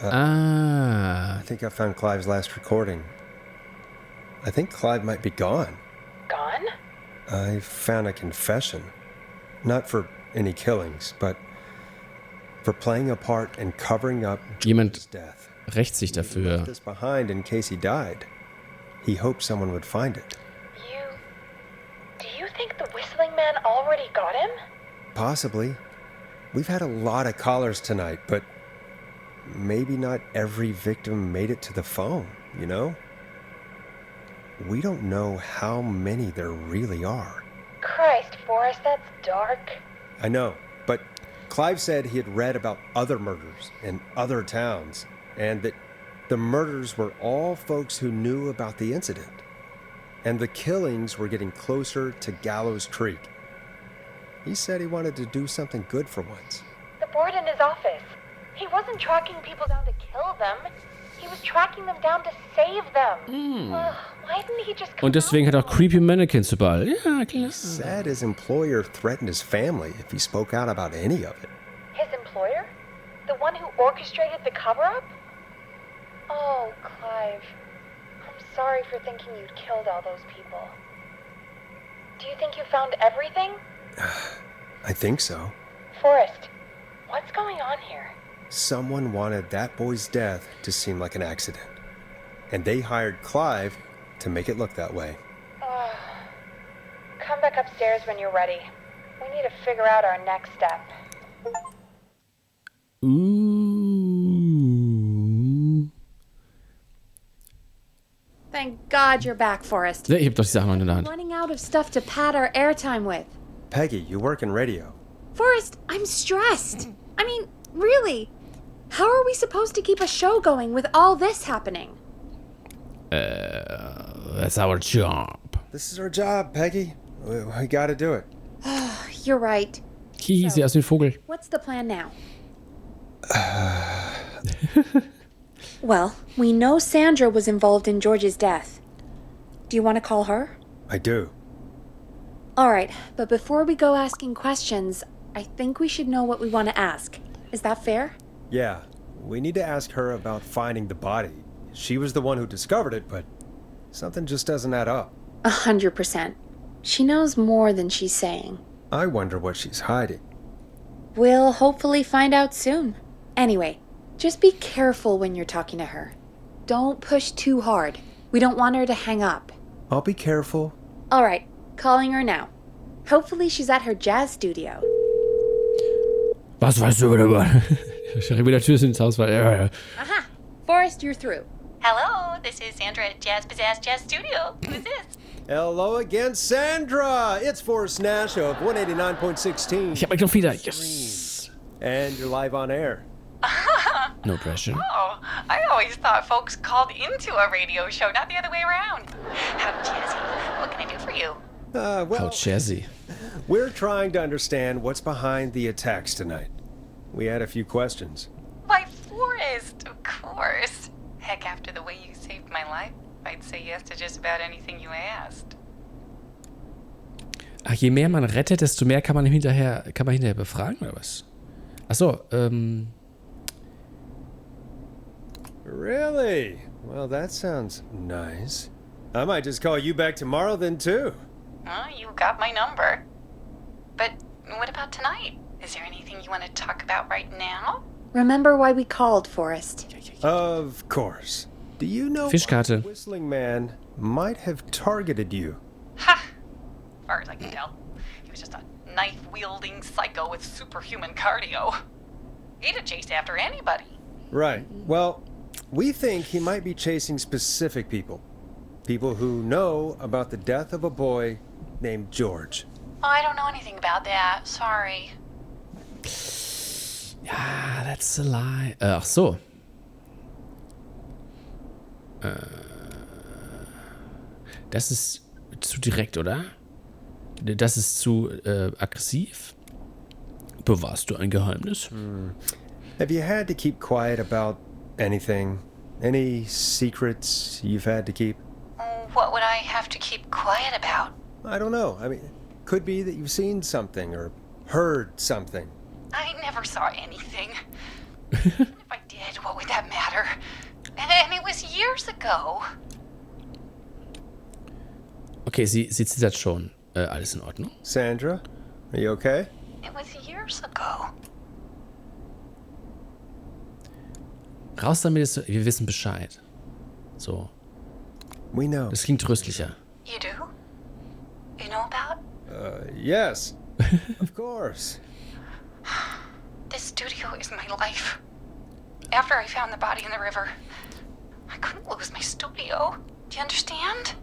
I think I found Clive's last recording. I think Clive might be gone. Gone? I found a confession. Not for any killings, but for playing a part in covering up George's death. Rächt sich He dafür. left this behind in case he died. He hoped someone would find it. Do you think the whistling man already got him? Possibly. We've had a lot of callers tonight, but maybe not every victim made it to the phone, you know? We don't know how many there really are. Christ, Forrest, that's dark. I know, but Clive said he had read about other murders in other towns, and that the murders were all folks who knew about the incident. And the killings were getting closer to Gallows Creek. He said he wanted to do something good for once. The board in his office. He wasn't tracking people down to kill them. He was tracking them down to save them. Why didn't he just come Und deswegen hat er auch creepy Mannequins überall. Ja, klar. He said his employer threatened his family if he spoke out about any of it. His employer? The one who orchestrated the cover-up? Oh, Clive. I'm sorry for thinking you'd killed all those people. Do you think you found everything? I think so. Forrest, what's going on here? Someone wanted that boy's death to seem like an accident. And they hired Clive to make it look that way. Come back upstairs when you're ready. We need to figure out our next step. Thank God you're back, Forrest. Ich hab doch die Sachen noch in der Hand. Running out of stuff to pad our airtime with. Peggy, you work in radio. Forrest, I'm stressed. I mean, really. How are we supposed to keep a show going with all this happening? That's our job. This is our job, Peggy. We gotta do it. You're right. Sieh aus wie ein Vogel. What's the plan now? Well, we know Sandra was involved in George's death. Do you want to call her? I do. All right, but before we go asking questions, I think we should know what we want to ask. Is that fair? Yeah, we need to ask her about finding the body. She was the one who discovered it, but something just doesn't add up. 100%. She knows more than she's saying. I wonder what she's hiding. We'll hopefully find out soon. Anyway, just be careful when you're talking to her. Don't push too hard. We don't want her to hang up. I'll be careful. All right, calling her now. Hopefully she's at her jazz studio. Was weißt du darüber? Ich schreibe wieder Tür ins Haus, weil... Aha! Forrest, you're through. Hello, this is Sandra at Jazz Pizzazz Jazz Studio. Who's this? Hello again, Sandra! It's Forrest Nash of 189.16. Ich hab mich noch wieder. Yes! And you're live on air. No pressure. Oh, I always thought folks called into a radio show, not the other way around. How jazzy. What can I do for you? Well, How jazzy. We're trying to understand what's behind the attacks tonight. We had a few questions. Why, Forrest, of course. Heck, after the way you saved my life, I'd say yes to just about anything you asked. Ach, je mehr man rettet, desto mehr kann man hinterher befragen, oder was? Achso, Really? Well, that sounds nice. I might just call you back tomorrow then, too. You got my number. But what about tonight? Is there anything you want to talk about right now? Remember why we called, Forrest? Of course. Do you know Fischkarte. why the Whistling Man might have targeted you? Ha! As far as I can tell, he was just a knife-wielding psycho with superhuman cardio. He'd have chased after anybody. Right. Well, we think he might be chasing specific people. People who know about the death of a boy named George. Oh, I don't know anything about that. Sorry. Ja, that's a lie. Ach so. Das ist zu direkt, oder? Das ist zu aggressiv? Bewahrst du ein Geheimnis? Have you had to keep quiet about anything? Any secrets you've had to keep? What would I have to keep quiet about? I don't know. I mean, could be that you've seen something or heard something. I never saw anything. Even if I did, what would that matter? And it was years ago. Okay, sie zittert schon. Alles in Ordnung? Sandra, are you okay? It was years ago. Raus damit, wir wissen Bescheid. So. We know. Das klingt tröstlicher. You do? You know about? Yes. Of course. This studio is my life. After I found the body in the river, I couldn't lose my studio. Do you understand?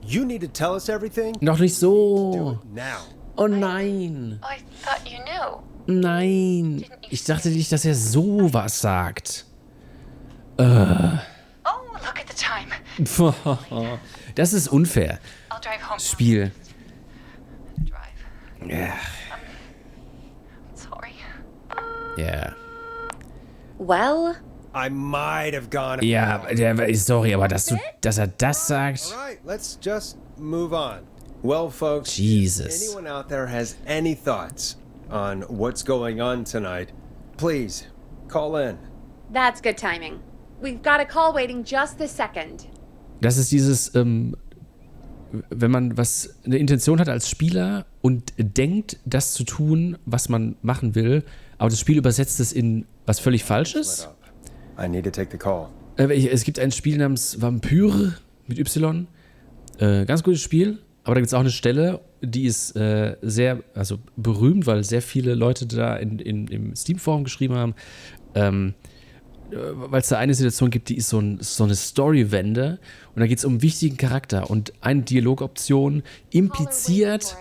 You need to tell us everything? Noch nicht so. Do it now. Oh nein. I thought you knew. Nein. Ich dachte nicht, dass er sowas sagt. Oh, look at the time. Das ist unfair. I'll drive home. Spiel. Drive. Ja. Sorry. Ja. Well? I might have gone. Ja, sorry, aber dass er das sagt. All right, let's just move on. Well, folks, Jesus. if anyone out there has any thoughts on what's going on tonight, please call in. That's good timing. We've got a call waiting just this second. Das ist dieses, wenn man eine Intention hat als Spieler und denkt, das zu tun, was man machen will, aber das Spiel übersetzt es in was völlig Falsches. I need to take the call. Es gibt ein Spiel namens Vampyr mit Y. Ganz gutes Spiel, aber da gibt es auch eine Stelle, die ist sehr berühmt, weil sehr viele Leute da im Steam-Forum geschrieben haben, weil es da eine Situation gibt, die ist so eine Story-Wende und da geht es um einen wichtigen Charakter und eine Dialogoption impliziert,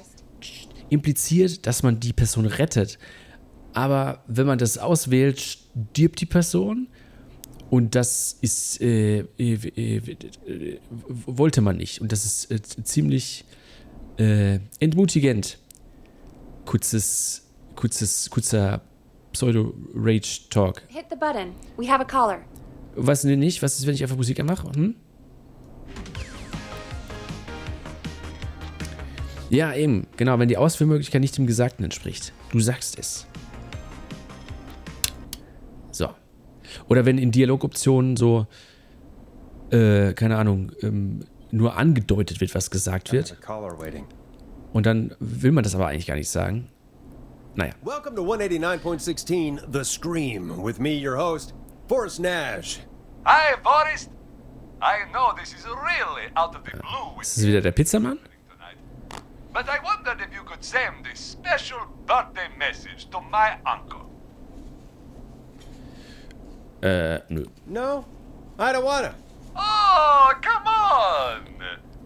dass man die Person rettet. Aber wenn man das auswählt, stirbt die Person und das ist wollte man nicht und das ist ziemlich entmutigend. Kurzer Pseudo-Rage-Talk. Hit the button. We have a caller. Was denn nicht? Was ist, wenn ich einfach Musik anmache? Ja, eben. Genau, wenn die Ausführmöglichkeit nicht dem Gesagten entspricht. Du sagst es. So. Oder wenn in Dialogoptionen so, keine Ahnung, nur angedeutet wird, was gesagt wird. Und dann will man das aber eigentlich gar nicht sagen. Naja. Welcome to 189.16, The Scream, with me, your host, Forrest Nash. Hi, Forrest. I know this is really out of the blue. Ist das wieder der Pizzamann? But I wondered if you could send this special birthday message to my uncle. Nö. No, I don't wanna. Oh, come on!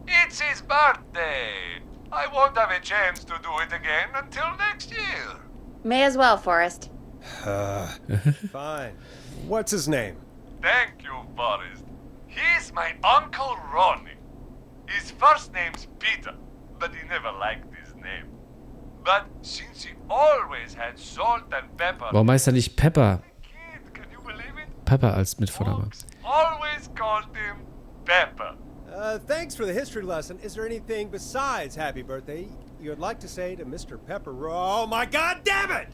It's his birthday. I won't have a chance to do it again until next year. May as well, Forrest. Fine. What's his name? Thank you, Forrest. He's my Uncle Ronnie. His first name's Peter, but he never liked his name. But since he always had salt and pepper... Warum heißt er nicht Pepper? Pepper als Mitvorname. Always called him Pepper. Thanks for the history lesson. Is there anything besides happy birthday you'd like to say to Mr. Pepper? Oh my God, damn it!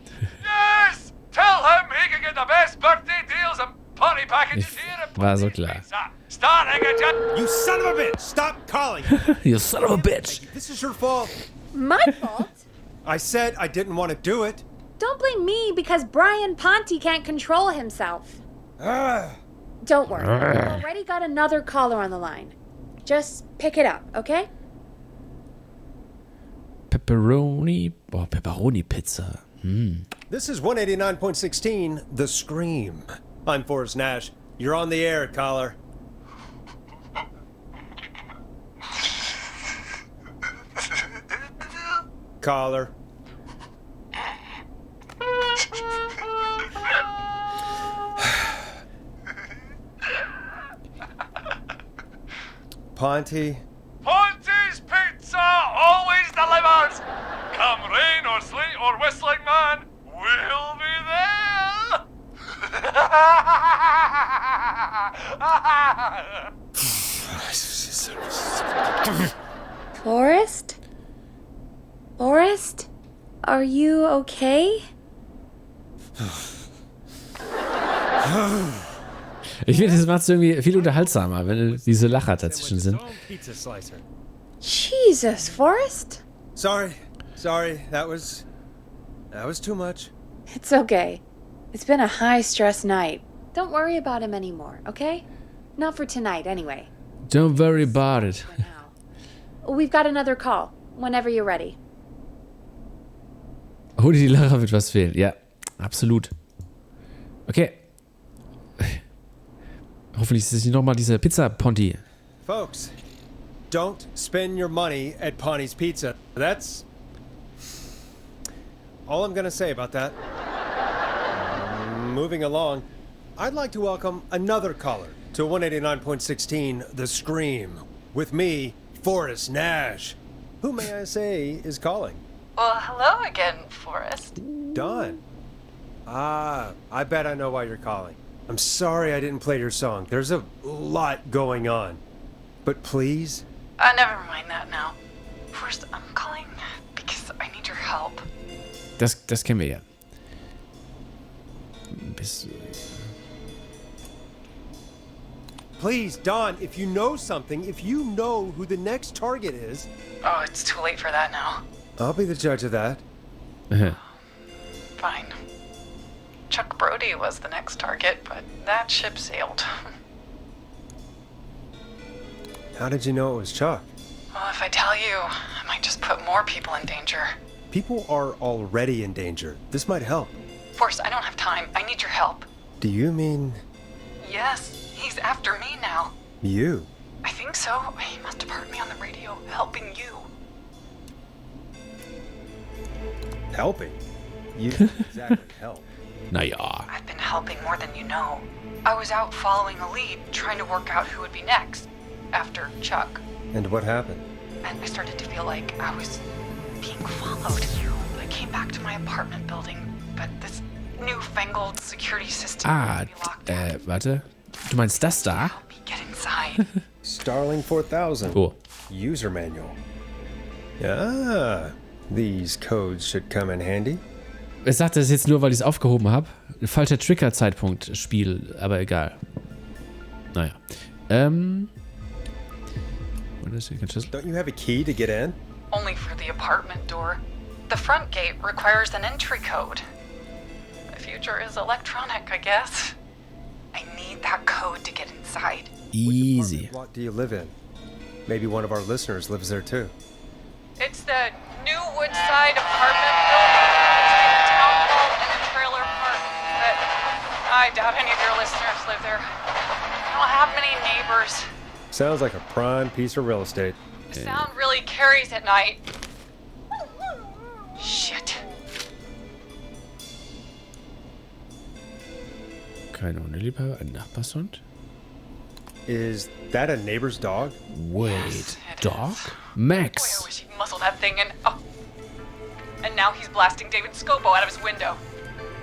Yes! Tell him he can get the best birthday deals and party packages here at War so klar. Starting at... You son of a bitch! Stop calling! You son of a bitch! This is your fault. My fault? I said I didn't want to do it. Don't blame me because Brian Ponte can't control himself. Don't worry. We've already got another caller on the line. Just pick it up, okay? Pepperoni. Boah, Pepperoni-Pizza. This is 189.16, The Scream. I'm Forrest Nash. You're on the air, caller. Caller. Ponte. Ponte's Pizza always delivers! Come rain or sleet or whistling man, we'll be there! Forrest? Forrest? Are you okay? Ich finde, das macht es irgendwie viel unterhaltsamer, wenn diese Lacher dazwischen sind. Jesus, Forrest? Sorry. That was too much. It's okay. It's been a high-stress night. Don't worry about him anymore, okay? Not for tonight, anyway. Don't worry about it. We've got another call, whenever you're ready. Ohne die Lacher wird was fehlen. Ja, absolut. Okay. Hoffentlich ist es nicht nochmal dieser Pizza-Ponti. Folks, don't spend your money at Ponte's Pizza. That's all I'm gonna say about that. Moving along, I'd like to welcome another caller to 189.16, The Scream, with me, Forrest Nash. Who, may I say, is calling? Well, hello again, Forrest. Don. I bet I know why you're calling. I'm sorry I didn't play your song. There's a lot going on. But please? Never mind that now. First, I'm calling because I need your help. Das kennen wir ja. Please, Don, if you know something, if you know who the next target is... Oh, it's too late for that now. I'll be the judge of that. Fine. Chuck Brody was the next target, but that ship sailed. How did you know it was Chuck? Well, if I tell you, I might just put more people in danger. People are already in danger. This might help. Forrest, I don't have time. I need your help. Do you mean... Yes, he's after me now. You? I think so. He must have heard me on the radio, helping you. Helping? You didn't exactly help. Naja. I've been helping more than you know. I was out following a lead, trying to work out who would be next, after Chuck. And what happened? And I started to feel like I was being followed. I came back to my apartment building, but this new newfangled security system. Warte. Du meinst das da? Get inside. Starling 4000. Oh. User manual. Ah, these codes should come in handy. Ich sagte das jetzt nur, weil ich es aufgehoben habe. Falscher Trigger-Zeitpunkt, Spiel, aber egal. Naja. What is it? Don't you have a key to get in? Only for the apartment door. The front gate requires an entry code. The future is electronic, I guess. I need that code to get inside. Easy. What block do you live in? Maybe one of our listeners lives there too. It's the new Woodside apartment building between the town hall and the trailer park. But I doubt any of your listeners live there. I don't have many neighbors. Sounds like a prime piece of real estate. Sound really carries at night. Shit. Keine Hundeliebhaber, ein Nachbarshund? Is that a neighbor's dog? Wait, dog? Max. Boy, I wish he'd muscle that thing in. Oh. And now he's blasting David Scopo out of his window.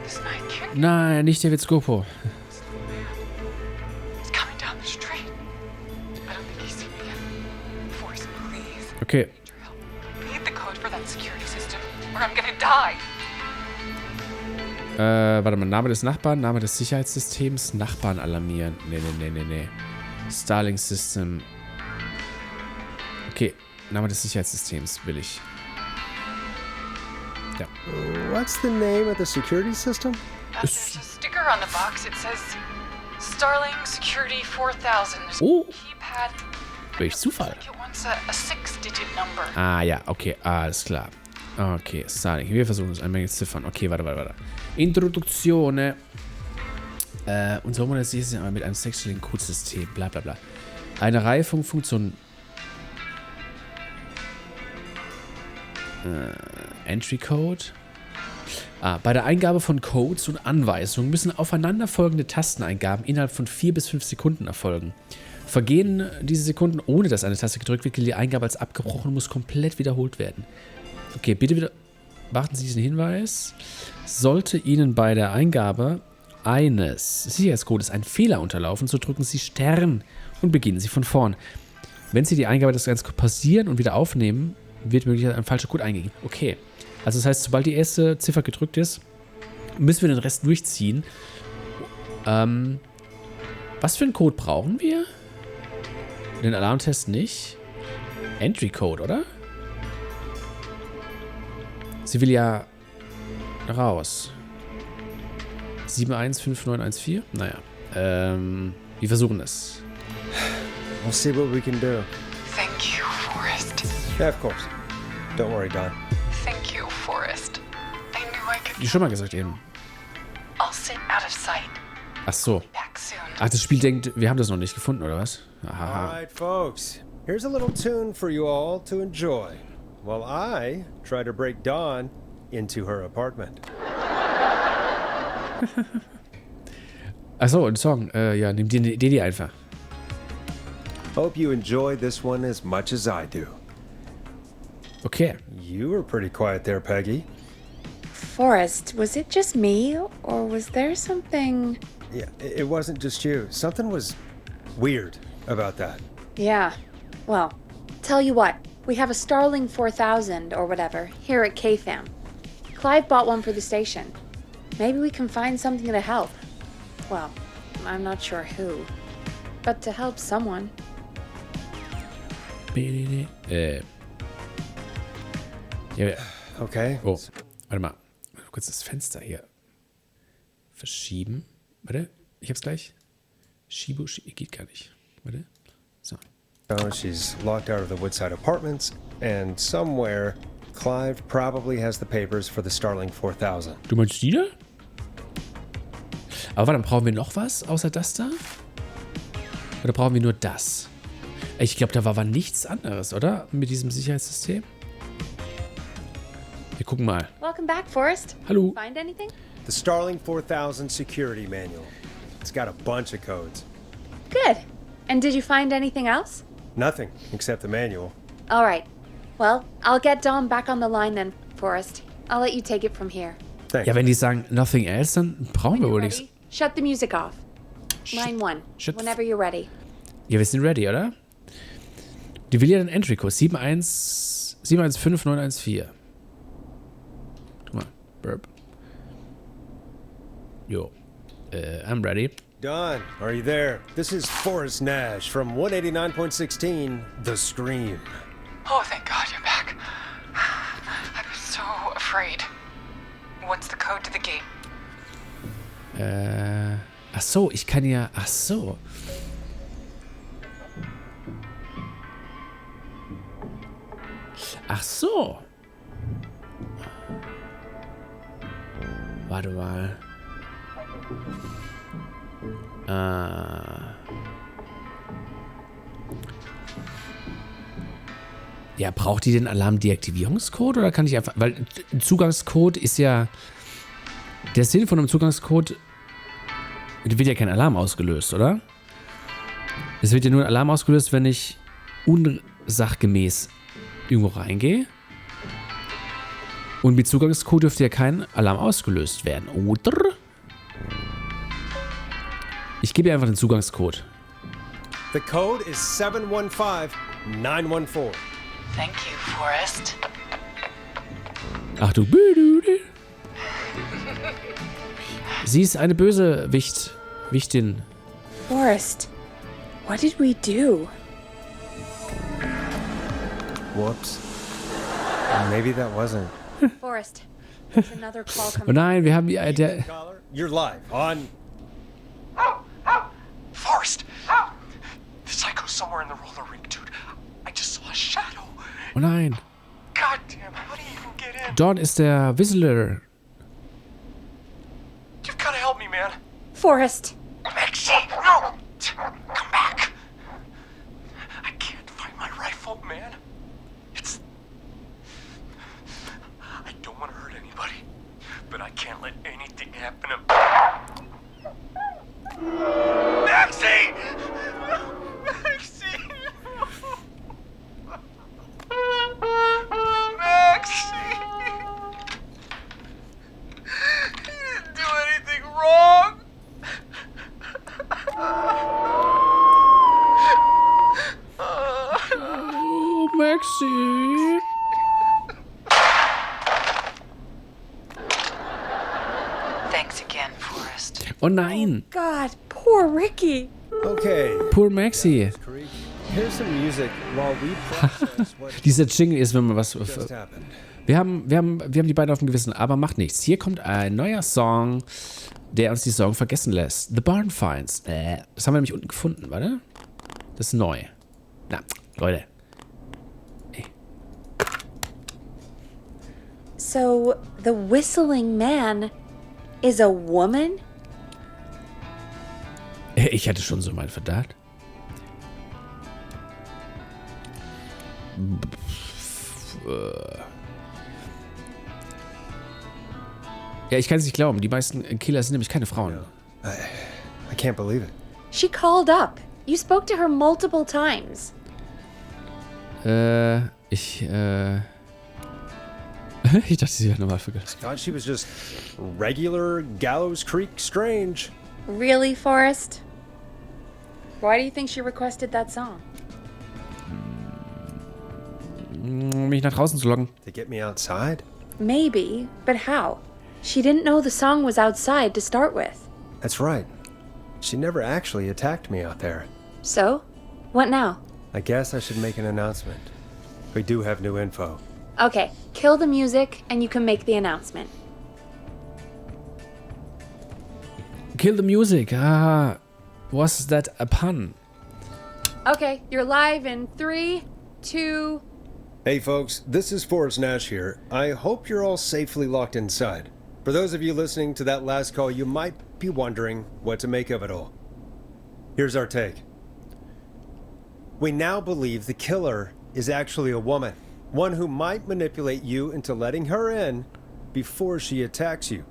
This night can't. Nein, nicht David Scopo. He's coming down the street. I don't think he's seen me yet. Forrest, please. Okay. I need the code for that security system, or I'm gonna die. Warte mal, Name des Nachbarn, Name des Sicherheitssystems, Nachbarn alarmieren. Nee. Starling System. Okay, Name des Sicherheitssystems will ich. Ja. What's the name of the security system? There's a sticker on the box. It says Starling Security 4000. There's Oh. a keypad. Welch Zufall. It wants a 6-digit number. Ah ja, okay, alles klar. Okay, Starling. Wir versuchen es einmal Ziffern. Okay, warte. Introduzione. Und so das ist ja mit einem sexuellen Codesystem. Bla bla bla. Eine Reihe von Funktionen. Entry Code. Bei der Eingabe von Codes und Anweisungen müssen aufeinanderfolgende Tasteneingaben innerhalb von 4 bis 5 Sekunden erfolgen. Vergehen diese Sekunden, ohne dass eine Taste gedrückt wird, gilt die Eingabe als abgebrochen und muss komplett wiederholt werden. Okay, bitte wieder beachten Sie diesen Hinweis. Sollte Ihnen bei der Eingabe eines Sicherheitscodes ein Fehler unterlaufen, so drücken Sie Stern und beginnen Sie von vorn. Wenn Sie die Eingabe des Ganzen pausieren und wieder aufnehmen, wird möglicherweise ein falscher Code eingegeben. Okay, also das heißt, sobald die erste Ziffer gedrückt ist, müssen wir den Rest durchziehen. Was für einen Code brauchen wir? Den Alarmtest nicht. Entry Code, oder? Sie will ja raus. 715914? Naja. Wir versuchen es. We'll see what we can do. Thank you, Forrest. Yeah, of course. Don't worry, Don. Thank you, Forrest. I knew I could. Die schon mal gesagt eben. I'll sit out of sight. Ach so. Back soon. Ach, das Spiel denkt, wir haben das noch nicht gefunden, oder was? Aha. Alright, folks. Here's a little tune for you all to enjoy while I try to break Dawn into her apartment. Achso, ein Song. Ja, nimm die einfach. Hope you enjoy this one as much as I do. Okay. You were pretty quiet there, Peggy. Forrest, was it just me, or was there something... Yeah, it wasn't just you. Something was weird about that. Yeah. Well, tell you what. We have a Starling 4000, or whatever, here at KFAM. Clive bought one for the station. Maybe we can find something to help. Well, I'm not sure who. But to help someone. Ja. Okay. Oh, warte mal. Kurz das Fenster hier verschieben. Warte, ich hab's gleich. Geht gar nicht. Warte. So. Oh, she's locked out of the Woodside Apartments, and somewhere Clive probably has the papers for the Starling 4000. Du meinst die da? Aber warte, dann brauchen wir noch was außer das da? Oder brauchen wir nur das? Ich glaube, da war nichts anderes, oder? Mit diesem Sicherheitssystem? Wir gucken mal. Welcome back, Forrest. Hallo. Find anything? The Starling 4000 security manual. It's got a bunch of codes. Good. And did you find anything else? Nothing except the manual. All right. Well, I'll get Dom back on the line then, Forrest. I'll let you take it from here. Ja, wenn die sagen nothing else, dann brauchen wir wohl nichts. Shut the music off. Line 1. Whenever you're ready. Ja, wir sind ready, oder? Die will ja den Entry-Code 715914. Guck mal. Burp. Jo. I'm ready. Don, are you there? This is Forrest Nash from 189.16, The Scream. Oh, thank God you're back. I was so afraid. What's the code to the gate? Ach so, ich kann ja... Ach so. Ach so. Warte mal. Ja, braucht die den Alarmdeaktivierungscode oder kann ich einfach... Weil ein Zugangscode ist ja... Der Sinn von einem Zugangscode... wird ja kein Alarm ausgelöst, oder? Es wird ja nur ein Alarm ausgelöst, wenn ich unsachgemäß irgendwo reingehe. Und mit Zugangscode dürfte ja kein Alarm ausgelöst werden, oder? Ich gebe ihr einfach den Zugangscode. The code is 715914. Thank you, Forrest. Ach du. Sie ist eine Bösewichtin. Forrest, what did we do? Whoops. Maybe that wasn't. Forrest, there's another call coming. Oh nein, wir haben der... You're live on... Forrest! The psycho's somewhere in the roller rink, dude. I just saw a shadow. Oh nein. God damn, how do you even get in? Don ist der Whistler. You've gotta help me, man. Forrest. Maxie, no! Come back. I can't find my rifle, man. I don't want to hurt anybody, but I can't let anything happen to... Maxie! Maxie! Maxie! You didn't do anything wrong! Oh, Maxie. Thanks again, Forrest. Oh nein. God, poor Ricky. Okay. Poor Maxie. Here's some music while we process what Dieser Jingle ist, wenn man was... just happened. Wir haben die beiden auf dem Gewissen, aber macht nichts. Hier kommt ein neuer Song, der uns die Sorgen vergessen lässt. The Barn Finds. Das haben wir nämlich unten gefunden, warte. Das ist neu. Na, Leute. Hey. So, the whistling man is a woman? Ich hatte schon so meinen Verdacht. Ja, ich kann es nicht glauben. Die meisten Killer sind nämlich keine Frauen. I can't believe it. She called up. You spoke to her multiple times. Ich dachte, sie wäre normal vergessen. God, she was just regular Gallows Creek strange. Really, Forrest? Why do you think she requested that song? Mich nach draußen zu locken. To get me outside? Maybe, but how? She didn't know the song was outside to start with. That's right. She never actually attacked me out there. So? What now? I guess I should make an announcement. We do have new info. Okay, kill the music and you can make the announcement. Kill the music. Ah, was that a pun? Okay, you're live in 3, 2... Hey folks, this is Forrest Nash here. I hope you're all safely locked inside. For those of you listening to that last call, you might be wondering what to make of it all. Here's our take. We now believe the killer is actually a woman. One who might manipulate you into letting her in before she attacks you.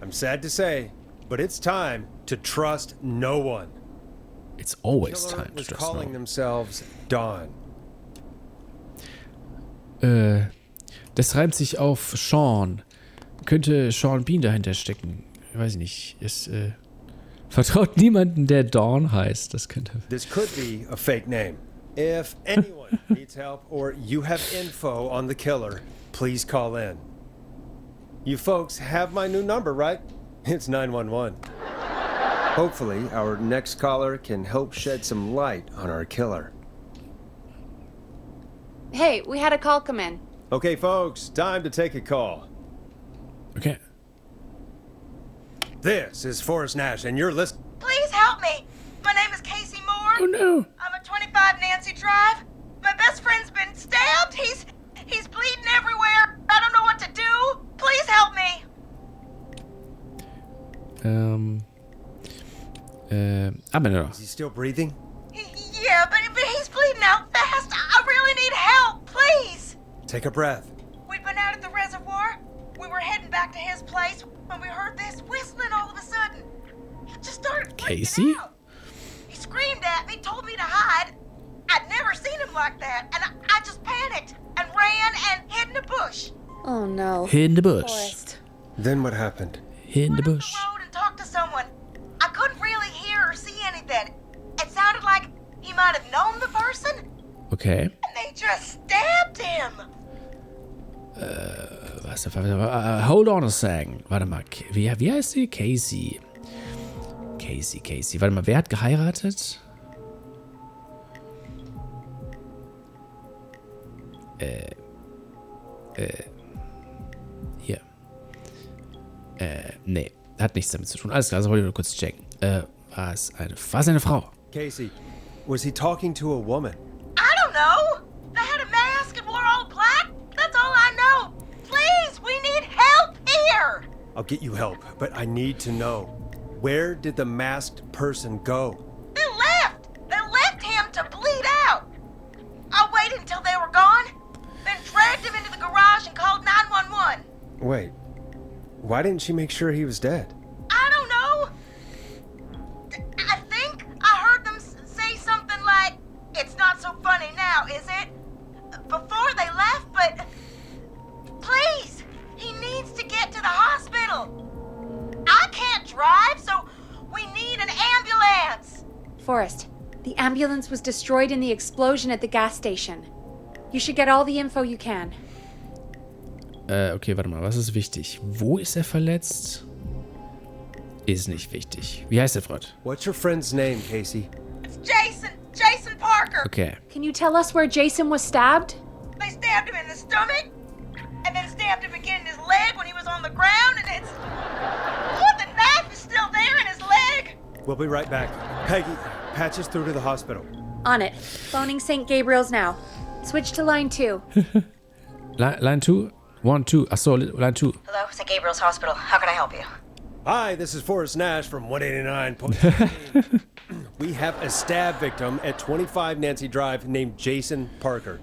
I'm sad to say, but it's time to trust no one. It's always Killer time to was just calling know. themselves Dawn. Das reimt sich auf Sean. Könnte Sean Bean dahinter stecken? Ich weiß nicht. Es vertraut niemanden, der Dawn heißt. Das könnte... This could be a fake name. If anyone needs help or you have info on the killer, please call in. You folks have my new number, right? It's 911. Hopefully, our next caller can help shed some light on our killer. Hey, we had a call come in. Okay, folks, time to take a call. Okay. This is Forrest Nash, and you're listening. Please help me. My name is Casey Moore. Oh no. I'm at 25 Nancy Drive. My best friend's been stabbed. He's bleeding everywhere. I don't know what to do. Please help me. Aber no. Is he still breathing? Yeah, but he's bleeding out fast. I really need help. Please. Take a breath. We'd been out at the reservoir. We were heading back to his place when we heard this whistling all of a sudden. He just started freaking Casey? out. He screamed at me, told me to hide. I'd never seen him like that, and I just panicked and ran and hid in a bush. Oh no. Hid in the bush. Forrest. Then what happened? Hid in the bush. Road and talked to someone. I couldn't really hear or see anything. It sounded like he might have known the person, Okay. and they just stabbed him. Hold on a second. Warte mal. Wie heißt sie? Casey. Casey. Warte mal, wer hat geheiratet? Hier. Nee. Hat nichts damit zu tun. Alles klar, also wollte ich nur kurz checken. War es eine Frau? Casey, was he talking to a woman? I don't know. They had a mask and wore all black. That's all I know. Please, we need help here. I'll get you help, but I need to know. Where did the masked person go? They left. They left him to bleed out. I waited until they were gone, then dragged him into the garage and called 911. Wait, why didn't she make sure he was dead? I don't know. I think I heard them say something like, "It's not so funny now, is it?" Before they left, but please, he needs to get to the hospital. I can't drive, so we need an ambulance. Forrest, the ambulance was destroyed in the explosion at the gas station. You should get all the info you can. Okay, warte mal. Was ist wichtig? Wo ist er verletzt? Ist nicht wichtig. Wie heißt der Freund? What's your friend's name, Casey? It's Jason Parker. Okay. Can you tell us where Jason was stabbed? They stabbed him in the stomach, and then stabbed him again in his leg when he was on the ground, and it's... Oh, the knife is still there in his leg. We'll be right back. Peggy, patch us through to the hospital. On it. Phoning St. Gabriel's now. Switch to line 2. Line 2? 1, 2. Achso, line 2. Hello, St. Gabriel's Hospital. How can I help you? Hi, this is Forrest Nash from 189.15. We have a stab victim at 25 Nancy Drive named Jason Parker.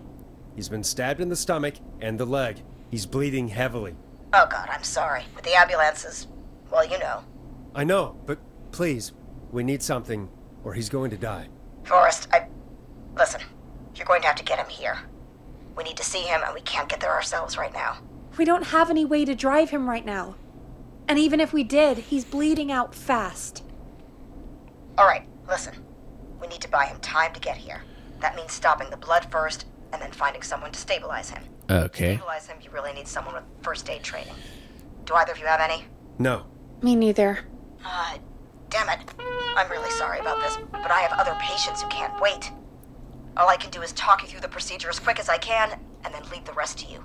He's been stabbed in the stomach and the leg. He's bleeding heavily. Oh, God, I'm sorry. But the ambulance is... well, you know. I know, but please, we need something or he's going to die. Forrest, listen, you're going to have to get him here. We need to see him, and we can't get there ourselves right now. We don't have any way to drive him right now. And even if we did, he's bleeding out fast. All right, listen. We need to buy him time to get here. That means stopping the blood first, and then finding someone to stabilize him. Okay. To stabilize him, you really need someone with first aid training. Do either of you have any? No. Me neither. Damn it. I'm really sorry about this, but I have other patients who can't wait. All I can do is talk you through the procedure as quick as I can, and then leave the rest to you.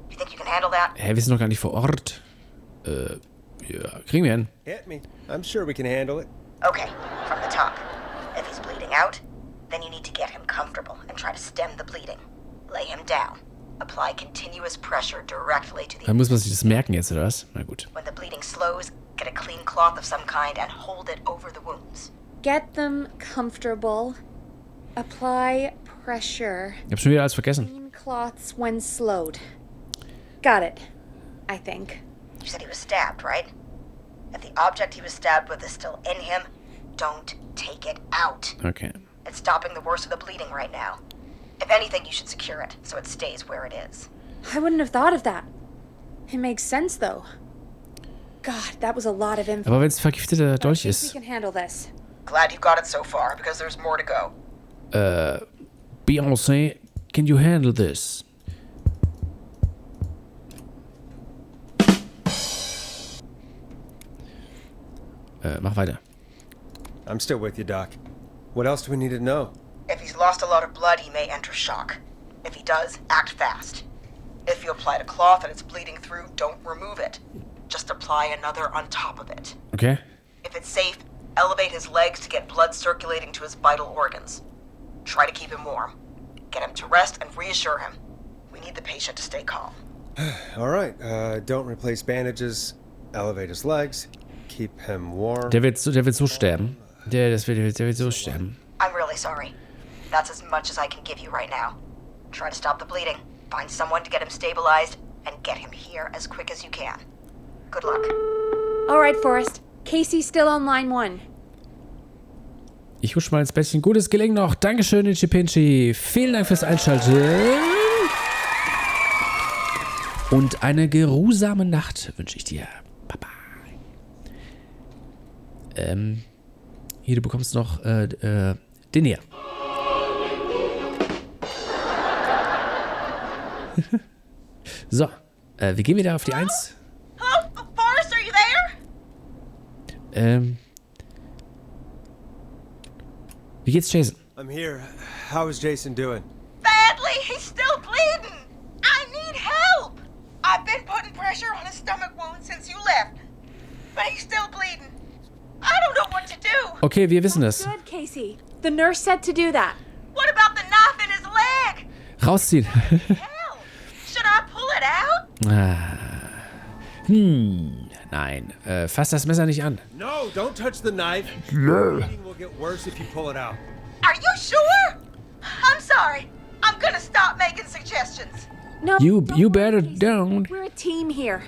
You think you can handle that? Hä, wir sind noch gar nicht vor Ort. Ja, kriegen wir hin. Hit me. I'm sure we can handle it. Okay, from the top. If he's bleeding out, then you need to get him comfortable and try to stem the bleeding. Lay him down. Apply continuous pressure directly to the... Dann muss man sich das merken jetzt, oder was? Na gut. When the bleeding slows, get a clean cloth of some kind and hold it over the wounds. Get them comfortable. Apply pressure. Ich hab schon wieder alles vergessen. Clean cloths when slowed. Got it. I think. You said he was stabbed, right? If the object he was stabbed with is still in him, don't take it out. Okay. It's stopping the worst of the bleeding right now. If anything, you should secure it so it stays where it is. I wouldn't have thought of that. It makes sense, though. God, that was a lot of info. Aber wenn es vergifteter Dolch We ist. can handle this. Glad you've got it so far, because there's more to go. Beyoncé, can you handle this? Mach weiter. I'm still with you, Doc. What else do we need to know? If he's lost a lot of blood, he may enter shock. If he does, act fast. If you applied a cloth and it's bleeding through, don't remove it. Just apply another on top of it. Okay. If it's safe, elevate his legs to get blood circulating to his vital organs. Try to keep him warm. Get him to rest and reassure him. We need the patient to stay calm. All right. Don't replace bandages. Elevate his legs. Keep him warm. Der wird so sterben. Der wird so sterben. I'm really sorry. That's as much as I can give you right now. Try to stop the bleeding. Find someone to get him stabilized and get him here as quick as you can. Good luck. All right, Forrest. Casey's still on line 1. Ich husch mal ins Bettchen. Gutes Gelingen noch. Dankeschön, Inchi Pinchi. Vielen Dank fürs Einschalten. Und eine geruhsame Nacht wünsche ich dir. Bye bye. Hier, du bekommst noch den hier. So, wir gehen wieder auf die 1. Hello? Forrest, are you there? Wie geht's, Jason? I'm here. How is Jason doing? Badly. He's still bleeding. I need help. I've been putting pressure on his stomach wound since you left. But he's still bleeding. I don't know what to do. Okay, wir wissen es. Good, Casey. The nurse said to do that. What about the knife in his leg? Rausziehen. Should I pull it out? Nein. Fass das Messer nicht an. No, don't touch the knife. No. The bleeding will get worse if you pull it out. Are you sure? I'm sorry. I'm gonna stop making suggestions. No, You better don't. we're a team here.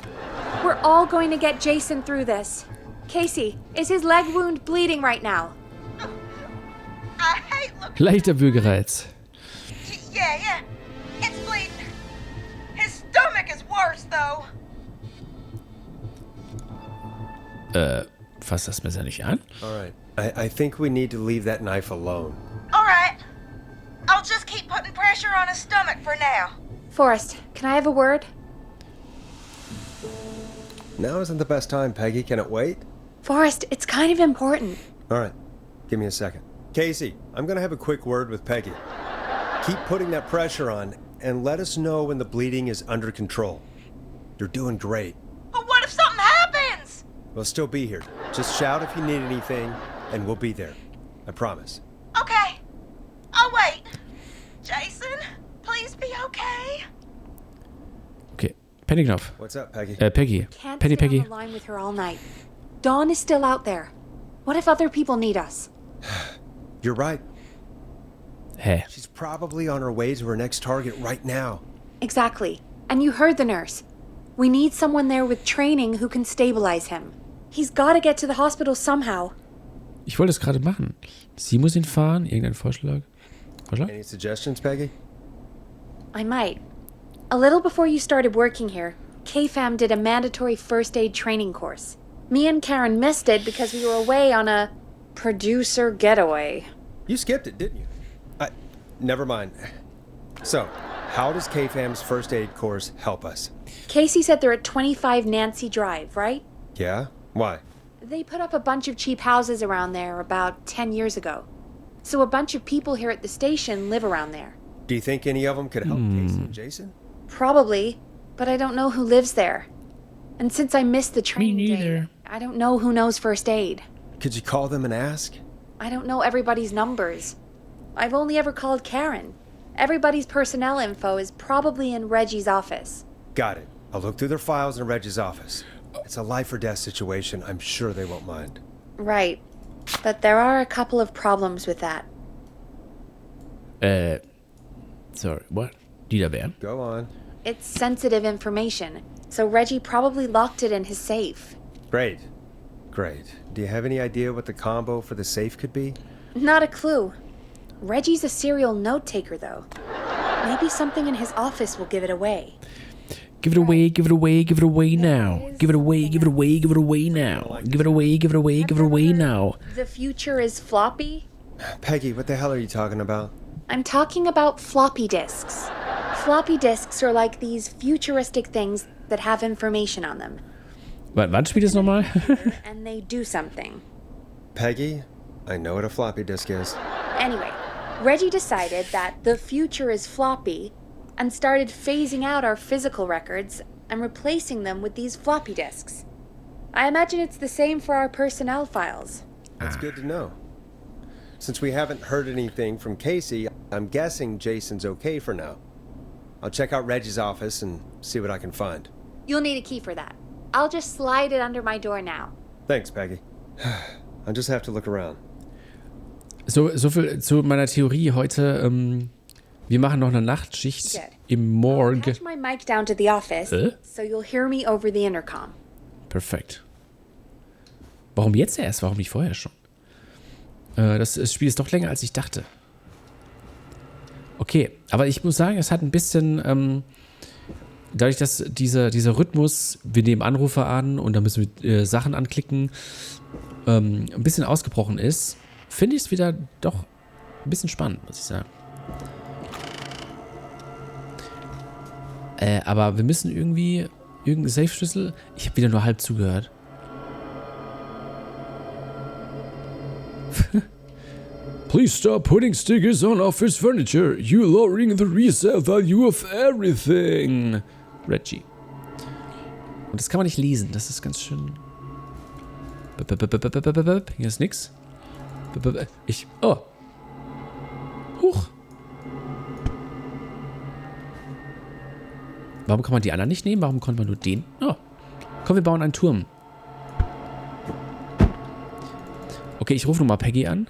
We're all going to get Jason through this. Casey, is his leg wound bleeding right now? I hate looking. Leichter Würgereiz. Yeah. It's bleeding. His stomach is worse, though. Fass das Messer nicht an. All right. I think we need to leave that knife alone. All right. I'll just keep putting pressure on his stomach for now. Forrest, can I have a word? Now isn't the best time, Peggy. Can it wait? Forrest, it's kind of important. All right. Give me a second. Casey, I'm going to have a quick word with Peggy. Keep putting that pressure on and let us know when the bleeding is under control. You're doing great. But what if something happens? We'll still be here. Just shout if you need anything, and we'll be there. I promise. Okay. I'll wait. Jason, please be okay. Okay. Pennyknopf. What's up, Peggy? Peggy. Can't Penny stay Peggy. on the line with her all night. Dawn is still out there. What if other people need us? You're right. Hä? She's probably on her way to her next target right now. Exactly. And you heard the nurse. We need someone there with training who can stabilize him. He's got to get to the hospital somehow. Ich wollte es gerade machen. Sie muss ihn fahren. Irgendein Vorschlag? Any suggestions, Peggy? I might. A little before you started working here, KFAM did a mandatory first aid training course. Me and Karen missed it because we were away on a producer getaway. You skipped it, didn't you? Never mind. So, how does KFAM's first aid course help us? Casey said they're at 25 Nancy Drive, right? Yeah? Why? They put up a bunch of cheap houses around there about 10 years ago. So a bunch of people here at the station live around there. Do you think any of them could help Casey and Jason? Probably, but I don't know who lives there. And since I missed the training day, I don't know who knows first aid. Could you call them and ask? I don't know everybody's numbers. I've only ever called Karen. Everybody's personnel info is probably in Reggie's office. Got it. I'll look through their files in Reggie's office. It's a life or death situation. I'm sure they won't mind. Right. But there are a couple of problems with that. Sorry, what? Die da wären? Go on. It's sensitive information, so Reggie probably locked it in his safe. Great. Great. Do you have any idea what the combo for the safe could be? Not a clue. Reggie's a serial note-taker, though. Maybe something in his office will give it away. Give it away, give it away, give it away now. Give it away, give it away, give it away now. Give it away, give it away, give it away now. The future is floppy? Peggy, what the hell are you talking about? I'm talking about floppy disks. Floppy disks are like these futuristic things that have information on them. Wann spielt es nochmal? And they do something. Peggy, I know what a floppy disk is. Anyway, Reggie decided that the future is floppy and started phasing out our physical records and replacing them with these floppy disks. I imagine it's the same for our personnel files. That's good to know. Since we haven't heard anything from Casey, I'm guessing Jason's okay for now. I'll check out Reggie's office and see what I can find. You'll need a key for that. I'll just slide it under my door now. Thanks, Peggy. I'll just have to look around. So viel zu meiner Theorie heute. Wir machen noch eine Nachtschicht im Morgue. I'll my mic down to the office, so you'll hear me over the intercom. Perfekt. Warum jetzt erst? Warum nicht vorher schon? Das Spiel ist doch länger, als ich dachte. Okay, aber ich muss sagen, es hat ein bisschen, dadurch, dass dieser Rhythmus, wir nehmen Anrufe an und dann müssen wir Sachen anklicken, ein bisschen ausgebrochen ist, finde ich es wieder doch ein bisschen spannend, muss ich sagen. Aber wir müssen irgendwie irgendeinen Safe-Schlüssel. Ich habe wieder nur halb zugehört. Please stop putting stickers on office furniture. You're lowering the resale value of everything. Reggie. Und das kann man nicht lesen. Das ist ganz schön. Hier ist nix. Oh. Huch. Warum kann man die anderen nicht nehmen? Warum konnte man nur den? Oh. Komm, wir bauen einen Turm. Okay, ich rufe nochmal Peggy an.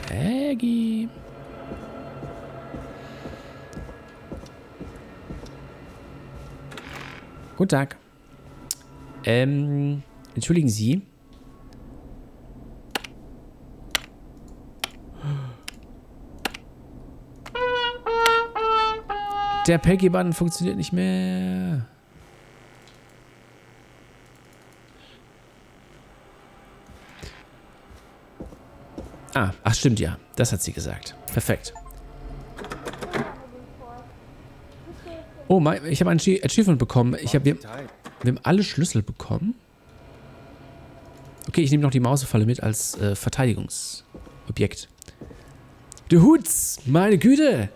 Peggy. Guten Tag. Entschuldigen Sie. Der Peggy-Button funktioniert nicht mehr. Ach stimmt ja. Das hat sie gesagt. Perfekt. Oh, ich habe ein Achievement bekommen. Wir haben alle Schlüssel bekommen. Okay, ich nehme noch die Mausefalle mit als Verteidigungsobjekt. Du Hutz, meine Güte.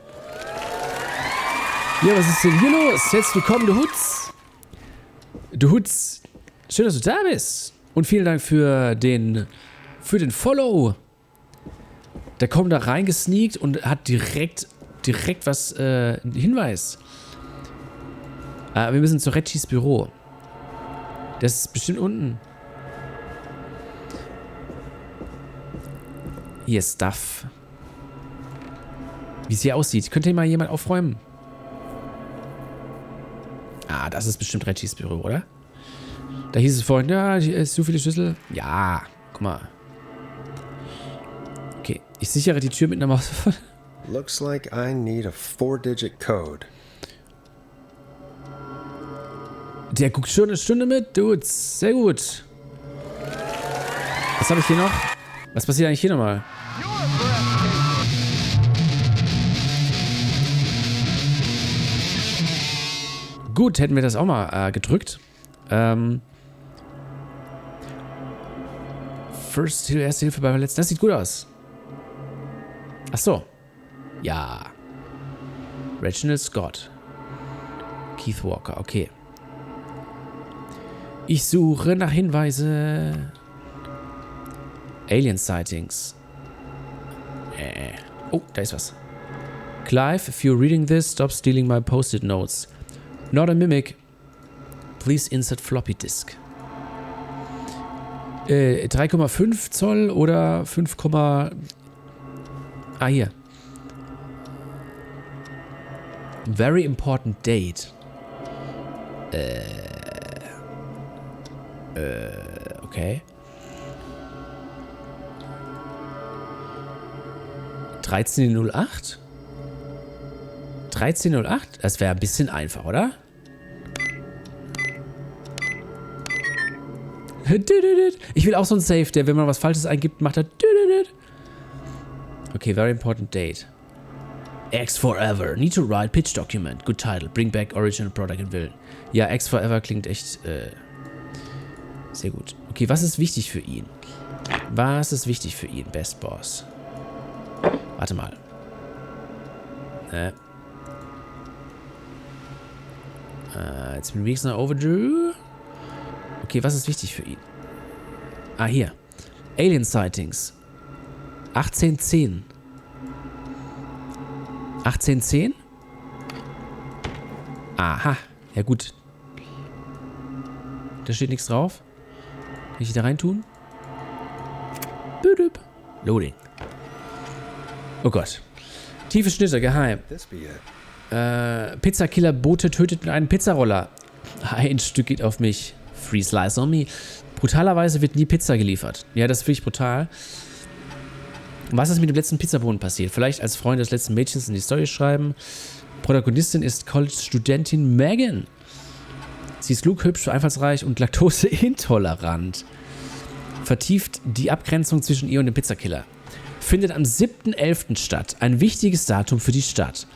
Ja, was ist denn hier los? Herzlich willkommen, du Hutz. Du Hutz, schön, dass du da bist. Und vielen Dank für den Follow. Der kommt da reingesneakt und hat direkt was, einen Hinweis. Wir müssen zu Reggies Büro. Das ist bestimmt unten. Hier ist Stuff. Wie es hier aussieht. Könnte hier mal jemand aufräumen? Das ist bestimmt Reggies Büro, oder? Da hieß es vorhin, ja, hier ist so viele Schlüssel. Ja, guck mal. Okay, ich sichere die Tür mit einer Maus. Looks like I need a 4-digit code. Der guckt schon eine Stunde mit, Dude. Sehr gut. Was habe ich hier noch? Was passiert eigentlich hier nochmal? Gut, hätten wir das auch mal gedrückt. Erste Hilfe bei Verletzten. Das sieht gut aus. Ach so. Ja. Reginald Scott. Keith Walker, okay. Ich suche nach Hinweise. Alien Sightings. Oh, da ist was. Clive, if you're reading this, stop stealing my post-it notes. Not a mimic. Please insert floppy disk. 3,5 Zoll oder 5, hier. Very important date. Okay. 13.08? 13.08? Das wäre ein bisschen einfach, oder? Ich will auch so ein Save, der, wenn man was Falsches eingibt, macht er... Okay, very important date. X Forever. Need to write pitch document. Good title. Bring back original product and will. Ja, X Forever klingt echt sehr gut. Okay, was ist wichtig für ihn? Was ist wichtig für ihn, Best Boss? Warte mal. It's been weeks now overdue. Okay, was ist wichtig für ihn? Ah, hier. Alien Sightings. 1810. 1810? Aha. Ja, gut. Da steht nichts drauf. Kann ich da reintun? Loading. Oh Gott. Tiefe Schnitte, geheim. Pizzakiller-Bote tötet einen Pizzaroller. Ein Stück geht auf mich. Free Slice on me. Brutalerweise wird nie Pizza geliefert. Ja, das ist wirklich brutal. Was ist mit dem letzten Pizzaboten passiert? Vielleicht als Freund des letzten Mädchens in die Story schreiben. Protagonistin ist College-Studentin Megan. Sie ist klug, hübsch, einfallsreich und laktoseintolerant. Vertieft die Abgrenzung zwischen ihr und dem Pizzakiller. Findet am 7.11. statt. Ein wichtiges Datum für die Stadt,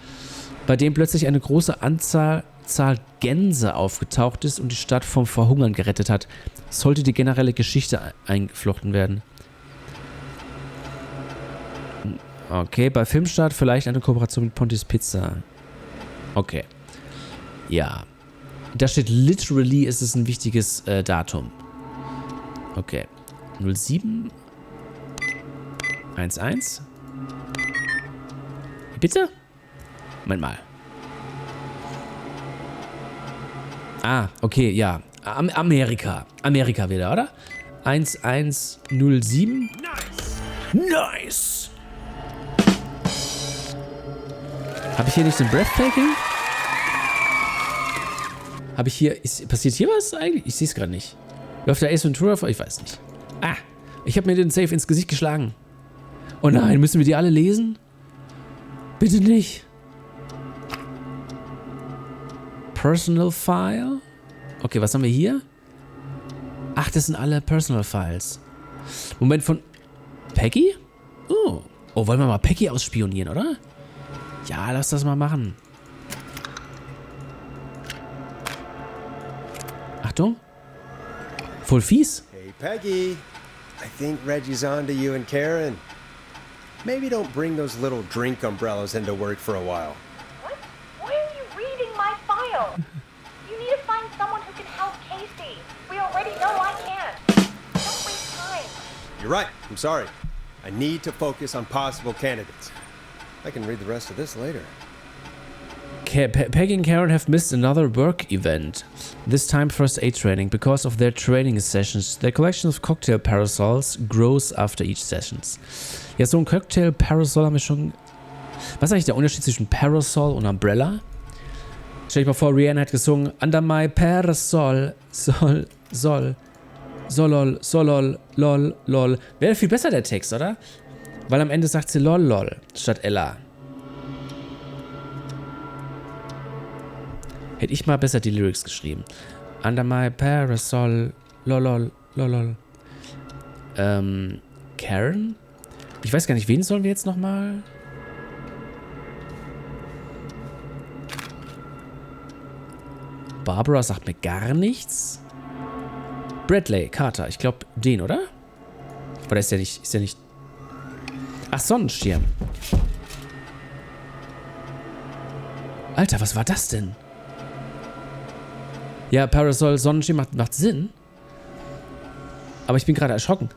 bei dem plötzlich eine große Anzahl Gänse aufgetaucht ist und die Stadt vom Verhungern gerettet hat. Sollte die generelle Geschichte eingeflochten werden. Okay, bei Filmstart vielleicht eine Kooperation mit Ponti's Pizza. Okay. Ja. Da steht literally, ist es ein wichtiges Datum. Okay. 07 11. Bitte? Moment mal. Ah, okay, ja. Amerika. Amerika wieder, oder? 1107. Nice! Habe ich hier nicht den Breathtaking? Habe ich hier... passiert hier was eigentlich? Ich sehe es gerade nicht. Läuft der Ace Ventura vor? Ich weiß nicht. Ah, ich habe mir den Safe ins Gesicht geschlagen. Oh nein, müssen wir die alle lesen? Bitte nicht. Personal File. Okay, was haben wir hier? Ach, das sind alle Personal Files. Moment, von Peggy? Oh, wollen wir mal Peggy ausspionieren, oder? Ja, lass das mal machen. Achtung. Voll fies. Hey, Peggy. I think Reggie's on to you and Karen. Maybe don't bring those little drink umbrellas into work for a while. What? Why are you reading my file? You need to find someone who can help Casey. We already know I can't. Don't waste time. You're right. I'm sorry. I need to focus on possible candidates. I can read the rest of this later. Peggy and Karen have missed another work event. This time first aid training. Because of their training sessions, their collection of cocktail parasols grows after each sessions. Ja, so ein Cocktail Parasol haben wir schon... Was ist eigentlich der Unterschied zwischen Parasol und Umbrella? Stell dich mal vor, Rihanna hat gesungen Under my Parasol, solol, lol. Wäre viel besser der Text, oder? Weil am Ende sagt sie lol statt Ella. Hätte ich mal besser die Lyrics geschrieben. Under my Parasol, lol. Karen? Ich weiß gar nicht, wen sollen wir jetzt nochmal? Barbara sagt mir gar nichts. Bradley, Carter, ich glaube den, oder? Oder ist der nicht... Ach, Sonnenschirm. Alter, was war das denn? Ja, Parasol, Sonnenschirm macht Sinn. Aber ich bin gerade erschrocken.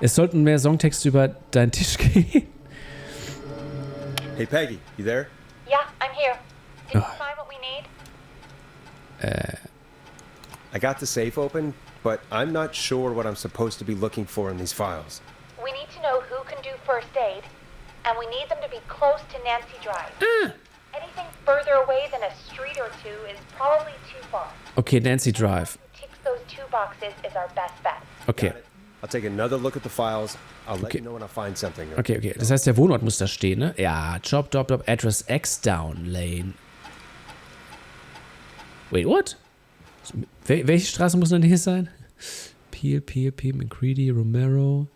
Es sollten mehr Songtexte über deinen Tisch gehen. Hey, Peggy, you there? Yeah, I'm here. Did you find what we need? I got the safe open, but I'm not sure what I'm supposed to be looking for in these files. We need to know who can do first aid, and we need them to be close to Nancy Drive. Anything further away than a street or two is probably too far. Okay, Nancy Drive. Ticks those 2 boxes is our best bet. Okay. I'll take another look at the files. I'll let you know when I find something. Okay. Das heißt, der Wohnort muss da stehen, ne? Ja, Job, Address X Down Lane. Wait, what? Welche Straße muss denn hier sein? Peel, McCready, Romero,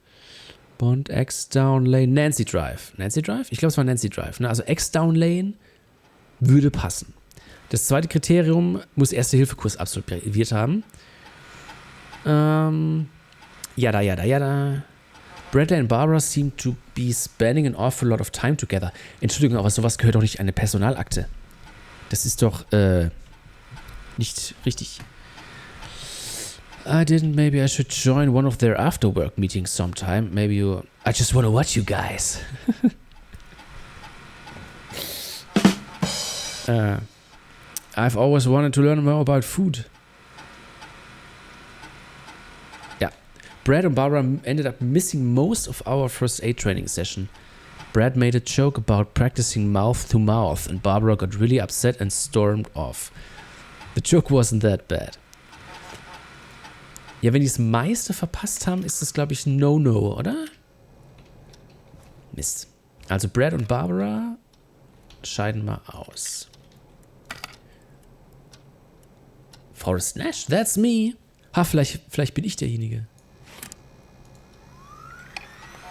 Bond, X Down Lane, Nancy Drive. Nancy Drive? Ich glaube, es war Nancy Drive. Ne? Also X Down Lane würde passen. Das zweite Kriterium muss Erste-Hilfe-Kurs absolviert haben. Yada. Bradley and Barbara seem to be spending an awful lot of time together. Entschuldigung, aber sowas gehört doch nicht in eine Personalakte. Das ist doch, nicht richtig. Maybe I should join one of their after-work meetings sometime. I just want to watch you guys. I've always wanted to learn more about food. Ja. Brad und Barbara ended up missing most of our first aid training session. Brad made a joke about practicing mouth to mouth and Barbara got really upset and stormed off. The joke wasn't that bad. Ja, wenn die das meiste verpasst haben, ist das, glaube ich, ein No-No, oder? Mist. Also Brad und Barbara scheiden mal aus. Forrest Nash, that's me. Ha, vielleicht bin ich derjenige.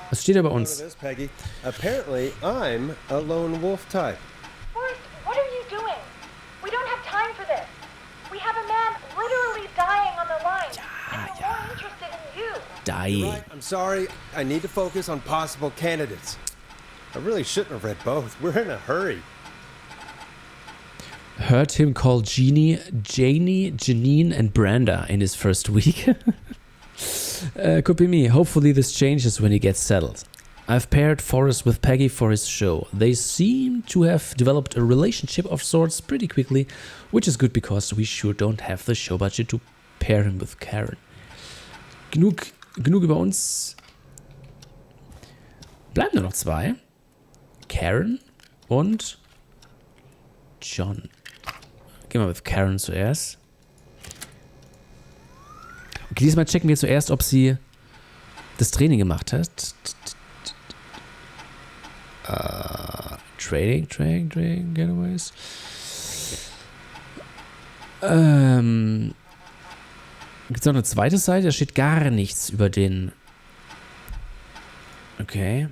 Was steht da bei uns? Peggy. Apparently, I'm a lone wolf type. Forrest, what are you doing? We don't have time for this. We have a man literally dying on the line. And we're more interested in you. Dying. Right, I'm sorry. I need to focus on possible candidates. I really shouldn't have read both. We're in a hurry. Heard him call Janie, Janine, and Branda in his first week. Could be me. Hopefully this changes when he gets settled. I've paired Forrest with Peggy for his show. They seem to have developed a relationship of sorts pretty quickly, which is good because we sure don't have the show budget to pair him with Karen. Genug über uns. Bleiben nur noch 2. Karen und John. Gehen wir mit Karen zuerst. Okay, diesmal checken wir zuerst, ob sie das Training gemacht hat. Training, Getaways. Gibt es noch eine zweite Seite? Da steht gar nichts über den... Okay.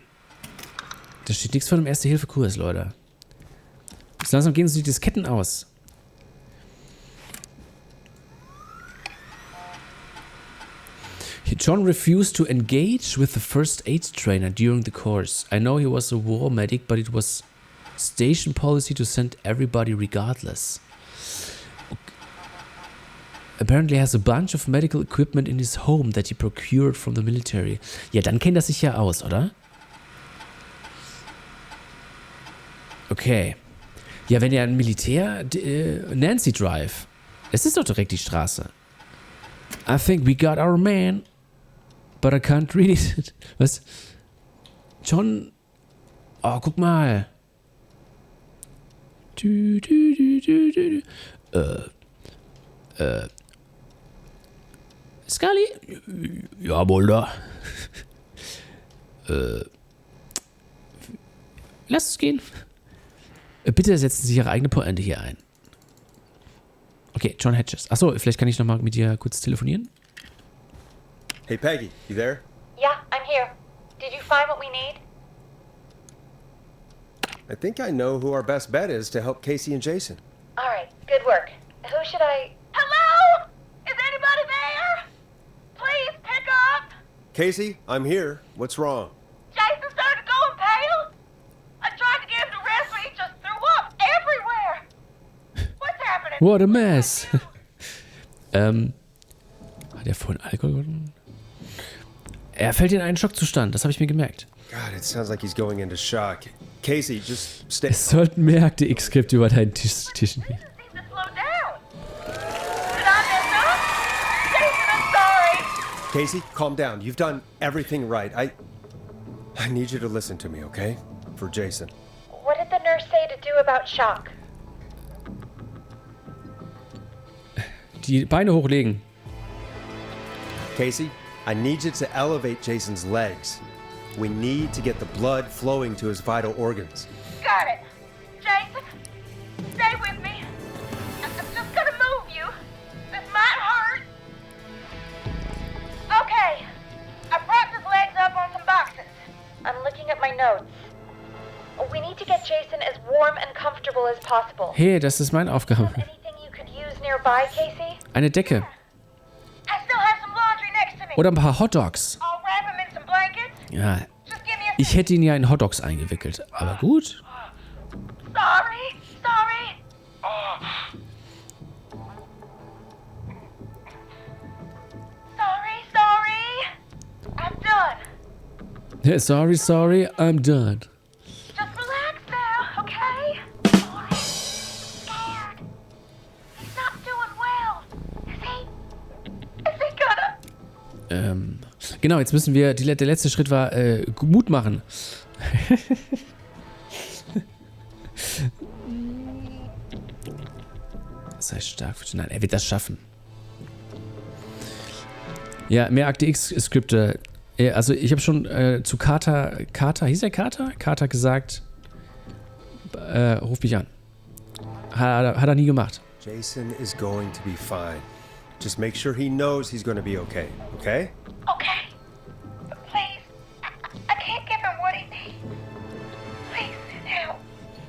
Da steht nichts von dem Erste-Hilfe-Kurs, Leute. So langsam gehen sie die Disketten aus. John refused to engage with the first aid trainer during the course. I know he was a war medic, but it was station policy to send everybody regardless. Okay. Apparently has a bunch of medical equipment in his home that he procured from the military. Ja, dann kennt er sich ja aus, oder? Okay. Ja, wenn er ein Militär... Nancy Drive. Es ist doch direkt die Straße. I think we got our man. But I can't read it. Was? John... Oh, guck mal. Scully? Ja, Mulder. Lass es gehen. Bitte setzen Sie Ihre eigene Pointe hier ein. Okay, John Hedges. Achso, vielleicht kann ich nochmal mit dir kurz telefonieren. Hey, Peggy, you there? Yeah, I'm here. Did you find what we need? I think I know who our best bet is to help Casey and Jason. All right, good work. Who should I... Hello? Is anybody there? Please pick up. Casey, I'm here. What's wrong? Jason started going pale. I tried to give him the rest, but he just threw up everywhere. What's happening? What a mess. Hat er vorhin Alkohol getrunken? Er fällt in einen Schockzustand, das habe ich mir gemerkt. God, it sounds like he's going into shock. Casey, just stay. Es sollten mehr Akte X-Skript über deinen Tisch liegen. Casey, calm down. You've done everything right. I need you to listen to me, okay? For Jason. What did the nurse say to do about shock? Die Beine hochlegen. Casey, I need you to elevate Jason's legs. We need to get the blood flowing to his vital organs. Got it. Jason, stay with me. I'm just gonna move you. This might hurt. Okay. I propped his legs up on some boxes. I'm looking at my notes. We need to get Jason as warm and comfortable as possible. Hey, das ist meine Aufgabe. Anything you could use nearby, Casey? Eine Decke. I still have some laundry next to me. Oder ein paar Hotdogs. I'll wrap him in some blankets. Ja, ich hätte ihn ja in Hotdogs eingewickelt. Aber gut. Sorry. I'm done. Sorry, I'm done. Just relax now, okay? Sorry. Scared. He's not doing well. Is he gonna... Genau, jetzt müssen wir, der letzte Schritt war, Mut machen. Sei stark. Nein, er wird das schaffen. Ja, mehr Akte X-Skripte. Also ich habe schon zu Carter, hieß er Carter? Carter gesagt, ruf mich an. Hat er nie gemacht. Jason is going to be fine. Just make sure he knows he's going to be okay, okay? Okay. But please, I can't give him what he needs. Please, help.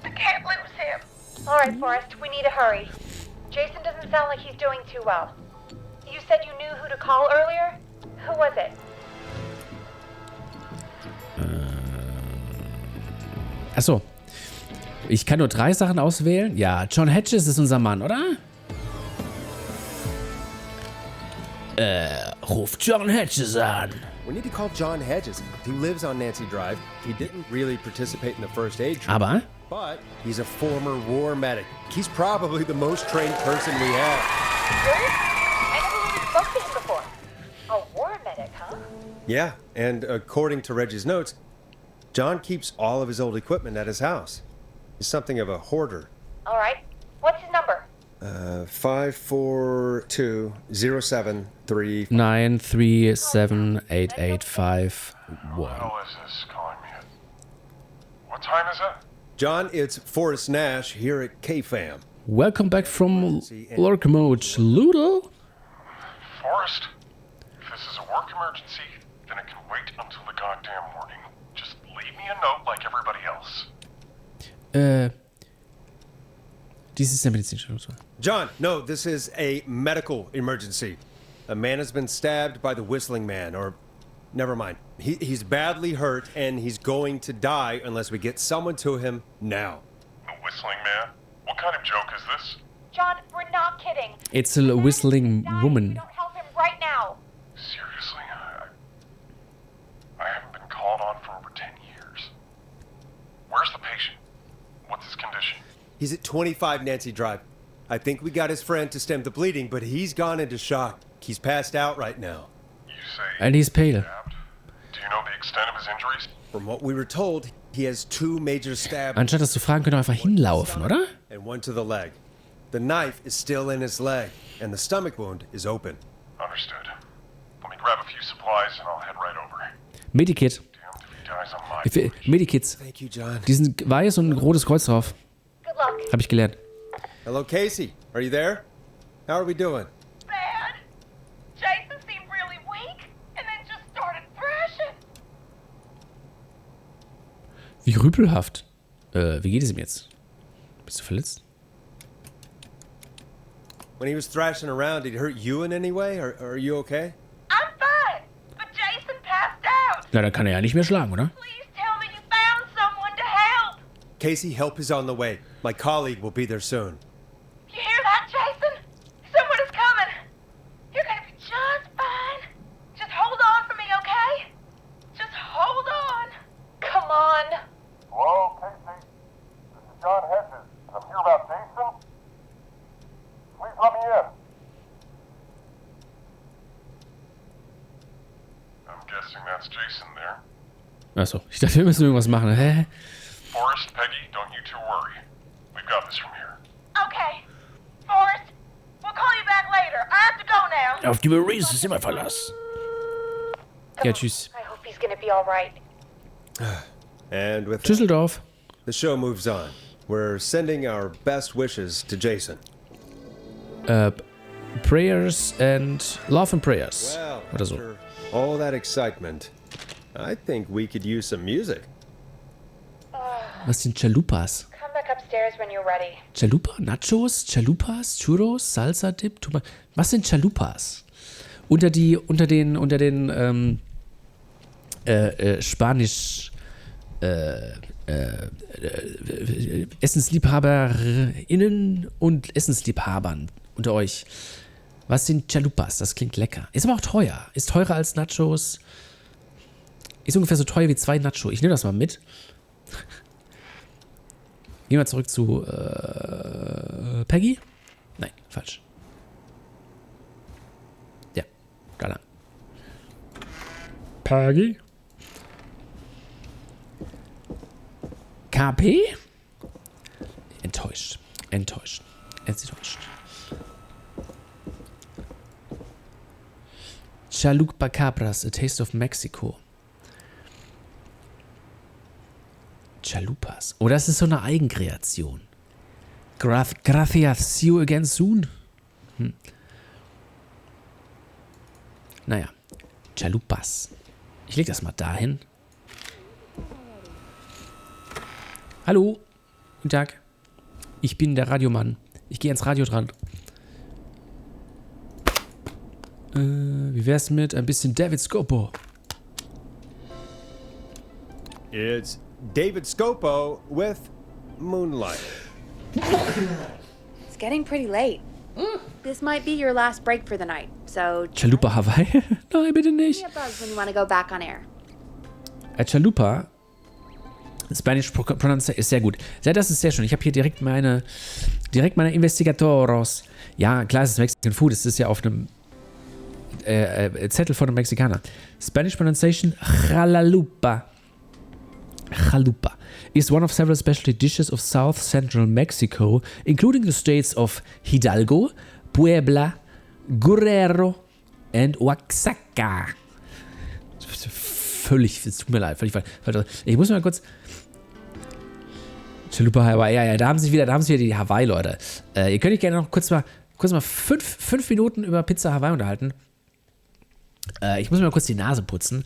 I can't lose him. All right, Forrest, we need to hurry. Jason doesn't sound like he's doing too well. You said you knew who to call earlier? Who was it? Achso. Ich kann nur 3 Sachen auswählen. Ja, John Hedges ist unser Mann, oder? Ruf John Hedges an. We need to call John Hedges. He lives on Nancy Drive. He didn't really participate in the first aid treatment. Aber? But he's a former war medic. He's probably the most trained person we have. Really? I never really spoke to him before. A war medic, huh? Yeah, and according to Reggie's notes, John keeps all of his old equipment at his house. He's something of a hoarder. All right. What's his number? 5420731. 9378851. What the hell is this calling me at? What time is it? John, it's Forrest Nash here at KFAM. Welcome back from Lurkmoach, Loodle. Forrest, if this is a work emergency, then it can wait until the goddamn morning. Just leave me a note like everybody else. Dies ist der medizinische Notfall. John, no, this is a medical emergency. A man has been stabbed by the Whistling Man, or never mind. He's badly hurt, and he's going to die unless we get someone to him now. The Whistling Man? What kind of joke is this? John, we're not kidding. It's a whistling woman. Don't help him right now. Seriously? I haven't been called on for over 10 years. Where's the patient? What's his condition? He's at 25 Nancy Drive. I think we got his friend to stem the bleeding, but he's gone into shock. He's passed out right now. You say And he's pale. Do you know the extent of his injuries? From what we were told, he has 2 major stabs. Anstatt das zu fragen, können wir einfach hinlaufen, oder? And 1 to the leg. The knife is still in his leg, and the stomach wound is open. Understood. Let me grab a few supplies and I'll head right over. Medikit. Medikits. Thank you, John. Die sind weiß und ein rotes Kreuz drauf. Good luck. Hab ich gelernt. Hello, Casey. Are you there? How are we doing? Bad. Jason seemed really weak and then just started thrashing. Wie rüpelhaft. Wie geht es ihm jetzt? Bist du verletzt? When he was thrashing around, did he hurt you in any way? Or are you okay? I'm fine, but Jason passed out. Na, dann kann er ja nicht mehr schlagen, oder? Please tell me you found someone to help. Casey, help is on the way. My colleague will be there soon. You hear that, Jason? Someone is coming. You're gonna be just fine. Just hold on for me, okay? Just hold on. Come on. Hello, Casey. This is John Hedges. I'm here about Jason. Please let me in. I'm guessing that's Jason there. Achso, ich dachte, wir müssen irgendwas machen. Hä? Forrest, Peggy, don't you two worry. We've got this from here. Okay. Forrest, we'll call you back later. I have to go now. Auf die Maurice ist immer Verlass. Ja, tschüss. I hope he's gonna be all right. And with Düsseldorf. the show moves on. We're sending our best wishes to Jason. Prayers and Love and Prayers. Well, Oder so. after all that excitement, I think we could use some music. Was sind Chalupas? Come back upstairs when you're ready. Chalupa? Nachos? Chalupas? Churros? Salsa Dip? Was sind Chalupas? Unter den Spanisch EssensliebhaberInnen und Essensliebhabern unter euch. Was sind Chalupas? Das klingt lecker. Ist aber auch teuer. Ist teurer als Nachos. Ist ungefähr so teuer wie 2 Nachos. Ich nehme das mal mit. Gehen wir zurück zu Peggy? Nein, falsch. Ja, da lang. Peggy? KP? Enttäuscht. Chalupa Cabras, A Taste of Mexico. Chalupas. Oh, das ist so eine Eigenkreation. Gracias, see you again soon. Naja, Chalupas. Ich leg das mal dahin. Hallo, guten Tag. Ich bin der Radiomann. Ich gehe ans Radio dran. Wie wär's mit ein bisschen David Scopo? It's David Scopo with Moonlight. It's getting pretty late. This might be your last break for the night, so... Chalupa Hawaii? Nein, bitte nicht. Give me a buzz when you want to go back on air. Chalupa, Spanish Pronunciation ist sehr gut. Ja, das ist sehr schön. Ich habe hier direkt meine Investigatoros. Ja, klar, es ist Mexican Food. Es ist ja auf einem Zettel von einem Mexikaner. Spanish Pronunciation, Chalupa is one of several specialty dishes of South Central Mexico, including the states of Hidalgo, Puebla, Guerrero and Oaxaca. Es tut mir leid, völlig falsch. Ich muss mal kurz... Chalupa Hawaii, ja, da haben sich wieder die Hawaii-Leute. Ihr könnt euch gerne noch kurz mal 5 Minuten über Pizza Hawaii unterhalten. Ich muss mir mal kurz die Nase putzen.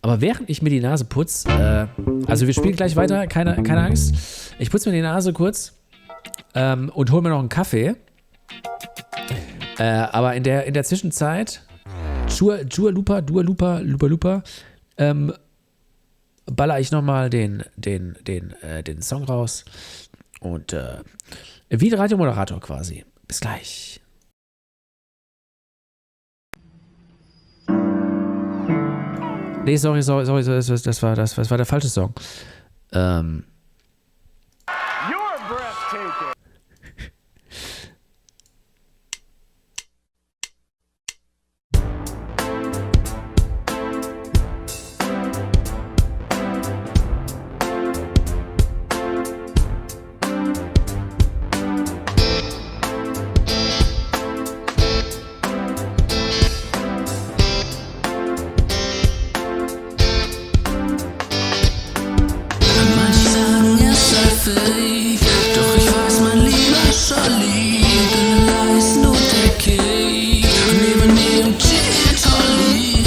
Aber während ich mir die Nase putze, also wir spielen gleich weiter, keine Angst. Ich putze mir die Nase kurz und hole mir noch einen Kaffee. Aber in der Zwischenzeit, Dua Lupa, baller ich nochmal den Song raus. Und wie ein Radiomoderator quasi. Bis gleich. Nee, sorry, das war der falsche Song. You're breathtaking. Doch ich weiß, mein lieber Charlie, denn ist nur der Cake neben dem Gin Tolly.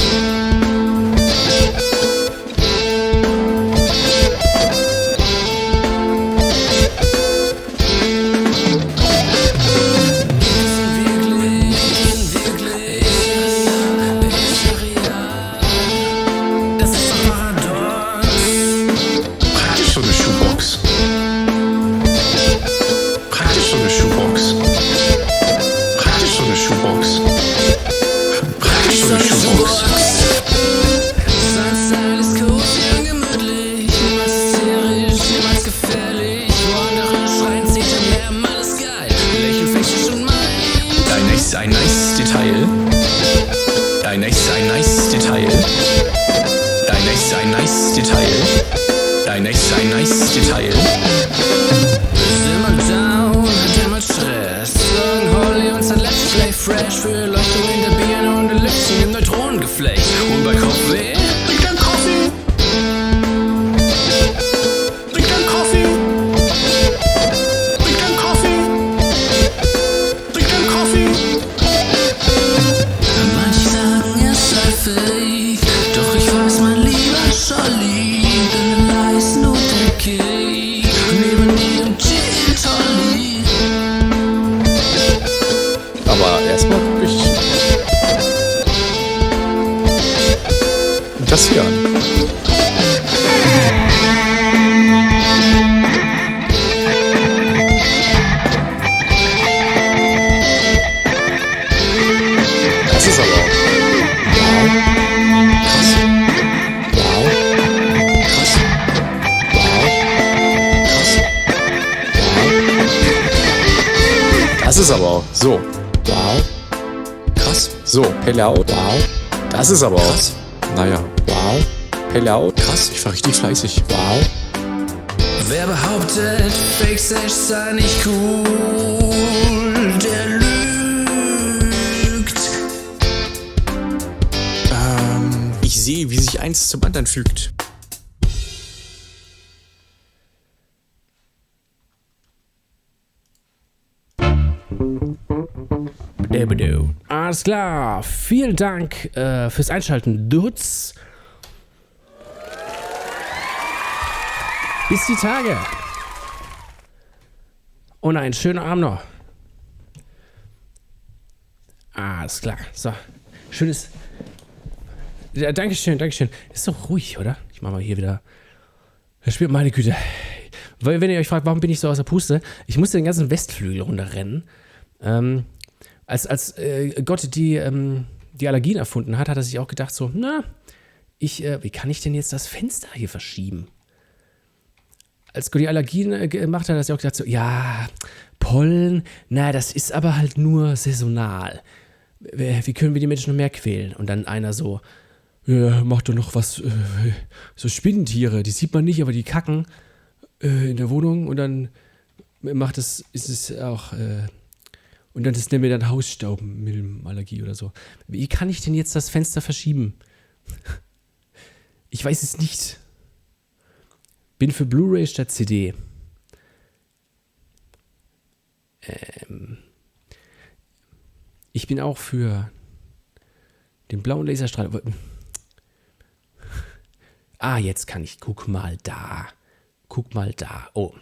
Das ist doch paradox. Praktisch so eine Schuhbox. Praktisch so eine Schuhbox. Sein Style ist cozy und gemütlich, niemals hysterisch, niemals gefährlich. Wo andere schreien, zieht Lärm, alles geil. Lächeln, Fächisch und mein. Dein nächstes ein nice Detail. Dein nächstes ein nice Detail. Dein nächstes ein nice Detail. Dein nächstes ein nice Detail. Ist immer down, hat immer Stress. Sagen Holly und sein Let's Play fresh für Leuchtung in der Birne und Ellipsen im Neutronengeflecht. Und bei Kopfweh interessieren. Das ist aber... Wow. Krass. Wow. Krass. Wow. Krass. Wow. Das ist aber so. Wow. Krass. So, Pelle out. Wow. Das ist aber krass. Naja. Wow. Pelle out. Krass. Ich war richtig fleißig. Wow. Wer behauptet, Fake Sesh sei nicht cool, der lügt. Ich sehe, wie sich eins zum anderen fügt. Alles klar. Vielen Dank fürs Einschalten, Dudes. Bis die Tage. Und einen schönen Abend noch. Alles klar. So. Schönes. Ja, Dankeschön. Ist doch ruhig, oder? Ich mach mal hier wieder. Das spielt meine Güte. Weil, wenn ihr euch fragt, warum bin ich so aus der Puste? Ich musste den ganzen Westflügel runterrennen. Als Gott die Allergien erfunden hat, hat er sich auch gedacht so, wie kann ich denn jetzt das Fenster hier verschieben? Als Gott die Allergien gemacht hat, hat er sich auch gedacht so, ja, Pollen, das ist aber halt nur saisonal. Wie können wir die Menschen noch mehr quälen? Und dann einer so, ja, macht doch noch was, so Spinnentiere, die sieht man nicht, aber die kacken in der Wohnung und dann ist es auch... Und dann ist mir dann Hausstaubmilbenallergie oder so. Wie kann ich denn jetzt das Fenster verschieben? Ich weiß es nicht. Bin für Blu-ray statt CD. Ich bin auch für den blauen Laserstrahl. Jetzt kann ich. Guck mal da. Oh.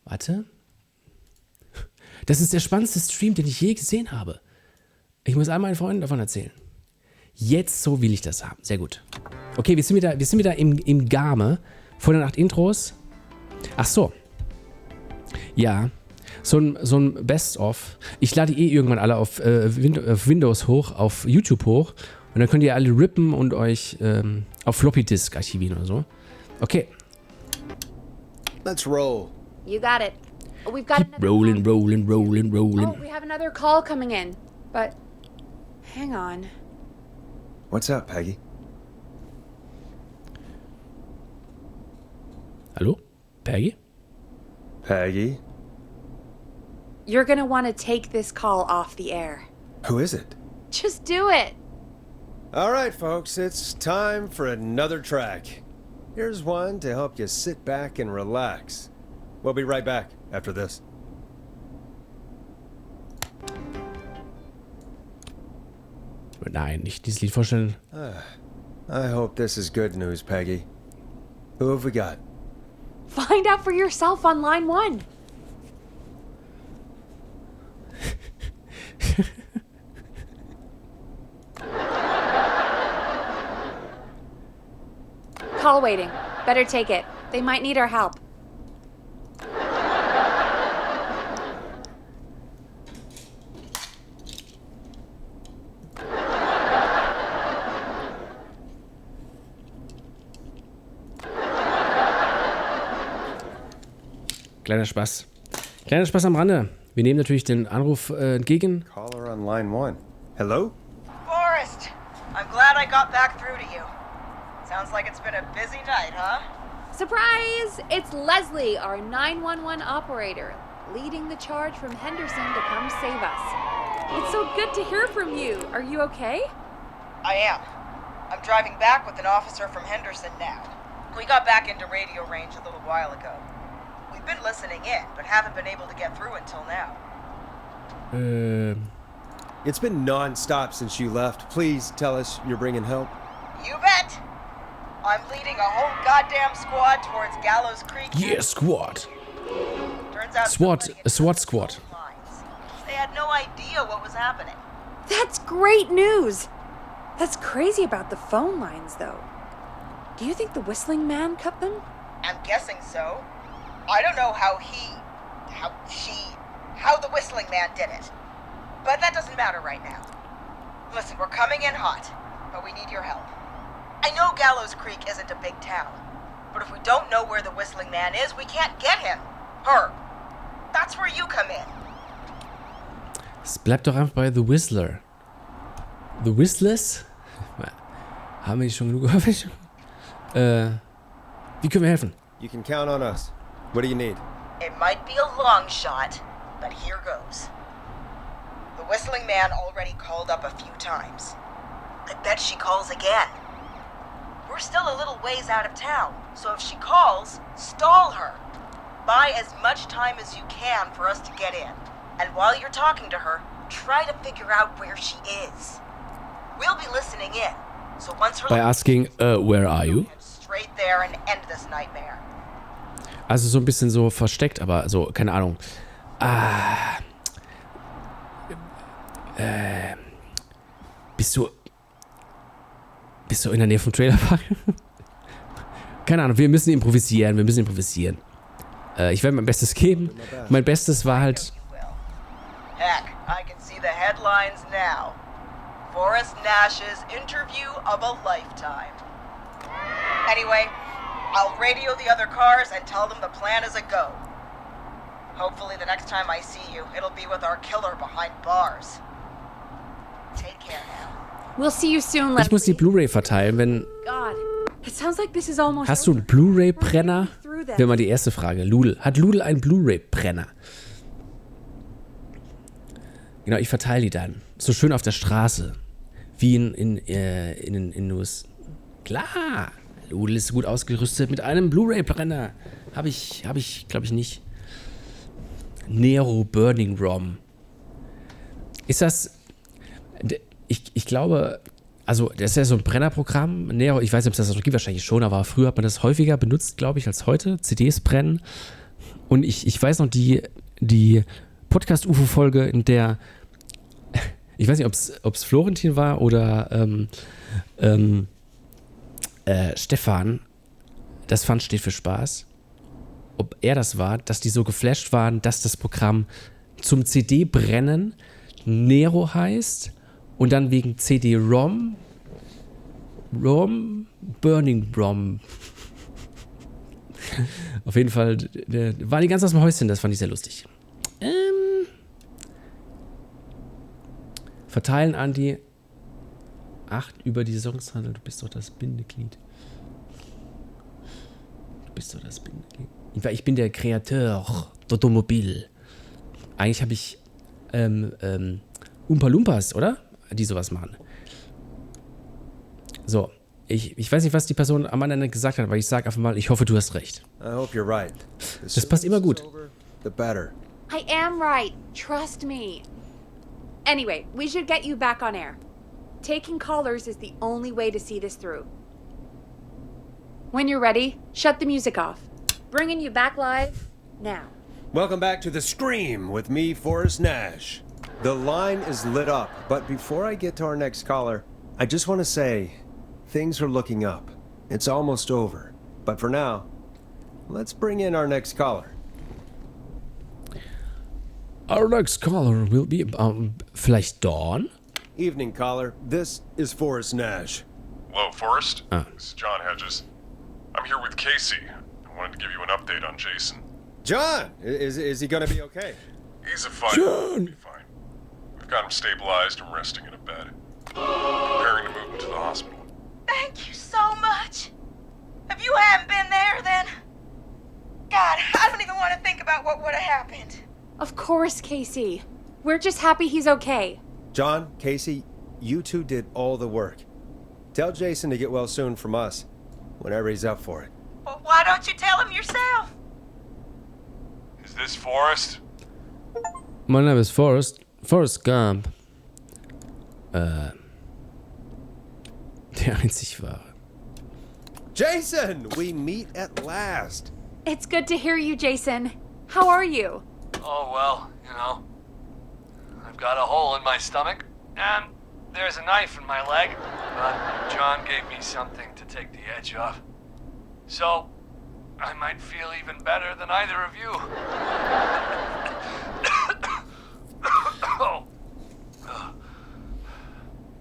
Warte. Das ist der spannendste Stream, den ich je gesehen habe. Ich muss all meinen Freunden davon erzählen. Jetzt so will ich das haben. Sehr gut. Okay, wir sind wieder im Game. Vor der Nacht Intros. Ach so. Ja. So ein Best-of. Ich lade irgendwann alle auf Windows hoch, auf YouTube hoch. Und dann könnt ihr alle rippen und euch auf Floppy Disk archivieren oder so. Okay. Let's roll. You got it. We've got Keep rolling. Oh, we have another call coming in. But hang on. What's up, Peggy? Hallo? Peggy? Peggy? You're gonna want to take this call off the air. Who is it? Just do it. All right, folks, it's time for another track. Here's one to help you sit back and relax. We'll be right back after this. Nein, nicht dieses Lied vorstellen. I hope this is good news, Peggy. Who have we got? Find out for yourself on line 1. Call waiting. Better take it. They might need our help. Kleiner Spaß am Rande. Wir nehmen natürlich den Anruf entgegen. Caller on line 1. Hello? Forrest, I'm glad I got back through to you. Sounds like it's been a busy night, huh? Surprise! It's Leslie, our 911 operator, leading the charge from Henderson to come save us. It's so good to hear from you. Are you okay? I am. I'm driving back with an officer from Henderson now. We got back into radio range a little while ago. We've been listening in, but haven't been able to get through until now. It's been non-stop since you left. Please tell us you're bringing help. You bet! I'm leading a whole goddamn squad towards Gallows Creek. Yeah, squad. Turns out SWAT squad. They had no idea what was happening. That's great news! That's crazy about the phone lines, though. Do you think the whistling man cut them? I'm guessing so. I don't know how the whistling man did it. But that doesn't matter right now. Listen, we're coming in hot, but we need your help. I know Gallows Creek isn't a big town, but if we don't know where the whistling man is, we can't get him. Her. That's where you come in. Es bleibt doch einfach bei The Whistler. The Whistlers? Haben wir schon genug gehört? Wie können wir helfen? You can count on us. What do you need? It might be a long shot, but here goes. The whistling man already called up a few times. I bet she calls again. We're still a little ways out of town, so if she calls, stall her. Buy as much time as you can for us to get in. And while you're talking to her, try to figure out where she is. We'll be listening in, so once her By asking, where are you? straight there and end this nightmare. Also so ein bisschen so versteckt, aber so, keine Ahnung. Bist du in der Nähe vom Trailerpark? Keine Ahnung, wir müssen improvisieren. Ich werde mein Bestes geben. Mein Bestes war halt... Heck, I can see the headlines now. Forrest Nash's interview of a lifetime. Anyway, I'll radio the other cars and tell them the plan is a go. Hopefully the next time I see you, it'll be with our killer behind bars. Take care now. We'll see you soon, Leslie. Ich muss die Blu-ray verteilen, wenn... God, it sounds like this is almost Hast du einen Blu-ray-Brenner? Wäre mal die erste Frage. Hat Ludel einen Blu-ray-Brenner? Genau, ich verteile die dann. So schön auf der Straße. Wie in US. Klar! Ludel ist gut ausgerüstet mit einem Blu-ray-Brenner. Habe ich, glaube ich, nicht. Nero Burning ROM. Ist das... Ich glaube... Also, das ist ja so ein Brennerprogramm. Nero, ich weiß nicht, ob es das noch gibt, wahrscheinlich schon, aber früher hat man das häufiger benutzt, glaube ich, als heute. CDs brennen. Und ich weiß noch, die Podcast-UFO-Folge, in der... Ich weiß nicht, ob es Florentin war oder Stefan. Das Fun steht für Spaß. Ob er das war, dass die so geflasht waren, dass das Programm zum CD-Brennen Nero heißt und dann wegen CD-ROM Burning ROM. Auf jeden Fall waren die ganz aus dem Häuschen, das fand ich sehr lustig. Verteilen an die 8 über die Saisonshandel. Du bist doch das Bindeglied. Ich bin der Kreateur d'Automobil. Eigentlich habe ich Oompa Loompas, oder? Die sowas machen. So. Ich weiß nicht, was die Person am anderen gesagt hat, aber ich sage einfach mal, ich hoffe, du hast recht. I hope you're right. Das passt immer gut. The better. I am right. Trust me. Anyway, we should get you back on air. Taking callers is the only way to see this through. When you're ready, shut the music off. Bringing you back live now. Welcome back to The Scream with me, Forrest Nash. The line is lit up, but before I get to our next caller, I just want to say, things are looking up. It's almost over. But for now, let's bring in our next caller. Our next caller will be, vielleicht Dawn? Evening, caller. This is Forrest Nash. Hello, Forrest. This is John Hedges. I'm here with Casey. I wanted to give you an update on Jason. John! Is he gonna be okay? He's fine. He'll be fine. We've got him stabilized and resting in a bed. Preparing to move him to the hospital. Thank you so much. If you hadn't been there, then... God, I don't even want to think about what would have happened. Of course, Casey. We're just happy he's okay. John, Casey, you two did all the work. Tell Jason to get well soon from us, whenever he's up for it. Well, why don't you tell him yourself? Is this Forrest? Mein Name ist Forrest Gump. Der einzig wahre. Jason, we meet at last. It's good to hear you, Jason. How are you? Oh, well, you know, I've got a hole in my stomach, and there's a knife in my leg, but John gave me something to take the edge off. So, I might feel even better than either of you.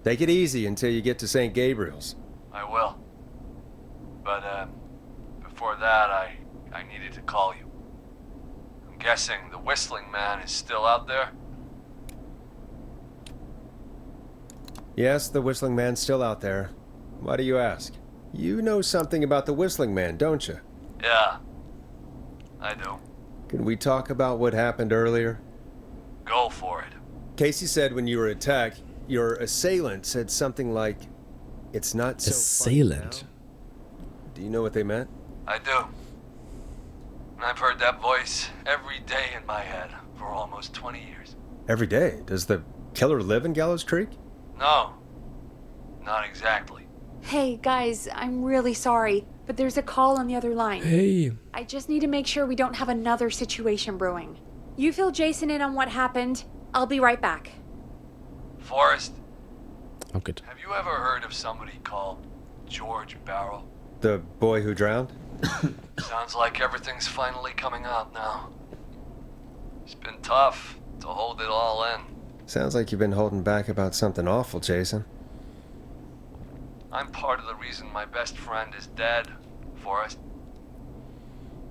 Take it easy until you get to St. Gabriel's. I will. But, before that, I needed to call you. I'm guessing the Whistling Man is still out there? Yes, the Whistling Man's still out there. Why do you ask? You know something about the Whistling Man, don't you? Yeah, I do. Can we talk about what happened earlier? Go for it. Casey said when you were attacked, your assailant said something like, "It's not so Assailant? funny now." Do you know what they meant? I do. And I've heard that voice every day in my head for almost 20 years. Every day. Does the killer live in Gallows Creek? No, not exactly. Hey, guys, I'm really sorry, but there's a call on the other line. Hey. I just need to make sure we don't have another situation brewing. You fill Jason in on what happened. I'll be right back. Forrest, Oh, good. have you ever heard of somebody called George Barrow? The boy who drowned? Sounds like everything's finally coming out now. It's been tough to hold it all in. Sounds like you've been holding back about something awful, Jason. I'm part of the reason my best friend is dead, Forrest.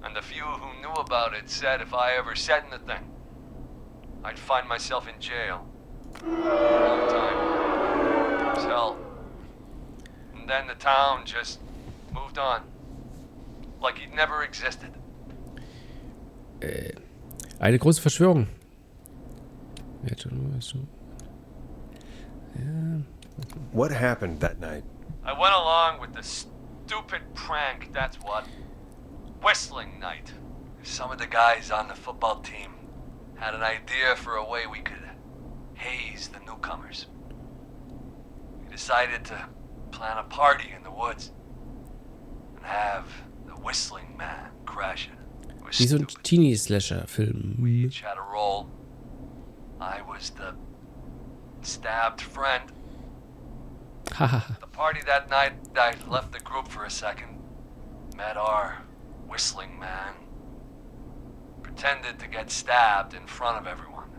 And the few who knew about it said if I ever said anything, I'd find myself in jail. For a long time. It was hell. And then the town just moved on. Like he'd never existed. Eine große Verschwörung. What happened that night? I went along with the stupid prank, that's what. Whistling night. Some of the guys on the football team had an idea for a way we could haze the newcomers. We decided to plan a party in the woods and have the Whistling Man crash it. It was Wie so ein stupid. Teenie-Slasher-Film. We each had a role. I was the stabbed friend. Haha. The party that night, I left the group for a second. Met our Whistling Man. Pretended to get stabbed in front of everyone.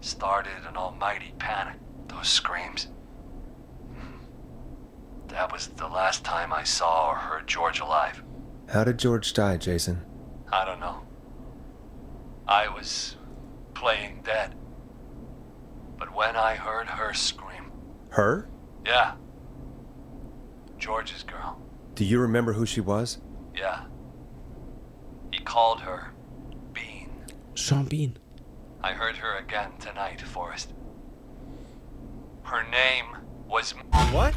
Started an almighty panic. Those screams. That was the last time I saw or heard George alive. How did George die, Jason? I don't know. I was playing dead. But when I heard her scream... Her? Yeah. George's girl. Do you remember who she was? Yeah. He called her Bean. Sean Bean. I heard her again tonight, Forrest. Her name was... What?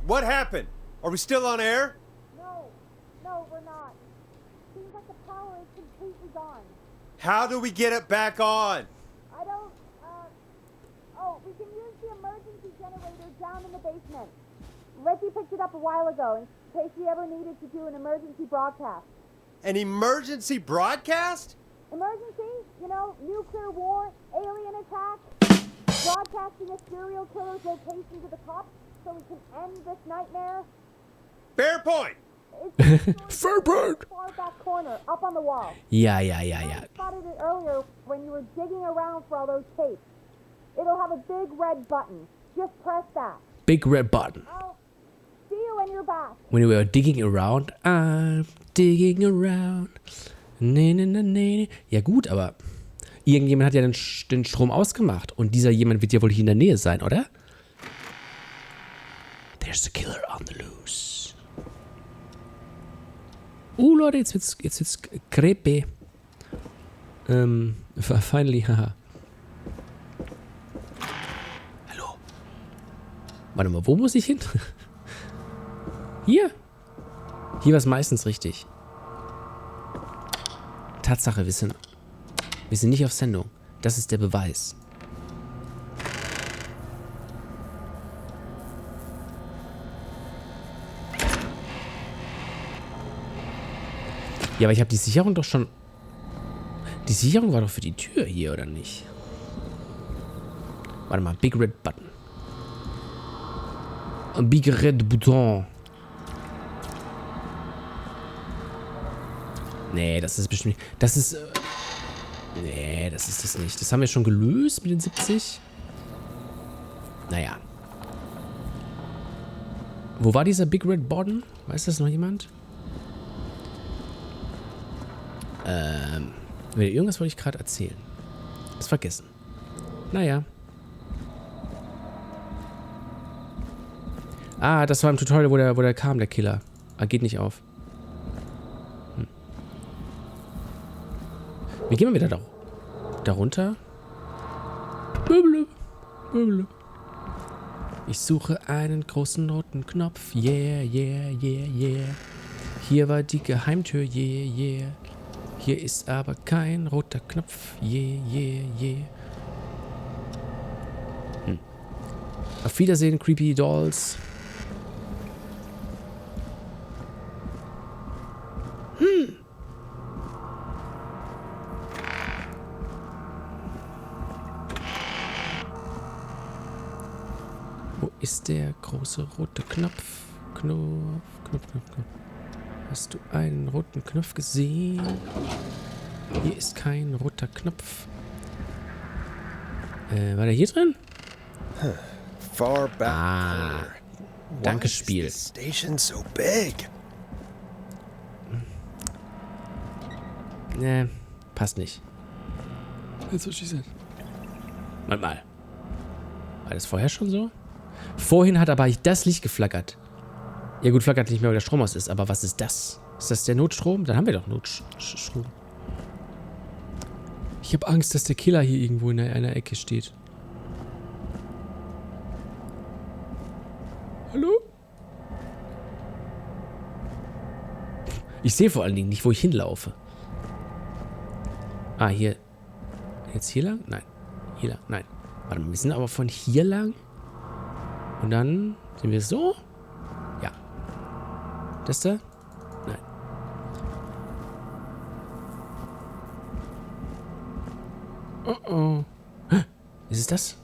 What happened? Are we still on air? No, we're not. Seems like the power is completely gone. How do we get it back on? I don't, oh, we can use the emergency generator down in the basement. Reggie picked it up a while ago in case we ever needed to do an emergency broadcast. An emergency broadcast? Emergency? You know, nuclear war, alien attack, broadcasting a serial killer's location to the cops so we can end this nightmare. Fair point! Fair point! Far back corner, up on the wall. Ja. I spotted it earlier when you were digging around for all those tapes. It'll have a big red button. Just press that. Big red button. I'll see you when you're back. When we were digging around. I'm digging around. Nee. Ja gut, aber irgendjemand hat ja den Strom ausgemacht. Und dieser jemand wird ja wohl hier in der Nähe sein, oder? There's a killer on the loose. Leute, jetzt wird's creepy. Finally, haha. Hallo. Warte mal, wo muss ich hin? Hier. Hier war es meistens richtig. Tatsache, wir sind nicht auf Sendung. Das ist der Beweis. Ja, aber ich habe die Sicherung doch schon... Die Sicherung war doch für die Tür hier, oder nicht? Warte mal, Big Red Button. Ein Big Red Button. Nee, das ist bestimmt nicht. Das ist. Nee, das ist das nicht. Das haben wir schon gelöst mit den 70. Naja. Wo war dieser Big Red Button? Weiß das noch jemand? Irgendwas wollte ich gerade erzählen. Hab's vergessen. Naja. Ah, das war im Tutorial, wo der kam, der Killer. Ah, geht nicht auf. Wie gehen wir wieder da runter? Ich suche einen großen roten Knopf. Yeah, yeah, yeah, yeah. Hier war die Geheimtür. Yeah, yeah. Hier ist aber kein roter Knopf. Yeah, yeah, yeah. Auf Wiedersehen, Creepy Dolls. Wo ist der große rote Knopf? Knopf. Hast du einen roten Knopf gesehen? Hier ist kein roter Knopf. War der hier drin? Far back. Danke, Spiel. Station so big. Nee, passt nicht. That's what she said. Mal. War das vorher schon so? Vorhin hat aber das Licht geflackert. Ja gut, flackert nicht mehr, weil der Strom aus ist. Aber was ist das? Ist das der Notstrom? Dann haben wir doch Notstrom. Ich habe Angst, dass der Killer hier irgendwo in einer Ecke steht. Hallo? Ich sehe vor allen Dingen nicht, wo ich hinlaufe. Ah, hier. Jetzt hier lang? Nein. Hier lang? Nein. Warte mal, wir sind aber von hier lang. Und dann sind wir so? Ja. Das da? Nein. Oh. Ist es das?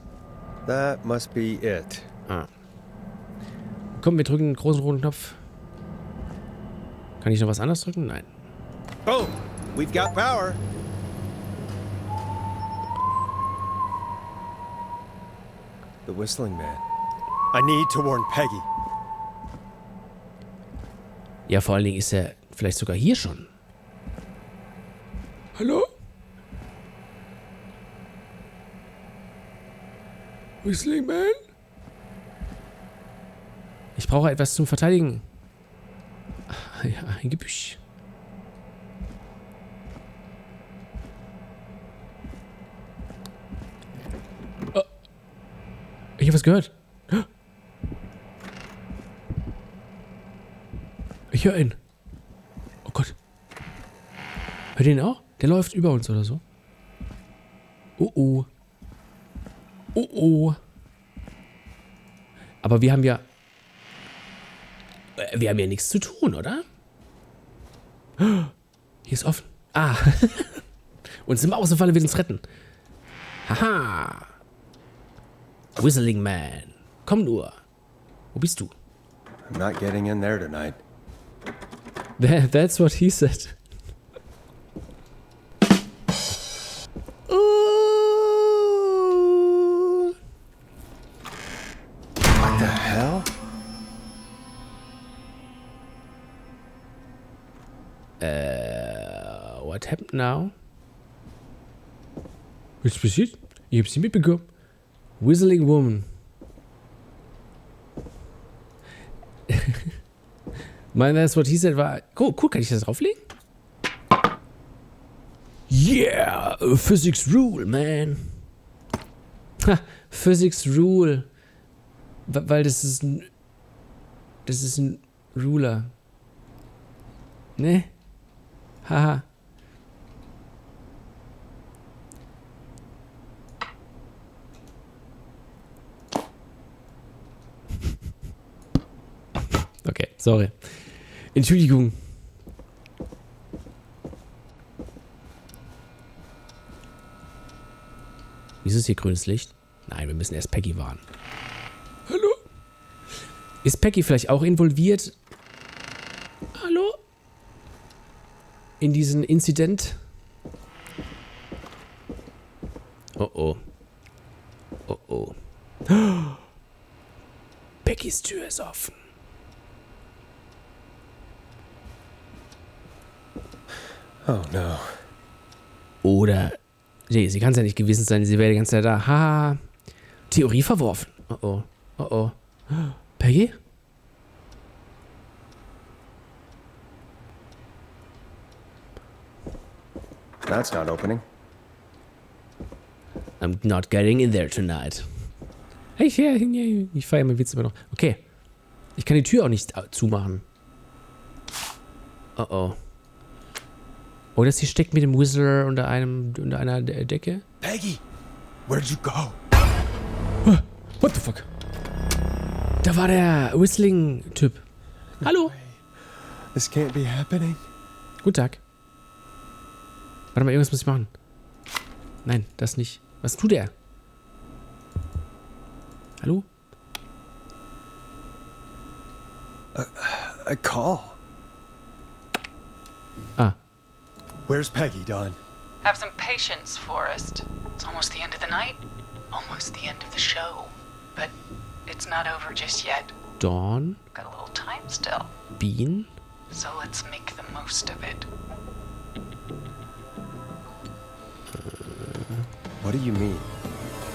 That must be it. Ah. Komm, wir drücken den großen roten Knopf. Kann ich noch was anderes drücken? Nein. Oh, we've got power. The whistling man. I need to warn Peggy. Ja, vor allen Dingen ist er vielleicht sogar hier schon. Hallo? Whistling Man? Ich brauche etwas zum Verteidigen. Ja, ein Gebüsch. Oh. Ich habe was gehört. Ich höre ihn. Oh Gott. Hört ihr ihn auch? Der läuft über uns oder so. Oh oh. Oh oh. Aber wir haben ja... Wir haben ja nichts zu tun, oder? Hier ist offen. Ah. Und sind wir Außenfalle, wird uns retten. Haha. Whistling Man. Komm nur. Wo bist du? I'm not getting in there tonight. That's what he said. What the hell? What happened now? Was ist passiert? Ich hab's nicht mitbekommen. Whistling Woman. That's what he said war... Oh, cool, kann ich das drauflegen? Yeah, Physics Rule, man. Ha, Physics Rule. Weil das ist ein... Das ist ein Ruler. Ne? Haha. Okay, sorry. Entschuldigung. Wieso ist hier grünes Licht? Nein, wir müssen erst Peggy warnen. Hallo? Ist Peggy vielleicht auch involviert? Hallo? In diesen Inzident? Oh oh. Oh oh. Beckys Tür ist offen. Oh no. Oder, nee, sie kann es ja nicht gewesen sein, sie wäre die ganze Zeit da. Haha. Theorie verworfen. Oh oh. Oh oh. Peggy? That's not opening. I'm not getting in there tonight. Ich feiere meinen Witz immer noch. Okay. Ich kann die Tür auch nicht zumachen. Oh oh. Oder sie steckt mit dem Whistler unter einer Decke. Peggy, where'd you go? What the fuck? Da war der Whistling-Typ. Hallo? This can't be happening. Guten Tag. Warte mal, irgendwas muss ich machen. Nein, das nicht. Was tut er? Hallo? A call. Ah. Where's Peggy, Don? Have some patience, Forrest. It's almost the end of the night. Almost the end of the show. But it's not over just yet. Dawn? Got a little time still. Bean? So let's make the most of it. What do you mean?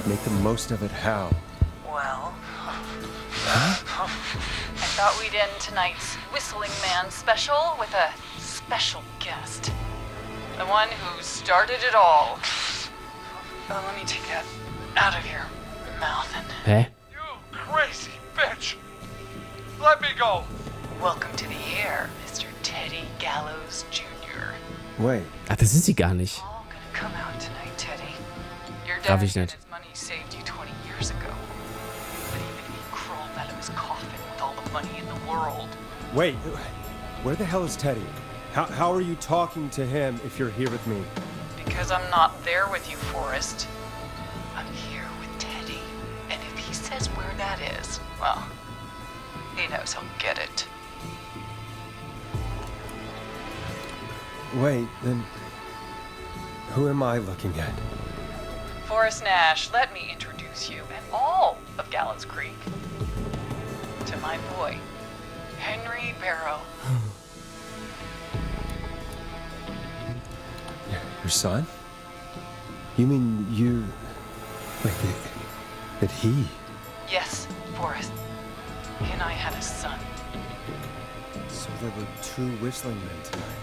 Make the most of it how? Well, I thought we'd end tonight's Whistling Man special with a special guest. The one who started it all. Let me take that out of your mouth and... Hä? You crazy bitch! Let me go! Welcome to the air, Mr. Teddy Gallows Jr. Wait. Ach, das ist sie gar nicht. All gonna come out tonight, Teddy. Your Darf dad ich said nicht. his money saved you 20 years ago. But even he crawled out of his coffin with all the money in the world. Wait, where the hell is Teddy? How are you talking to him if you're here with me? Because I'm not there with you, Forrest. I'm here with Teddy. And if he says where that is, well, he knows he'll get it. Wait, then who am I looking at? Forrest Nash, let me introduce you and all of Gallows Creek to my boy, Henry Barrow. Your son? You mean you... Wait, that he... Yes, Forrest. He and I had a son. So there were two whistling men tonight.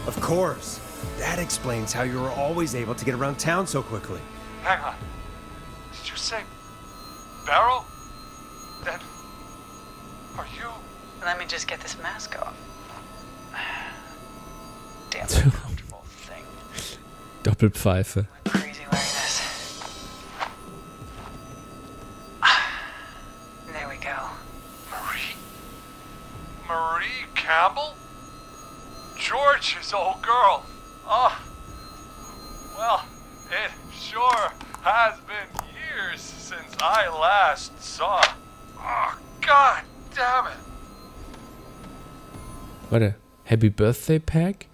Of course! That explains how you were always able to get around town so quickly. Hang on. Did you say Barrow? Then are you? Let me just get this mask off. Damn uncomfortable thing. Doppelpfeife. Crazy wearing this. There we go. Marie Campbell? George's old girl. Oh, well, it sure has been years since I last saw. Oh, God damn it. Warte. Happy Birthday Pack?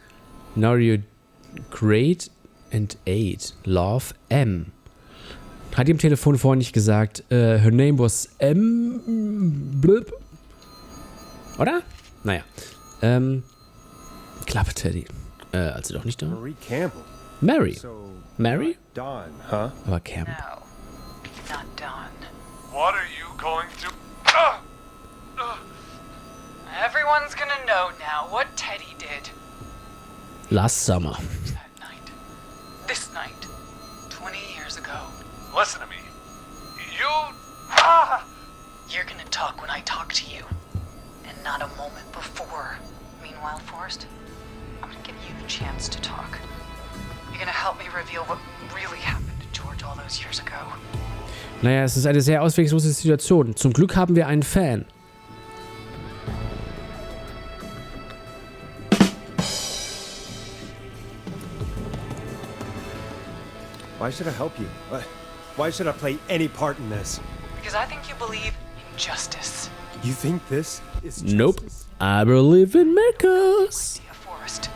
Now you're great and 8. Love M. Hat die am Telefon vorhin nicht gesagt, her name was M. Blip? Oder? Naja. Klappe, Teddy. Also doch nicht da. Marie Campbell. Mary. So, Mary? Don, huh? Aber Camp. No, not Don. What are you going to... Everyone's gonna know now what Teddy did. Last summer. That night. This night. 20 years ago. Listen to me. You... You're gonna talk when I talk to you. And not a moment before. Meanwhile, Forrest, I'm gonna give you the chance to talk. You're gonna help me reveal what really happened to George all those years ago. Naja, es ist eine sehr auswegslose Situation. Zum Glück haben wir einen Fan. Why should I help you? Why should I play any part in this? Because I think you believe in justice. You think this is justice? Nope. I believe in miracles. Forrest,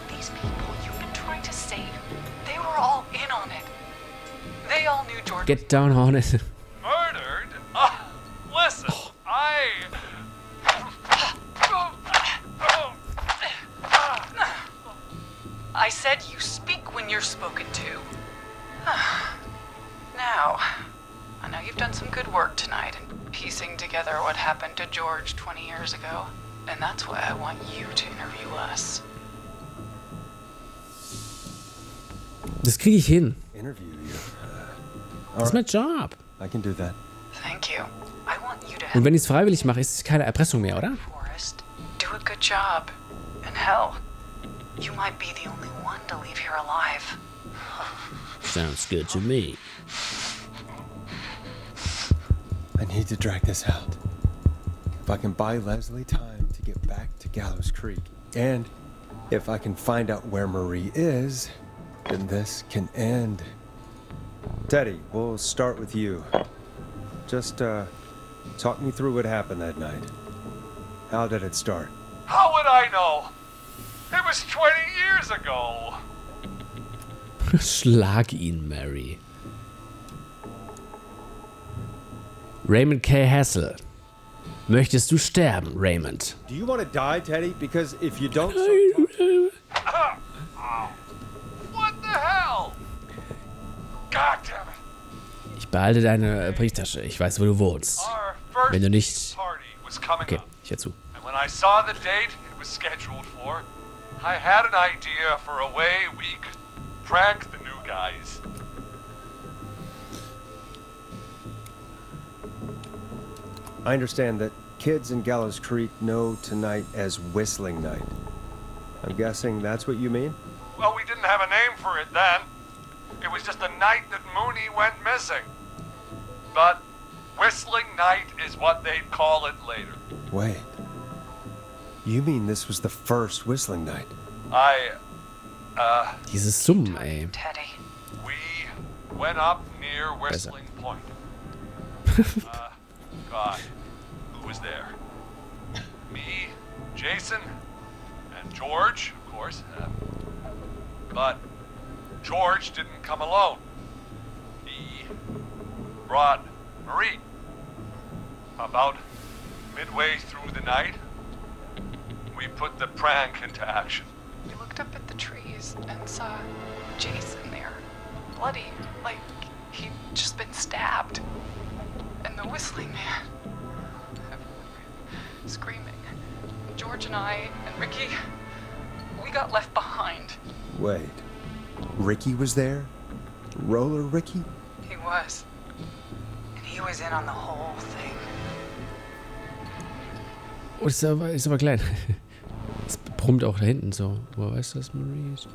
these people you've been trying to save, they were all in on it. They all knew George. Get down on it. Murdered? Listen, I said you speak when you're spoken to. Now, I know you've done some good work tonight in piecing together what happened to George 20 years ago, and that's why I want you to interview us. Das kriege ich hin. Interview you. Das ist mein Job. I can do that. Thank you. I want you to Und wenn ich es freiwillig mache, ist es keine Erpressung mehr, oder? Forrest, do a good job. And hell, you might be the only one to leave here alive. Sounds good to me. I need to drag this out. If I can buy Leslie time to get back to Gallows Creek, and if I can find out where Marie is, then this can end. Teddy, we'll start with you. Just, talk me through what happened that night. How did it start? how would I know? It was 20 years ago. Schlag ihn, Mary. Raymond K. Hassel. Möchtest du sterben, Raymond? Do you want to die, Teddy? Because if you don't... What the hell? God damn it. Ich behalte deine Brieftasche. Ich weiß, wo du wohnst. Wenn du nicht... Okay, ich höre zu. And when I saw the date it was scheduled for, I had an idea for a way we could prank the new guys. I understand that kids in Gallows Creek know tonight as Whistling Night. I'm guessing that's what you mean? Well, we didn't have a name for it then. It was just the night that Mooney went missing. But Whistling Night is what they'd call it later. Wait. You mean this was the first Whistling Night? Dieses Summen, ey. Teddy. We went up near Whistling Point. God, who was there? Me, Jason, and George, of course. But George didn't come alone. He brought Marie. About midway through the night, we put the prank into action. We looked up at the trees and saw Jason there, bloody, like he'd just been stabbed. And the whistling man, screaming. George and I and Ricky, we got left behind. Wait. Ricky was there? Roller Ricky? He was. And he was in on the whole thing. Oh, ist aber klein. Es brummt auch da hinten so. Woher weißt du, dass Marie ist?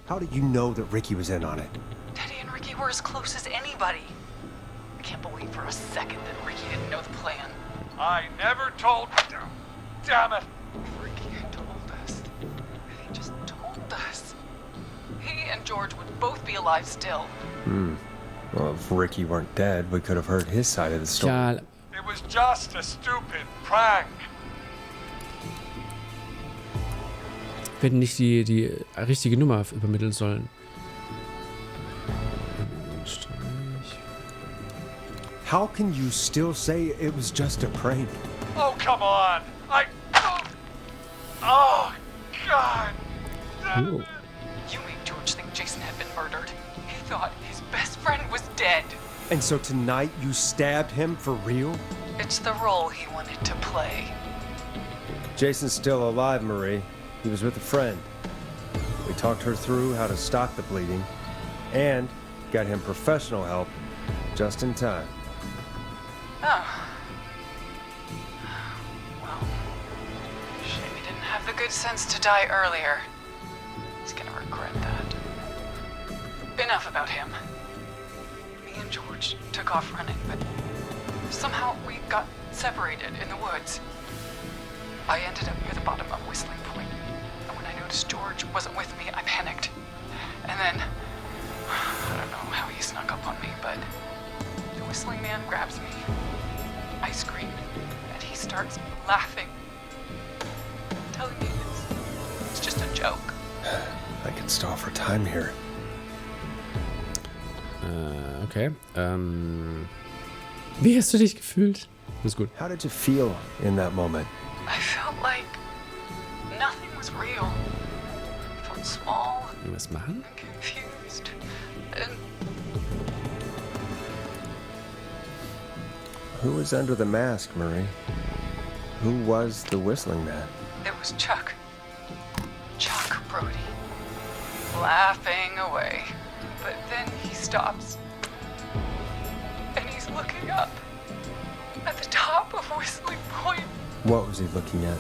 How did you know that Ricky was in on it? Teddy and Ricky were as close as anybody. I can't believe for a second that Ricky didn't know the plan. I never told... Damn it! Ricky told us. He just told us. He and George would both be alive still. Well, if Ricky weren't dead, we could have heard his side of the story. Ja, It was just a stupid prank. wir hätten nicht die richtige Nummer übermitteln sollen. How can you still say it was just a prank? Oh, come on! Oh, God! Oh. You made George think Jason had been murdered. He thought his best friend was dead. And so tonight you stabbed him for real? It's the role he wanted to play. Jason's still alive, Marie. He was with a friend. We talked her through how to stop the bleeding and got him professional help just in time. Oh. Well, shame he didn't have the good sense to die earlier. He's gonna regret that. Enough about him. Me and George took off running, but somehow we got separated in the woods. I ended up near the bottom of Whistling Point, and when I noticed George wasn't with me, I panicked. And then, I don't know how he snuck up on me, but the whistling man grabs me. I scream, and he starts laughing, telling me it's just a joke. I can stall for time here. Okay. Wie hast du dich gefühlt? Ist gut. How did you feel in that moment? I felt like nothing was real. I felt small Was machen? and confused. And Who was under the mask, Marie? Who was the whistling man? it was Chuck. Chuck Brody. Laughing away. But then he stops. And he's looking up. At the top of Whistling Point. What was he looking at?